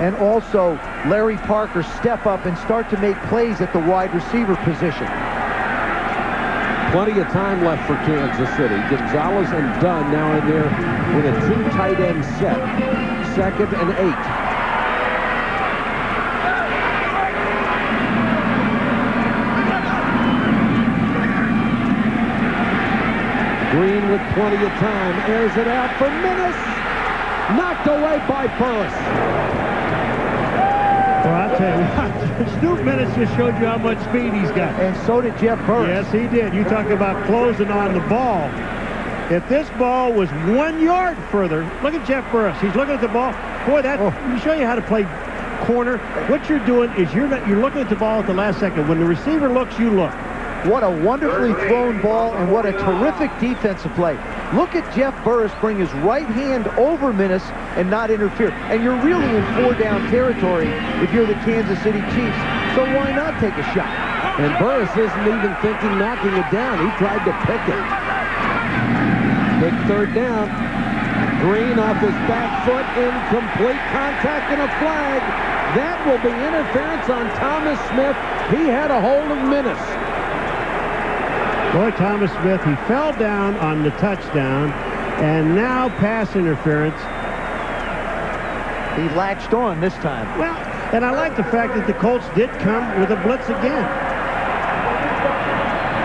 Speaker 2: and also Larry Parker step up and start to make plays at the wide receiver position.
Speaker 1: Plenty of time left for Kansas City. Gonzalez and Dunn now in there with a 2 tight end set. 2nd and 8. Green with plenty of time, airs it out for Minnis. Knocked away by Burris.
Speaker 3: Well, I'll tell you what, Snoop Minnis just showed you how much speed he's got.
Speaker 2: And so did Jeff Burris.
Speaker 3: Yes, he did. You talk about closing on the ball. If this ball was 1 yard further, look at Jeff Burris. He's looking at the ball. Boy, that will show you how to play corner. What you're doing is you're looking at the ball at the last second. When the receiver looks, you look.
Speaker 2: What a wonderfully thrown ball and what a terrific defensive play. Look at Jeff Burris bring his right hand over Minnis and not interfere. And you're really in 4-down territory if you're the Kansas City Chiefs. So why not take a shot?
Speaker 1: And Burris isn't even thinking knocking it down. He tried to pick it. Big 3rd down. Green off his back foot, incomplete, contact and a flag. That will be interference on Thomas Smith. He had a hold of Minnis.
Speaker 3: Boy, Thomas Smith, he fell down on the touchdown, and now pass interference.
Speaker 2: He latched on this time.
Speaker 3: Well, and I like the fact that the Colts did come with a blitz again.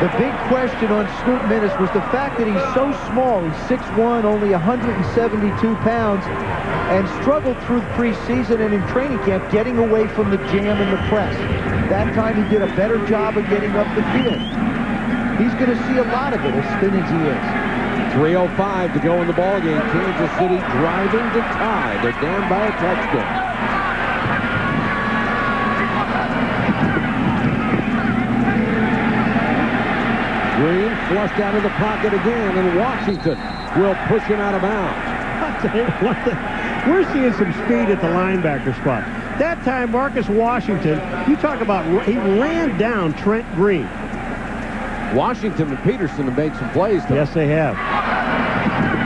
Speaker 2: The big question on Snoop Minnis was the fact that he's so small. He's 6'1", only 172 pounds, and struggled through the preseason and in training camp getting away from the jam and the press. That time he did a better job of getting up the field. He's going to see a lot of it as thin as he is.
Speaker 1: 3:05 to go in the ballgame. Kansas City driving to tie. They're down by a touchdown. Green flushed out of the pocket again, and Washington will push him out of bounds.
Speaker 3: I'll tell you what, we're seeing some speed at the linebacker spot. That time, Marcus Washington, you talk about, he ran down Trent Green.
Speaker 1: Washington and Peterson have made some plays, though.
Speaker 3: Yes, they have.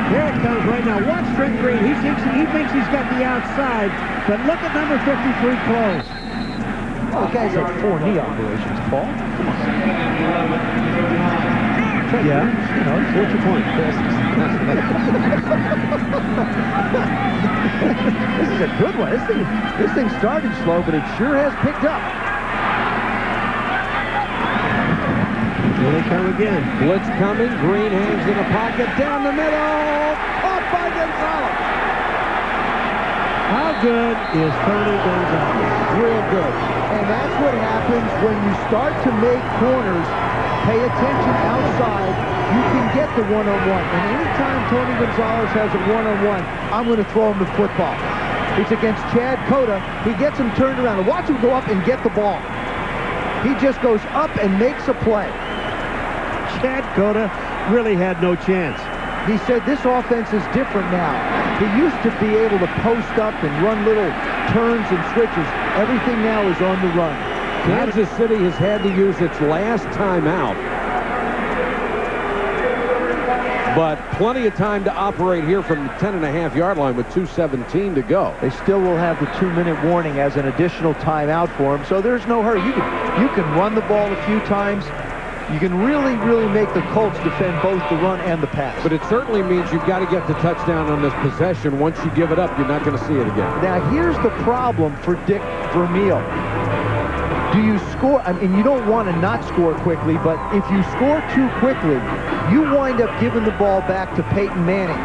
Speaker 3: Here it comes right now. Watch Trent Green. He thinks he's got the outside, but look at number 53 close.
Speaker 2: Well, the guy's had 4 knee operations, Paul.
Speaker 3: Yeah. You know, what's your point?
Speaker 2: This is a good one. This thing started slow, but it sure has picked up.
Speaker 3: Here they come again.
Speaker 1: Blitz coming. Green hands in the pocket. Down the middle. Caught by Gonzalez.
Speaker 3: How good is Tony Gonzalez?
Speaker 2: Real good. And that's what happens when you start to make corners pay attention outside. You can get the one-on-one. And anytime Tony Gonzalez has a one-on-one, I'm going to throw him the football. It's against Chad Cota. He gets him turned around. And watch him go up and get the ball. He just goes up and makes a play.
Speaker 3: Chad Cota really had no chance.
Speaker 2: He said this offense is different now. He used to be able to post up and run little turns and switches. Everything now is on the run.
Speaker 1: Kansas City has had to use its last timeout, but plenty of time to operate here from the 10.5-yard line with 2:17 to go.
Speaker 2: They still will have the 2-minute warning as an additional timeout for them, so there's no hurry. You can run the ball a few times. You can really make the Colts defend both the run and the pass.
Speaker 1: But it certainly means you've got to get the touchdown on this possession. Once you give it up, you're not going to see it again.
Speaker 2: Now, here's the problem for Dick Vermeil. Do you score? I mean, you don't want to not score quickly, but if you score too quickly, you wind up giving the ball back to Peyton Manning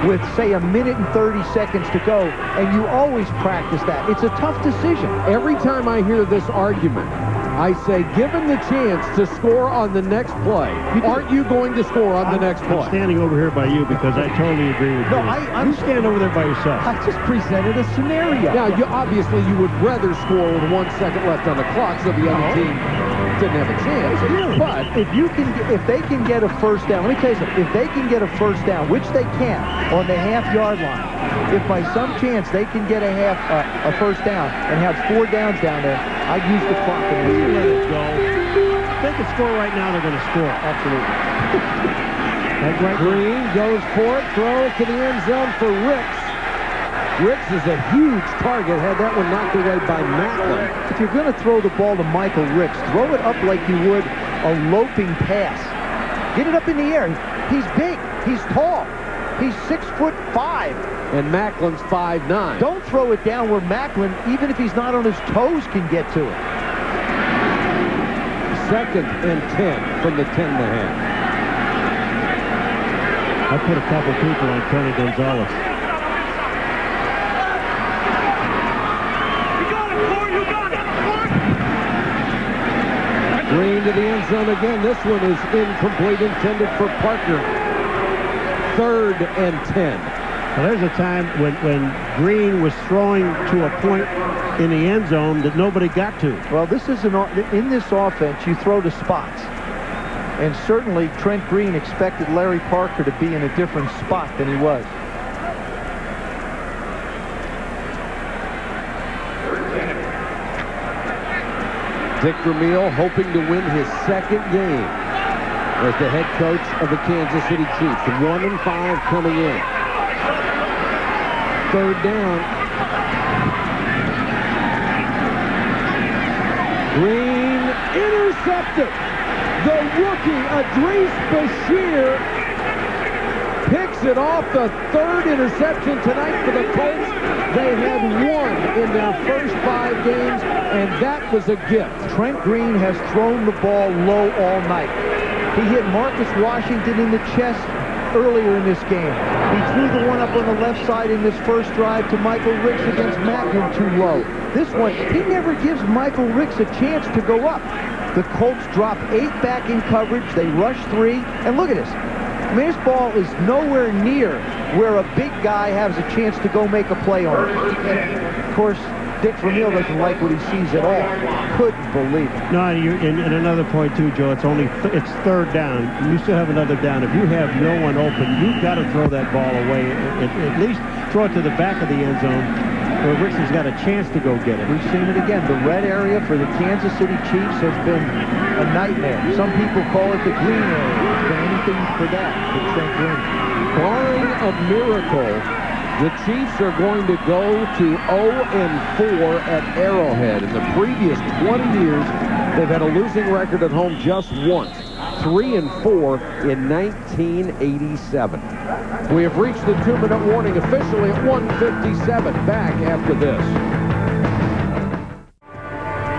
Speaker 2: with, say, 1 minute and 30 seconds to go, and you always practice that. It's a tough decision.
Speaker 1: Every time I hear this argument, I say, given the chance to score on the next play, aren't you going to score on the next play?
Speaker 3: I'm standing over here by you because I totally agree with you. You stand over there by yourself.
Speaker 2: I just presented a scenario.
Speaker 1: Now, obviously, you would rather score with 1 second left on the clock so the other team didn't have a chance.
Speaker 2: But if they can get a first down, let me tell you something. If they can get a first down, which they can on the half-yard line, if by some chance they can get a first down and have 4 downs down there, I'd use the clock and
Speaker 3: let it go. If they can score right now, they're going to score.
Speaker 2: Absolutely.
Speaker 1: Green goes for it, throws to the end zone for Ricks. Ricks is a huge target, had that one knocked away by Macklin.
Speaker 2: If you're going to throw the ball to Michael Ricks, throw it up like you would a loping pass. Get it up in the air. He's big. He's tall. He's 6'5".
Speaker 1: And Macklin's 5'9".
Speaker 2: Don't throw it down where Macklin, even if he's not on his toes, can get to it.
Speaker 1: 2nd and 10 from the 10.5.
Speaker 3: I put a couple people on Tony Gonzalez.
Speaker 1: Green to the end zone again. This one is incomplete, intended for Parker. 3rd and 10.
Speaker 3: Well, there's a time when Green was throwing to a point in the end zone that nobody got to.
Speaker 2: Well, this is in this offense, you throw to spots. And certainly Trent Green expected Larry Parker to be in a different spot than he was.
Speaker 1: Dick Vermeil hoping to win his 2nd game as the head coach of the Kansas City Chiefs. 1-5 coming in. 3rd down. Green intercepted. The rookie, Idris Bashir, picks it off. The 3rd interception tonight for the Colts. They had 1 in their first 5 games, and that was a gift.
Speaker 2: Trent Green has thrown the ball low all night. He hit Marcus Washington in the chest earlier in this game. He threw the one up on the left side in this first drive to Michael Ricks against Macklin too low. This one, he never gives Michael Ricks a chance to go up. The Colts drop 8 back in coverage. They rush 3. And look at this. I mean, this ball is nowhere near where a big guy has a chance to go make a play on it. And of course, Dick Vermeil doesn't like what he sees at all. Couldn't believe it.
Speaker 3: No, and another point too, Joe. It's 3rd down. You still have another down. If you have no one open, you've got to throw that ball away. At least throw it to the back of the end zone where Ricks has got a chance to go get it.
Speaker 2: We've seen it again. The red area for the Kansas City Chiefs has been a nightmare. Some people call it the green area. It's been anything for that for Trent Green.
Speaker 1: Barring a miracle, the Chiefs are going to go to 0-4 at Arrowhead. In the previous 20 years, they've had a losing record at home just once. 3-4 in 1987. We have reached the 2-minute warning officially at 1:57. Back after this.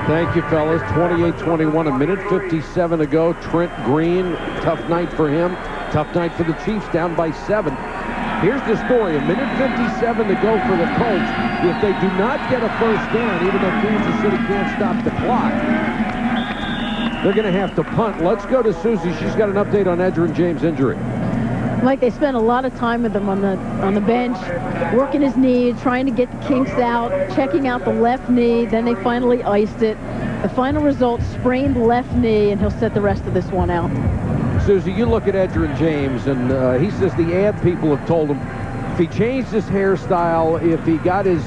Speaker 1: Thank you, fellas. 28-21, 1:57 to go. Trent Green, tough night for him. Tough night for the Chiefs, down by 7. Here's the story. 1:57 to go for the Colts. If they do not get a first down, even though Kansas City can't stop the clock, they're going to have to punt. Let's go to Susie. She's got an update on Edgerrin James' injury.
Speaker 5: Mike, they spent a lot of time with him on the bench, working his knee, trying to get the kinks out, checking out the left knee. Then they finally iced it. The final result, sprained left knee, and he'll set the rest of this one out.
Speaker 1: Susie, you look at Edgerrin James, and he says the ad people have told him If he changed his hairstyle, if he got his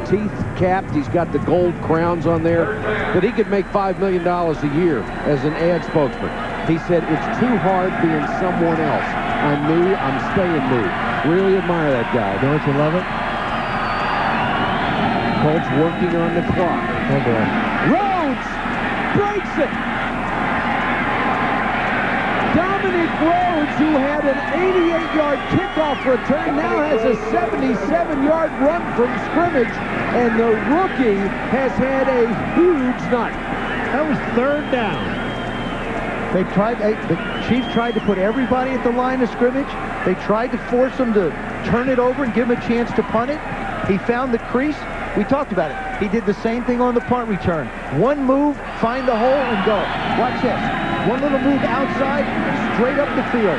Speaker 1: teeth capped, he's got the gold crowns on there, that he could make $5 million a year as an ad spokesman. He said, it's too hard being someone else. I'm me, I'm staying me. Really admire that guy.
Speaker 3: Don't you love it?
Speaker 1: Colts working on the clock.
Speaker 3: Oh, boy.
Speaker 1: Rhodes breaks it. Dominic Rhodes, who had an 88-yard kickoff return, now has a 77-yard run from scrimmage, and the rookie has had a huge night.
Speaker 3: That was third down.
Speaker 2: The Chiefs tried to put everybody at the line of scrimmage. They tried to force him to turn it over and give him a chance to punt it. He found the crease. We talked about it. He did the same thing on the punt return. One move, find the hole, and go. Watch this. One little move outside, straight up the field.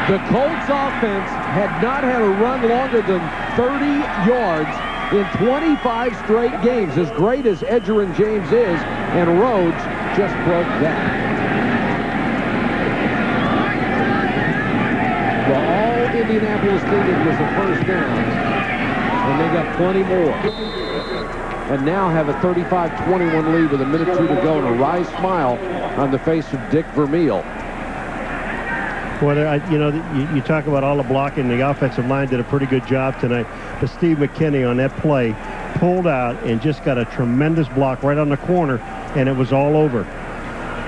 Speaker 1: The Colts offense had not had a run longer than 30 yards in 25 straight games. As great as Edgerrin James is, and Rhodes just broke that. Well, all Indianapolis needed was a first down, and they got plenty more. And now have a 35-21 lead with a minute 2 to go, and a wry smile on the face of Dick Vermeil.
Speaker 3: Well, you talk about all the blocking. The offensive line did a pretty good job tonight. But Steve McKinney on that play pulled out and just got a tremendous block right on the corner, and it was all over.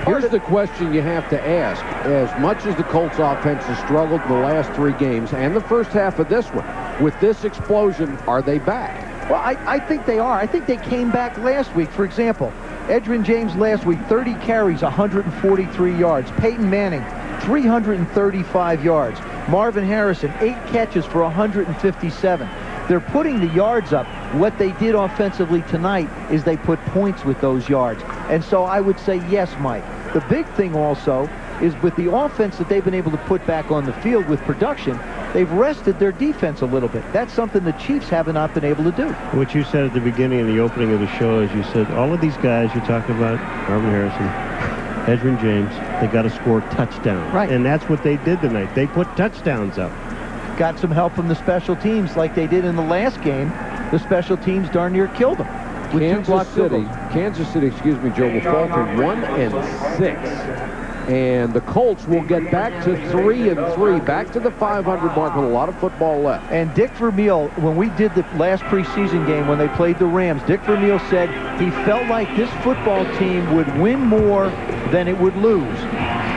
Speaker 1: Here's the question you have to ask. As much as the Colts offense has struggled in the last 3 games and the first half of this one, with this explosion, are they back?
Speaker 2: Well, I think they are. I think they came back last week. For example, Edgerrin James last week, 30 carries, 143 yards. Peyton Manning, 335 yards. Marvin Harrison, 8 catches for 157. They're putting the yards up. What they did offensively tonight is they put points with those yards. And so I would say yes, Mike. The big thing also is with the offense that they've been able to put back on the field with production, they've rested their defense a little bit. That's something the Chiefs have not been able to do.
Speaker 3: What you said at the beginning of the opening of the show is you said all of these guys you're talking about, Marvin Harrison, Edgerrin James, they got to score touchdowns.
Speaker 2: Right.
Speaker 3: And that's what they did tonight. They put touchdowns up.
Speaker 2: Got some help from the special teams like they did in the last game. The special teams darn near killed them.
Speaker 1: Kansas City, excuse me, Joe, will fall to 1-6. And the Colts will get back to 3-3, back to the 500 mark with a lot of football left.
Speaker 2: And Dick Vermeil, when we did the last preseason game when they played the Rams, Dick Vermeil said he felt like this football team would win more than it would lose.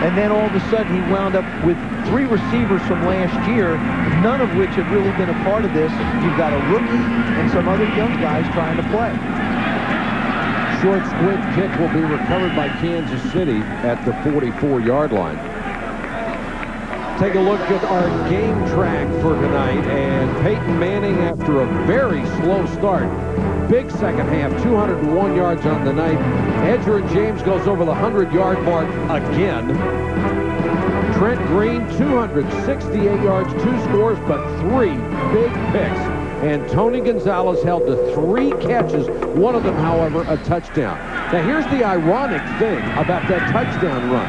Speaker 2: And then all of a sudden he wound up with 3 receivers from last year, none of which have really been a part of this. You've got a rookie and some other young guys trying to play.
Speaker 1: Short squib kick will be recovered by Kansas City at the 44-yard line. Take a look at our game track for tonight, and Peyton Manning, after a very slow start, big second half, 201 yards on the night. Edgerrin James goes over the 100-yard mark again. Trent Green, 268 yards, 2 scores, but 3 big picks. And Tony Gonzalez held to 3 catches, one of them, however, a touchdown. Now, here's the ironic thing about that touchdown run.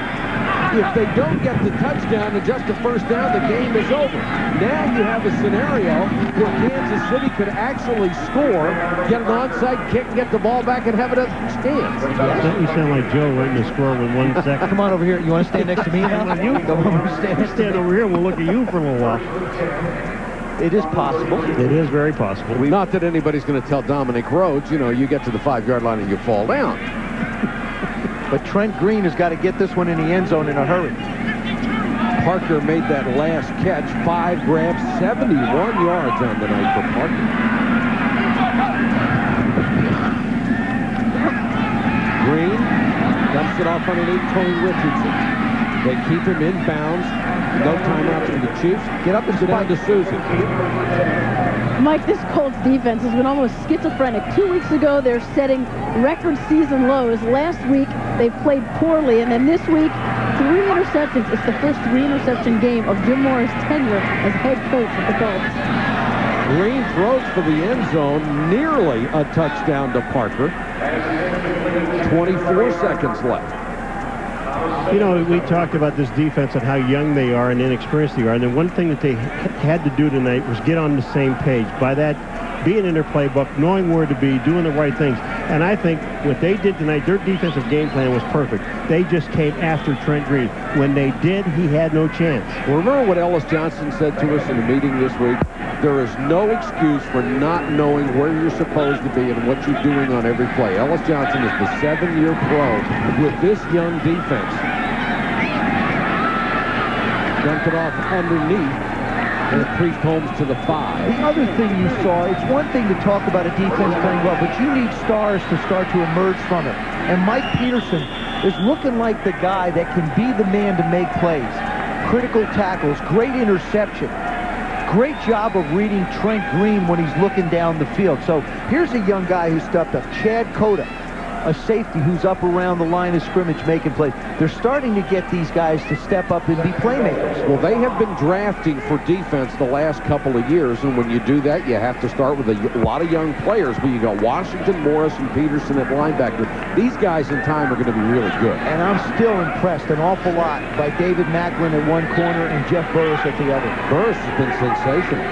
Speaker 1: If they don't get the touchdown and just the first down, the game is over. Now you have a scenario where Kansas City could actually score, get an onside kick, get the ball back, and have it a chance.
Speaker 3: You sound like Joe waiting to score with 1 second.
Speaker 2: Come on over here. You want to stand next to me now?
Speaker 3: Stand over here and we'll look at you for a little while.
Speaker 2: It is possible.
Speaker 3: It is very possible.
Speaker 1: Not that anybody's going to tell Dominic Rhodes, you get to the 5-yard line and you fall down.
Speaker 2: But Trent Green has got to get this one in the end zone in a hurry.
Speaker 1: Parker made that last catch, 5 grabs, 71 yards on the night for Parker. Green dumps it off underneath Tony Richardson. They keep him in bounds. No timeouts for the Chiefs. Get up and sit down to Susan.
Speaker 5: Mike, this Colts defense has been almost schizophrenic. 2 weeks ago, they're setting record season lows. Last week, they played poorly. And then this week, 3 interceptions. It's the first 3-interception game of Jim Mora's tenure as head coach of the Colts.
Speaker 1: Green throws for the end zone. Nearly a touchdown to Parker. 24 seconds left.
Speaker 3: You know, we talked about this defense and how young they are and inexperienced they are. And the one thing that they had to do tonight was get on the same page. By that, being in their playbook, knowing where to be, doing the right things. And I think what they did tonight, their defensive game plan was perfect. They just came after Trent Green. When they did, he had no chance.
Speaker 1: Well, remember what Ellis Johnson said to us in a meeting this week? There is no excuse for not knowing where you're supposed to be and what you're doing on every play. Ellis Johnson is the 7-year pro with this young defense. Dumped it off underneath. And Priest Holmes to the 5.
Speaker 2: The other thing you saw, it's one thing to talk about a defense playing well, but you need stars to start to emerge from it. And Mike Peterson is looking like the guy that can be the man to make plays. Critical tackles, great interception. Great job of reading Trent Green when he's looking down the field. So here's a young guy who stepped up. Chad Cota, a safety who's up around the line of scrimmage making plays. They're starting to get these guys to step up and be playmakers.
Speaker 1: Well, they have been drafting for defense the last couple of years, and when you do that, you have to start with a lot of young players. But you got Washington, Morris, and Peterson at linebacker. These guys in time are going to be really good.
Speaker 2: And I'm still impressed an awful lot by David Macklin at one corner and Jeff Burris at the other.
Speaker 1: Burris has been sensational.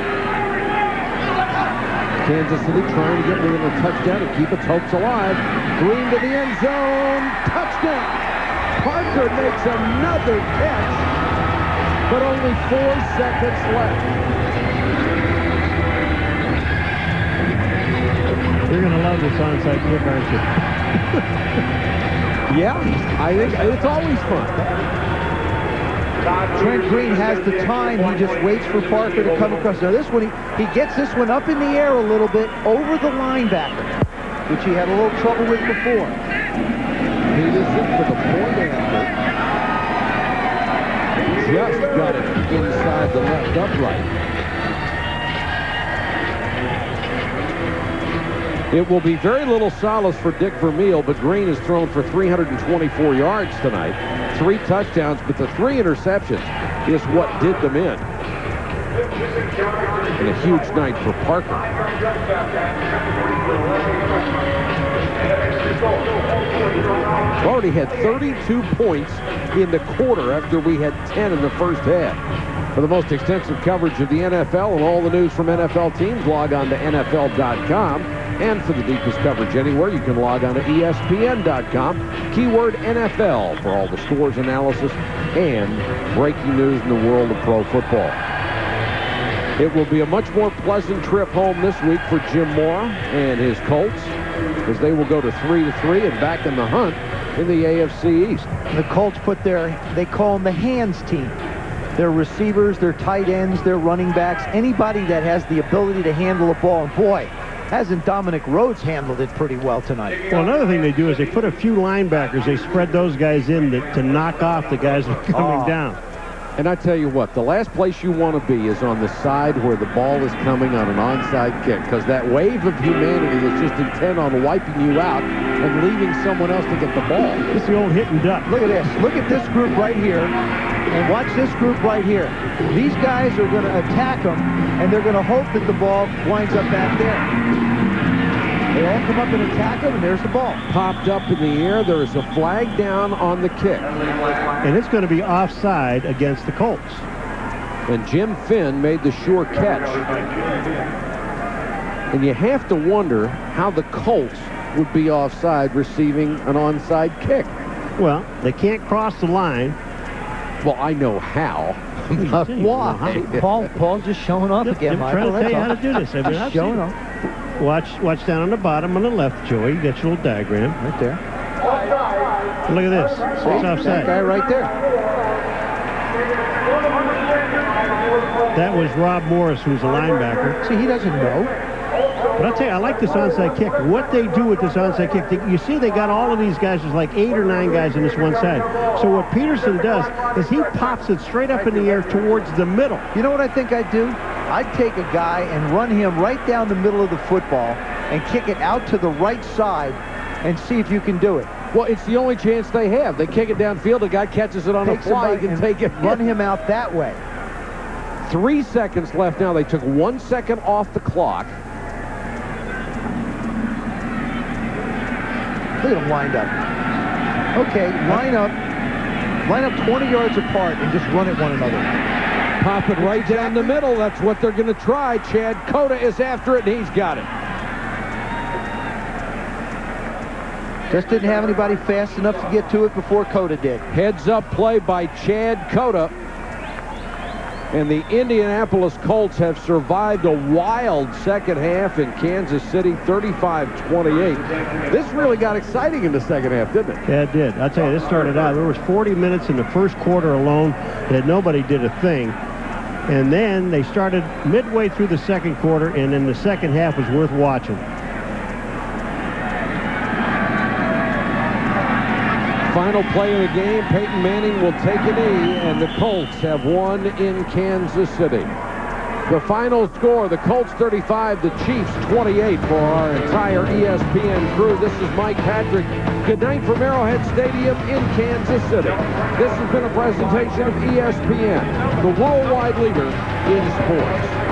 Speaker 1: Kansas City trying to get within a touchdown and keep its hopes alive. Green to the end zone. Touchdown. Parker makes another catch, but only 4 seconds left.
Speaker 3: You're going to love this onside kick, aren't you?
Speaker 1: Yeah, I think it's always fun.
Speaker 2: Trent Green has the time. He just waits for Parker to come across. Now this one, he gets this one up in the air a little bit over the linebacker, which he had a little trouble with before.
Speaker 1: Peterson for the point after. Just got it inside the left upright. It will be very little solace for Dick Vermeil, but Green has thrown for 324 yards tonight. 3 touchdowns, but the 3 interceptions is what did them in. And a huge night for Parker. Already had 32 points in the quarter after we had 10 in the first half. For the most extensive coverage of the NFL and all the news from NFL teams, log on to NFL.com. And for the deepest coverage anywhere, you can log on to ESPN.com. Keyword NFL for all the scores analysis and breaking news in the world of pro football. It will be a much more pleasant trip home this week for Jim Mora and his Colts, as they will go to 3-3 and back in the hunt in the AFC East.
Speaker 2: The Colts they call them the hands team. Their receivers, their tight ends, their running backs, anybody that has the ability to handle the ball. And boy, hasn't Dominic Rhodes handled it pretty well tonight?
Speaker 3: Well, another thing they do is they put a few linebackers. They spread those guys in to knock off the guys that are coming down.
Speaker 1: And I tell you what, the last place you want to be is on the side where the ball is coming on an onside kick, because that wave of humanity is just intent on wiping you out and leaving someone else to get the ball.
Speaker 3: It's the old hit and duck.
Speaker 2: Look at this. Look at this group right here. And watch this group right here. These guys are going to attack them, and they're going to hope that the ball winds up back there. They all come up and attack him, and there's the ball.
Speaker 1: Popped up in the air. There is a flag down on the kick.
Speaker 3: And it's going to be offside against the Colts.
Speaker 1: And Jim Finn made the sure catch. And you have to wonder how the Colts would be offside receiving an onside kick.
Speaker 3: Well, they can't cross the line.
Speaker 1: Well, I know how. But why?
Speaker 2: Paul's just showing off again, Michael.
Speaker 3: I'm trying to tell you how to do this. I mean,
Speaker 2: just showing off.
Speaker 3: Watch down on the bottom on the left, Joey. You got your little diagram.
Speaker 2: Right there.
Speaker 3: Look at this. It's offside.
Speaker 2: That guy right there.
Speaker 3: That was Rob Morris, who's a linebacker.
Speaker 2: See, he doesn't know.
Speaker 3: But I'll tell you, I like this onside kick. What they do with this onside kick, you see they got all of these guys, there's like 8 or 9 guys on this one side. So what Peterson does is he pops it straight up in the air towards the middle.
Speaker 2: You know what I think I'd do? I'd take a guy and run him right down the middle of the football and kick it out to the right side and see if you can do it.
Speaker 1: Well, it's the only chance they have. They kick it downfield, the guy catches it on a fly, he can take it.
Speaker 2: Run him out that way.
Speaker 1: 3 seconds left now. They took 1 second off the clock.
Speaker 2: Look at him wind up. Okay, line up. Line up 20 yards apart and just run at one another.
Speaker 1: Pop it right down the middle. That's what they're going to try. Chad Cota is after it, and he's got it.
Speaker 2: Just didn't have anybody fast enough to get to it before Cota did.
Speaker 1: Heads-up play by Chad Cota. And the Indianapolis Colts have survived a wild second half in Kansas City, 35-28. This really got exciting in the second half, didn't it?
Speaker 3: Yeah, it did. I'll tell you, this started out, there was 40 minutes in the first quarter alone that nobody did a thing. And then they started midway through the second quarter, and then the second half was worth watching.
Speaker 1: Final play of the game, Peyton Manning will take a knee, and the Colts have won in Kansas City. The final score, the Colts 35, the Chiefs 28 for our entire ESPN crew. This is Mike Patrick. Good night from Arrowhead Stadium in Kansas City. This has been a presentation of ESPN, the worldwide leader in sports.